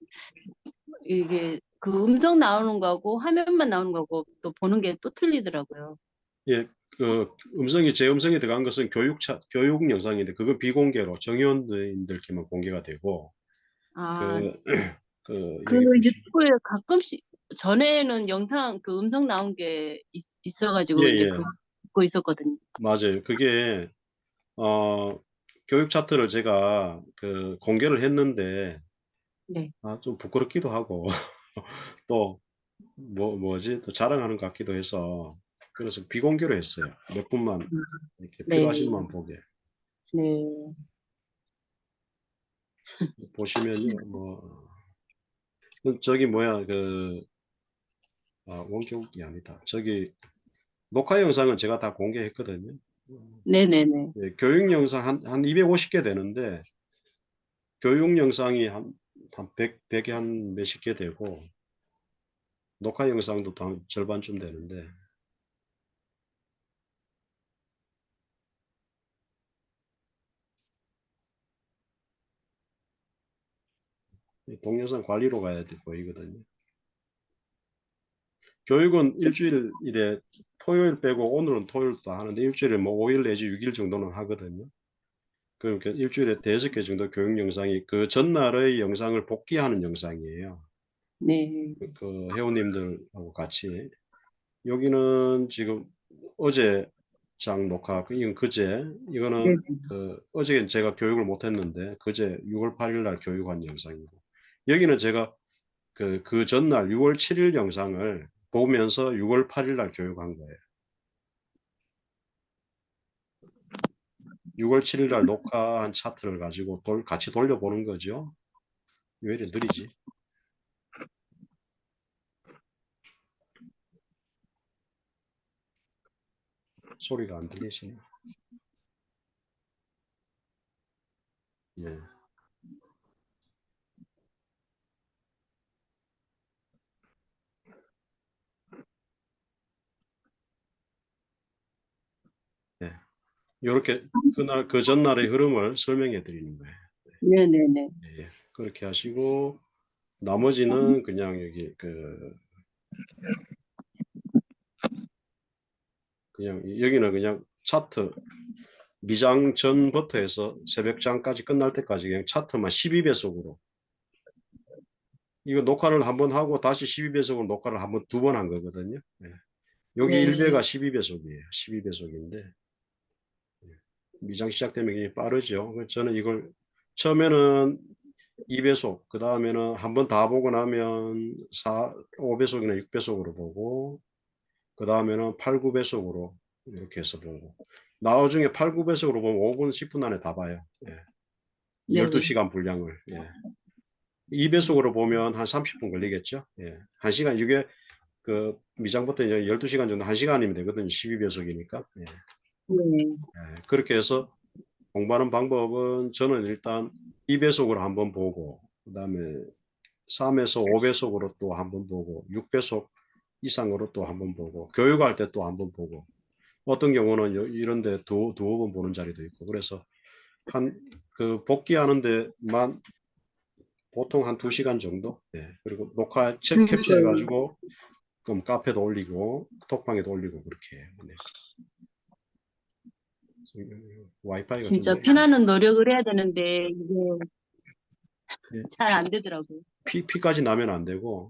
그 음성 나오는 거하고 화면만 나오는 거고 또 보는 게 또 틀리더라고요. 예, 제 음성이 들어간 것은 교육 영상인데 그건 비공개로 정의원들께만 공개가 되고 아, 그, 그 여기 보시면 유튜브에 가끔씩 전에는 영상 그 음성 나온 게 있어가지고 이제 예, 그거 듣고 있었거든요. 맞아요. 그게 교육 차트를 제가 공개를 했는데 네. 좀 부끄럽기도 하고 또 뭐지? 또 자랑하는 것 같기도 해서 그래서 비공개로 했어요. 몇 분만 이렇게 네. 필요하신 분 보게 네. 보시면요. 저기 뭐야 원격이 아니다. 저기 녹화 영상은 제가 다 공개했거든요. 네네네. 예, 교육 영상 한 250개 되는데 교육 영상이 한 100에 한 몇십 개 되고 녹화 영상도 한 절반쯤 되는데 동영상 관리로 가야 돼 보이거든요. 교육은 일주일에 토요일 빼고 오늘은 토요일도 하는데 일주일에 뭐 5일 내지 6일 정도는 하거든요. 그러니까 일주일에 5개 정도 교육 영상이 그 전날의 영상을 복귀하는 영상이에요. 네. 그 회원님들하고 같이 여기는 지금 어제 장 녹화 이건 그제 네. 이거는 어제 제가 교육을 못했는데 그제 6월 8일 날 교육한 영상이고 여기는 제가 그 전날 6월 7일 영상을 보면서 6월 8일 날 교육한 거예요. 6월 7일 날 녹화한 차트를 가지고 같이 돌려보는 거죠. 왜 이렇게 느리지? 소리가 안 들리시네. 예. 예. 요렇게 그 전날의 흐름을 설명해 드리는 거예요. 네네네. 예. 그렇게 하시고 나머지는 그냥 여기 그냥 여기는 그냥 차트 미장 전부터 해서 새벽장까지 끝날 때까지 그냥 차트만 12배속으로 이거 녹화를 한번 하고 다시 12배속으로 녹화를 한번 두 번 한 거거든요. 예. 여기 네. 1배가 12배속이에요. 12배속인데 미장 시작되면 굉장히 빠르죠. 그래서 저는 이걸 처음에는 2배속, 그 다음에는 한번 다 보고 나면 5배속이나 6배속으로 보고, 그 다음에는 8, 9배속으로 이렇게 해서 보고, 나중에 8, 9배속으로 보면 5분, 10분 안에 다 봐요. 예. 네. 12시간 분량을. 예. 2배속으로 보면 한 30분 걸리겠죠. 예. 1시간, 이게 그 미장부터 이제 12시간 정도 1시간이면 되거든요. 12배속이니까. 예. 네. 예. 그렇게 해서 공부하는 방법은 저는 일단 2배속으로 한번 보고, 그 다음에 3에서 5배속으로 또 한번 보고, 6배속 이상으로 또 한번 보고, 교육할 때 또 한번 보고, 어떤 경우는 이런데 두어 번 보는 자리도 있고, 그래서 그 복귀하는 데만 보통 한 2시간 정도? 예. 그리고 녹화 캡처해가지고, 그럼 카페도 올리고, 톡방에도 올리고, 그렇게 해요. 네. 와이파이가 좀 진짜 피나는 노력을 해야 되는데 이게 예, 잘 안 되더라고요. 피까지 나면 안 되고,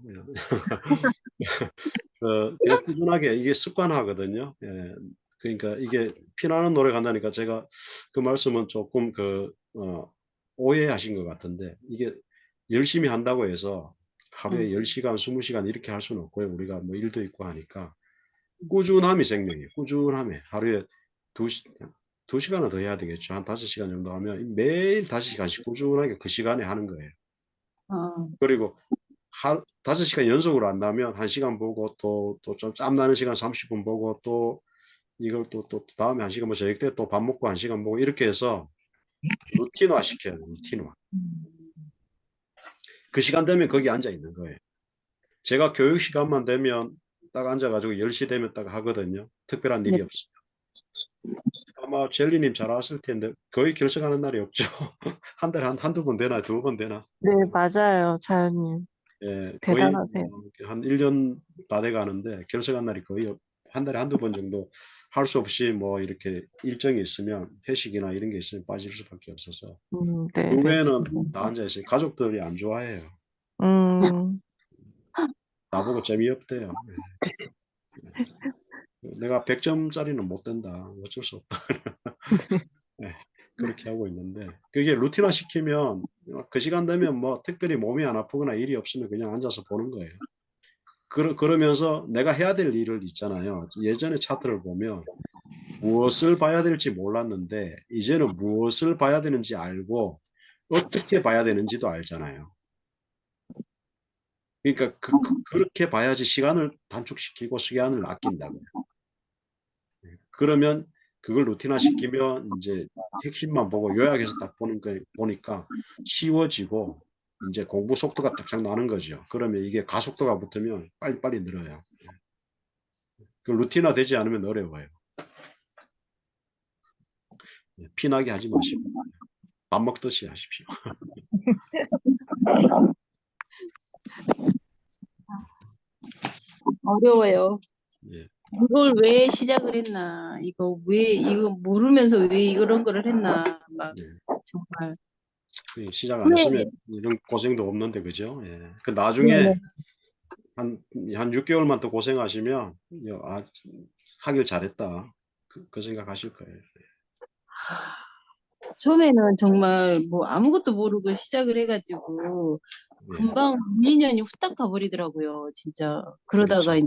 그냥 꾸준하게 이게 습관화거든요. 예. 그러니까 이게 피나는 노래 간다니까 제가 그 말씀은 조금 오해하신 것 같은데, 이게 열심히 한다고 해서 하루에 10시간, 20시간 이렇게 할 수는 없고요. 우리가 뭐 일도 있고 하니까 꾸준함이 생명이에요. 꾸준함이. 하루에 2시간은 더 해야 되겠죠. 한 5시간 정도 하면 매일 5시간씩 꾸준하게 그 시간에 하는 거예요. 그리고 5시간 연속으로 한다면 1시간 보고 또 좀 짬나는 시간 30분 보고 또 이걸 또 다음에 1시간 뭐 저녁 때 또 밥 먹고 1시간 보고 이렇게 해서 루틴화 시켜요. 루틴화. 그 시간 되면 거기 앉아 있는 거예요. 제가 교육 시간만 되면 딱 앉아가지고 10시 되면 딱 하거든요. 특별한 일이 네. 없어요. 아마 젤리님 잘 아실 텐데 거의 결석하는 날이 없죠. 한 달에 한두 번 되나, 2번 되나. 네, 맞아요, 자연님. 예, 거의 대단하세요. 한 1년 다 돼 가는데 결석한 날이 거의 한 달에 한두 번 정도 할 수 없이 뭐 이렇게 일정이 있으면 회식이나 이런 게 있으면 빠질 수밖에 없어서 네, 그 네. 외에는 다 앉아 있어요. 가족들이 안 좋아해요. 음, 나보고 재미없대요. 내가 100점짜리는 못 된다. 어쩔 수 없다. 네, 그렇게 하고 있는데 그게 루틴화 시키면 그 시간 되면 뭐 특별히 몸이 안 아프거나 일이 없으면 그냥 앉아서 보는 거예요. 그러면서 내가 해야 될 일을 있잖아요. 예전에 차트를 보면 무엇을 봐야 될지 몰랐는데 이제는 무엇을 봐야 되는지 알고 어떻게 봐야 되는지도 알잖아요. 그러니까 그렇게 봐야지 시간을 단축시키고 시간을 아낀다고요. 그러면 그걸 루틴화 시키면 이제 핵심만 보고 요약해서 딱 보니까 쉬워지고 이제 공부 속도가 딱딱 나는 거죠. 그러면 이게 가속도가 붙으면 빨리빨리 늘어요. 그 루틴화 되지 않으면 어려워요. 피나게 하지 마시고 밥 먹듯이 하십시오. 어려워요. 예. 이걸 왜 시작을 했나? 이거 모르면서 왜 이런 거를 했나? 막 예. 정말. 시작 안 네. 했으면 이런 고생도 없는데 그죠? 예. 그 네. 나중에 한 6개월만 더 고생하시면 하길 잘했다. 그 생각하실 거예요. 처음에는 정말 뭐 아무것도 모르고 시작을 해가지고 예. 금방 2년이 후딱 가버리더라고요. 진짜. 그러다가 그렇죠. 이제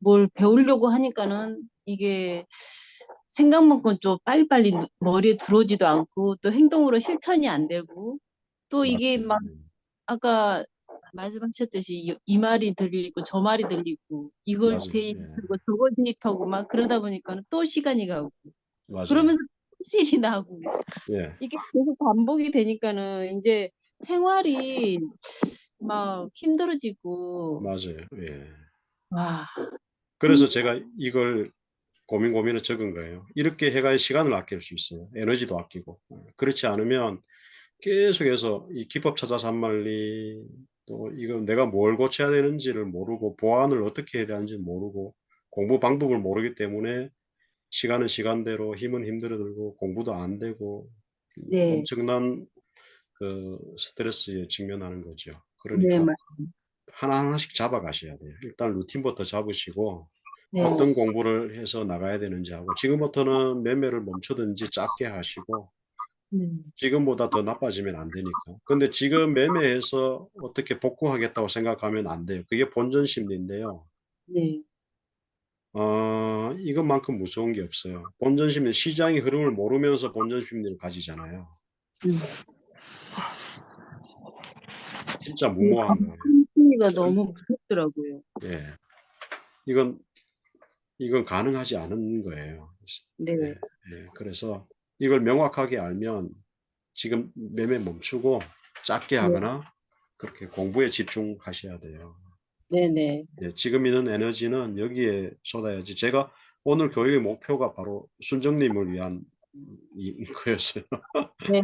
뭘 배우려고 하니까는 이게 생각만큼 좀 빨리빨리 머리에 들어오지도 않고 또 행동으로 실천이 안 되고 또 이게 맞아요. 막 아까 말씀하셨듯이 이 말이 들리고 저 말이 들리고 이걸 맞아요. 예. 대입하고 저걸 대입하고 막 그러다 보니까 또 시간이 가고 맞아요. 그러면서 또 실이 나고 예. 이게 계속 반복이 되니까는 이제 생활이 막 힘들어지고 맞아요. 예. 와 그래서 제가 이걸 고민을 적은 거예요. 이렇게 해가 시간을 아낄 수 있어요. 에너지도 아끼고. 그렇지 않으면 계속해서 이 기법 찾아서 한 말리 또 이거 내가 뭘 고쳐야 되는지를 모르고 보완을 어떻게 해야 되는지 모르고 공부 방법을 모르기 때문에 시간은 시간대로 힘은 힘들어 들고 공부도 안 되고 네. 엄청난 그 스트레스에 직면하는 거죠. 네, 그러니까 하나하나씩 잡아가셔야 돼요. 일단 루틴부터 잡으시고 네. 어떤 공부를 해서 나가야 되는지 하고 지금부터는 매매를 멈추든지 짧게 하시고 지금보다 더 나빠지면 안 되니까. 근데 지금 매매해서 어떻게 복구하겠다고 생각하면 안 돼요. 그게 본전 심리인데요. 네. 이것만큼 무서운 게 없어요. 본전 심리, 시장의 흐름을 모르면서 본전 심리를 가지잖아요. 음. 진짜 그 무모한 거예요. 심리가 너무 무섭더라고요. 예. 이건 가능하지 않은 거예요. 네. 예, 예. 그래서 이걸 명확하게 알면 지금 매매 멈추고 작게 네. 하거나 그렇게 공부에 집중하셔야 돼요. 네네. 예, 지금 있는 에너지는 여기에 쏟아야지. 제가 오늘 교육의 목표가 바로 순정님을 위한 거였어요. 네.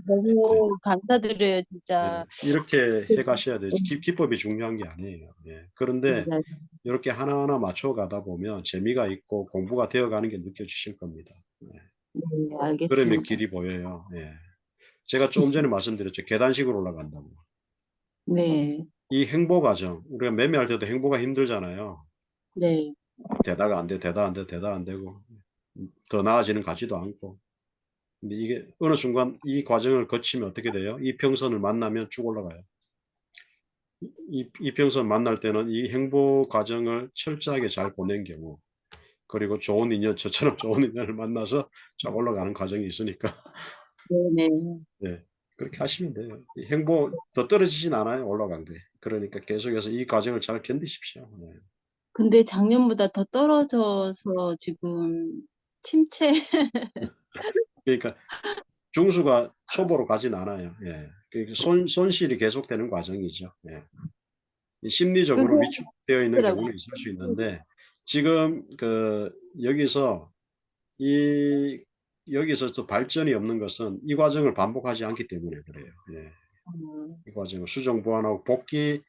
너무 감사드려요, 예, 진짜. 이렇게 해 가셔야 돼요. 기법이 중요한 게 아니에요. 예. 그런데 맞아요. 이렇게 하나하나 맞춰 가다 보면 재미가 있고 공부가 되어 가는 게 느껴지실 겁니다. 예. 네, 그러면 알겠습니다. 길이 보여요. 예. 제가 조금 전에 말씀드렸죠. 계단식으로 올라간다고. 네. 이 행보 과정, 우리가 매매할 때도 행보가 힘들잖아요. 네. 되다가 안 돼, 되다 안 돼, 되다 안 되고 더 나아지는 것 같지도 않고. 근데 이게 어느 순간 이 과정을 거치면 어떻게 돼요? 이평선을 만나면 쭉 올라가요. 이평선 만날 때는 이 행보 과정을 철저하게 잘 보낸 경우, 그리고 좋은 인연, 저처럼 좋은 인연을 만나서 쫙 올라가는 과정이 있으니까, 네네. 네, 그렇게 하시면 돼요. 이 행보 더 떨어지진 않아요, 올라간 게. 그러니까 계속해서 이 과정을 잘 견디십시오. 네. 근데 작년보다 더 떨어져서 지금 침체. 그러니까 중수가 초보로 가진 않아요. 예. 그러니까 손실이 계속되는 과정이죠. 예. 그게 심리적으로 위축되어 있는 하더라고요. 경우는 있을 수 있는데 지금 여기서 이 여기서 또 발전이 없는 것은 이 과정을 반복하지 않기 때문에 그래요. 예. 이 과정을 수정 보완하고 복귀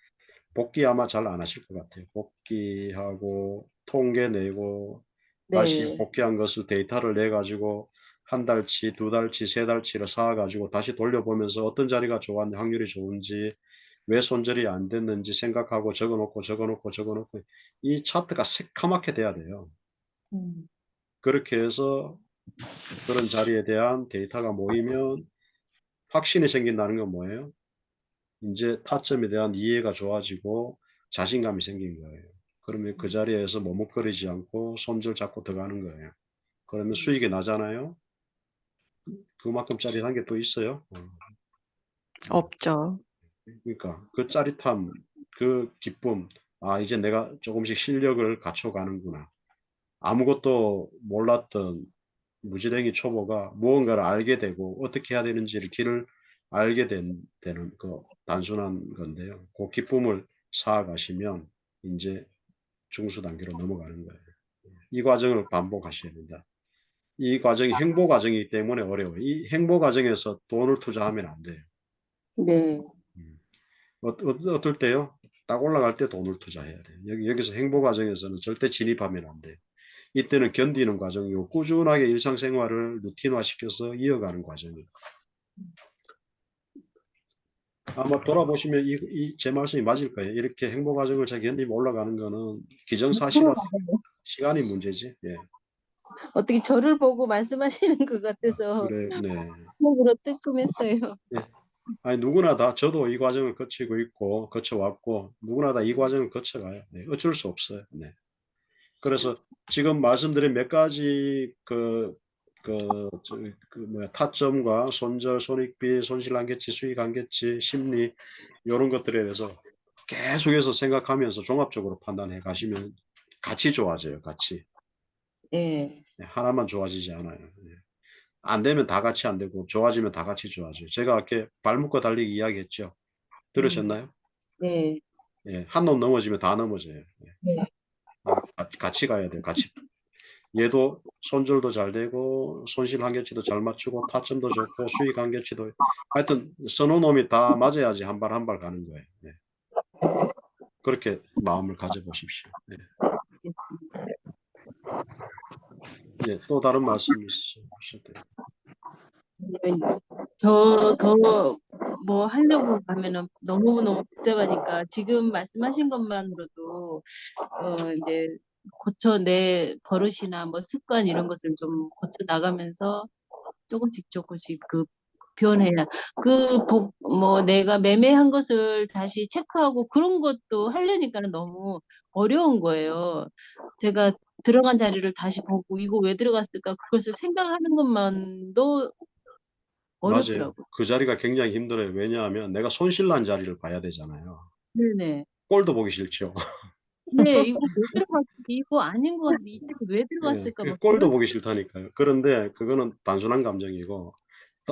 아마 잘 안 하실 것 같아요. 복귀하고 통계 내고 다시 네. 복귀한 것을 데이터를 내 가지고 한 달치, 두 달치, 세 달치를 쌓아 가지고 다시 돌려보면서 어떤 자리가 좋았는지 확률이 좋은지 왜 손절이 안 됐는지 생각하고 적어 놓고 이 차트가 새카맣게 돼야 돼요. 음. 그렇게 해서 그런 자리에 대한 데이터가 모이면 확신이 생긴다는 건 뭐예요? 인제 타점에 대한 이해가 좋아지고 자신감이 생긴 거예요. 그러면 그 자리에서 머뭇거리지 않고 손절 잡고 들어가는 거예요. 그러면 수익이 나잖아요. 그만큼 짜릿한 게 또 있어요. 없죠. 그러니까 그 짜릿함, 그 기쁨, '아 이제 내가 조금씩 실력을 갖춰 가는구나.' 아무것도 몰랐던 무지랭이 초보가 무언가를 알게 되고 어떻게 해야 되는지를 길을 알게 되는 그 단순한 건데요. 그 기쁨을 쌓아가시면 인제 중수 단계로 넘어가는 거예요. 이 과정을 반복하셔야 된다. 이 과정이 행보 과정이기 때문에 어려워요. 이 행보 과정에서 돈을 투자하면 안 돼요. 네. 음. 어떨 때요? 딱 올라갈 때 돈을 투자해야 돼요. 여기서 행보 과정에서는 절대 진입하면 안 돼요. 이때는 견디는 과정이고 꾸준하게 일상생활을 루틴화 시켜서 이어가는 과정이에요. 아마 돌아보시면 제 말씀이 맞을 거예요. 이렇게 행보 과정을 잘 견디면 올라가는 거는 기정사실화 시간이 문제지. 예. 어떻게 저를 보고 말씀하시는 것 같아서 그래, 네. 속으로 뜨끔했어요. 예. 아니, 누구나 다, 저도 이 과정을 거치고 있고, 거쳐왔고, 누구나 다 이 과정을 거쳐가요. 네. 어쩔 수 없어요. 네. 그래서 지금 말씀드린 몇 가지 타점과 손절, 손익비, 손실한계치, 수익한계치, 심리, 요런 것들에 대해서 계속해서 생각하면서 종합적으로 판단해 가시면 같이 좋아져요, 같이. 예. 네, 하나만 좋아지지 않아요. 네. 안 되면 다 같이 안 되고, 좋아지면 다 같이 좋아져요. 제가 아까 발 묶어 달리기 이야기했죠. 들으셨나요? 네. 예, 한 놈 넘어지면 다 넘어져요. 예. 네. 같이 가야 돼요. 같이. 얘도 손절도 잘 되고 손실 한계치도 잘 맞추고 타점도 좋고 수익 한계치도 하여튼 서너 놈이 다 맞아야지 한 발 한 발 가는 거예요. 네. 그렇게 마음을 가져보십시오. 네. 예, 또 다른 말씀 있으셨대요. 저 더 뭐 하려고 하면은 너무너무 복잡하니까 지금 말씀하신 것만으로도 이제 고쳐 내 버릇이나 뭐 습관 이런 것을 좀 고쳐 나가면서 조금씩 그 변해야 뭐 내가 매매한 것을 다시 체크하고 그런 것도 하려니까는 너무 어려운 거예요. 제가 들어간 자리를 다시 보고 이거 왜 들어갔을까 그것을 생각하는 것만도 맞아요. 어렵더라고요. 그 자리가 굉장히 힘들어요. 왜냐하면 내가 손실난 자리를 봐야 되잖아요. 네네. 꼴도 보기 싫죠. 네, 이거 왜 들어갔지? 이거 아닌 것 같은데 이때 왜 예, 들어갔을까? 뭐 꼴도 그런 보기 싫다니까요. 그런데 그거는 단순한 감정이고,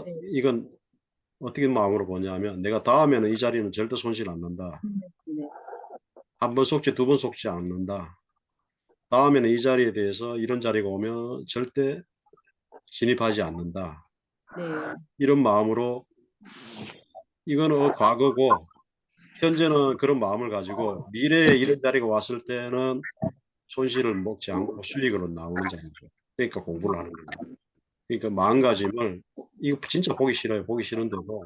네, 이건 어떻게 마음으로 보냐면, 내가 다음에는 이 자리는 절대 손실 안 난다. 네, 한 번 속지, 두 번 속지 않는다. 다음에는 이 자리에 대해서 이런 자리가 오면 절대 진입하지 않는다. 네, 이런 마음으로, 이거는 과거고, 현재는 그런 마음을 가지고, 미래에 이런 자리가 왔을 때는 손실을 먹지 않고 수익으로 나오는 자리죠. 그러니까 공부를 하는 겁니다. 그러니까 마음가짐을, 이거 진짜 보기 싫어요. 보기 싫은데도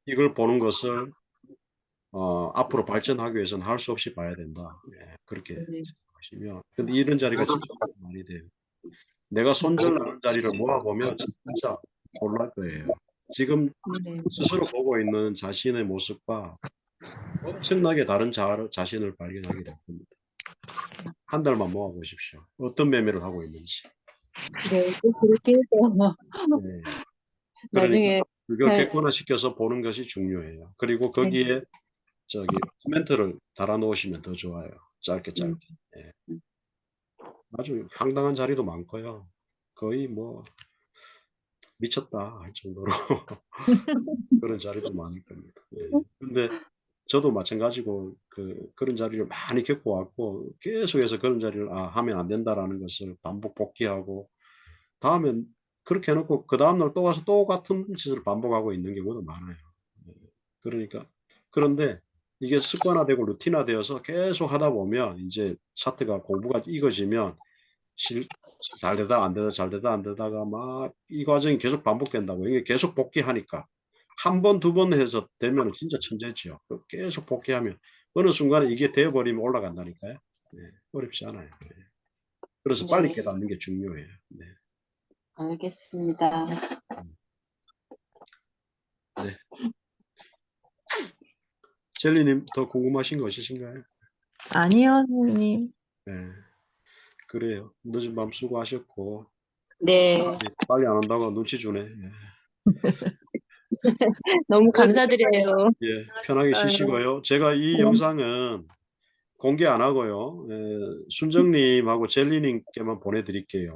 이걸 보는 것을 앞으로 발전하기 위해서는 할 수 없이 봐야 된다. 예, 그렇게 네, 생각하시면. 근데 이런 자리가 진짜 많이 돼요. 내가 손절나는 자리를 모아보면 진짜 놀랄 거예요. 지금 네, 스스로 보고 있는 자신의 모습과 엄청나게 다른 자신을 발견하게 될 겁니다. 한 달만 모아보십시오. 어떤 매매를 하고 있는지. 네, 또 그렇게 해서 네. 그러니까 나중에 그걸 네, 객관화시켜서 보는 것이 중요해요. 그리고 거기에 코멘트를 달아 놓으시면 더 좋아요. 짧게. 예. 아주 황당한 자리도 많고요. 거의 뭐 미쳤다 할 정도로 그런 자리도 많을 겁니다. 예. 근데 저도 마찬가지고 그런 자리를 많이 겪어 왔고, 계속해서 그런 자리를 하면 안 된다라는 것을 반복 복귀하고, 다음엔 그렇게 해 놓고 그다음 날 또 와서 똑같은 짓을 반복하고 있는 경우도 많아요. 예. 그러니까 그런데 이게 습관화되고 루틴화되어서 계속 하다 보면 인제 차트가 공부가 익어지면 잘 되다가 안 되다가 잘 되다가 안 되다가 막 이 과정이 계속 반복된다고요. 이게 계속 복귀하니까. 한 번, 두 번 해서 되면은 진짜 천재지요. 계속 복귀하면 어느 순간에 이게 되어 버리면 올라간다니까요. 네. 어렵지 않아요. 네. 그래서 빨리 네, 깨닫는 게 중요해요. 네. 알겠습니다. 네. 젤리님 더 궁금하신 거 있으신가요? 아니요, 선생님. 네. 그래요. 늦은 밤 수고하셨고, 네, 빨리 안 온다고 눈치 주네. 예. 너무 감사드려요. 예. 편하게 쉬시고요. 제가 이 영상은 공개 안 하고요. 순정님하고 젤리님께만 보내드릴게요.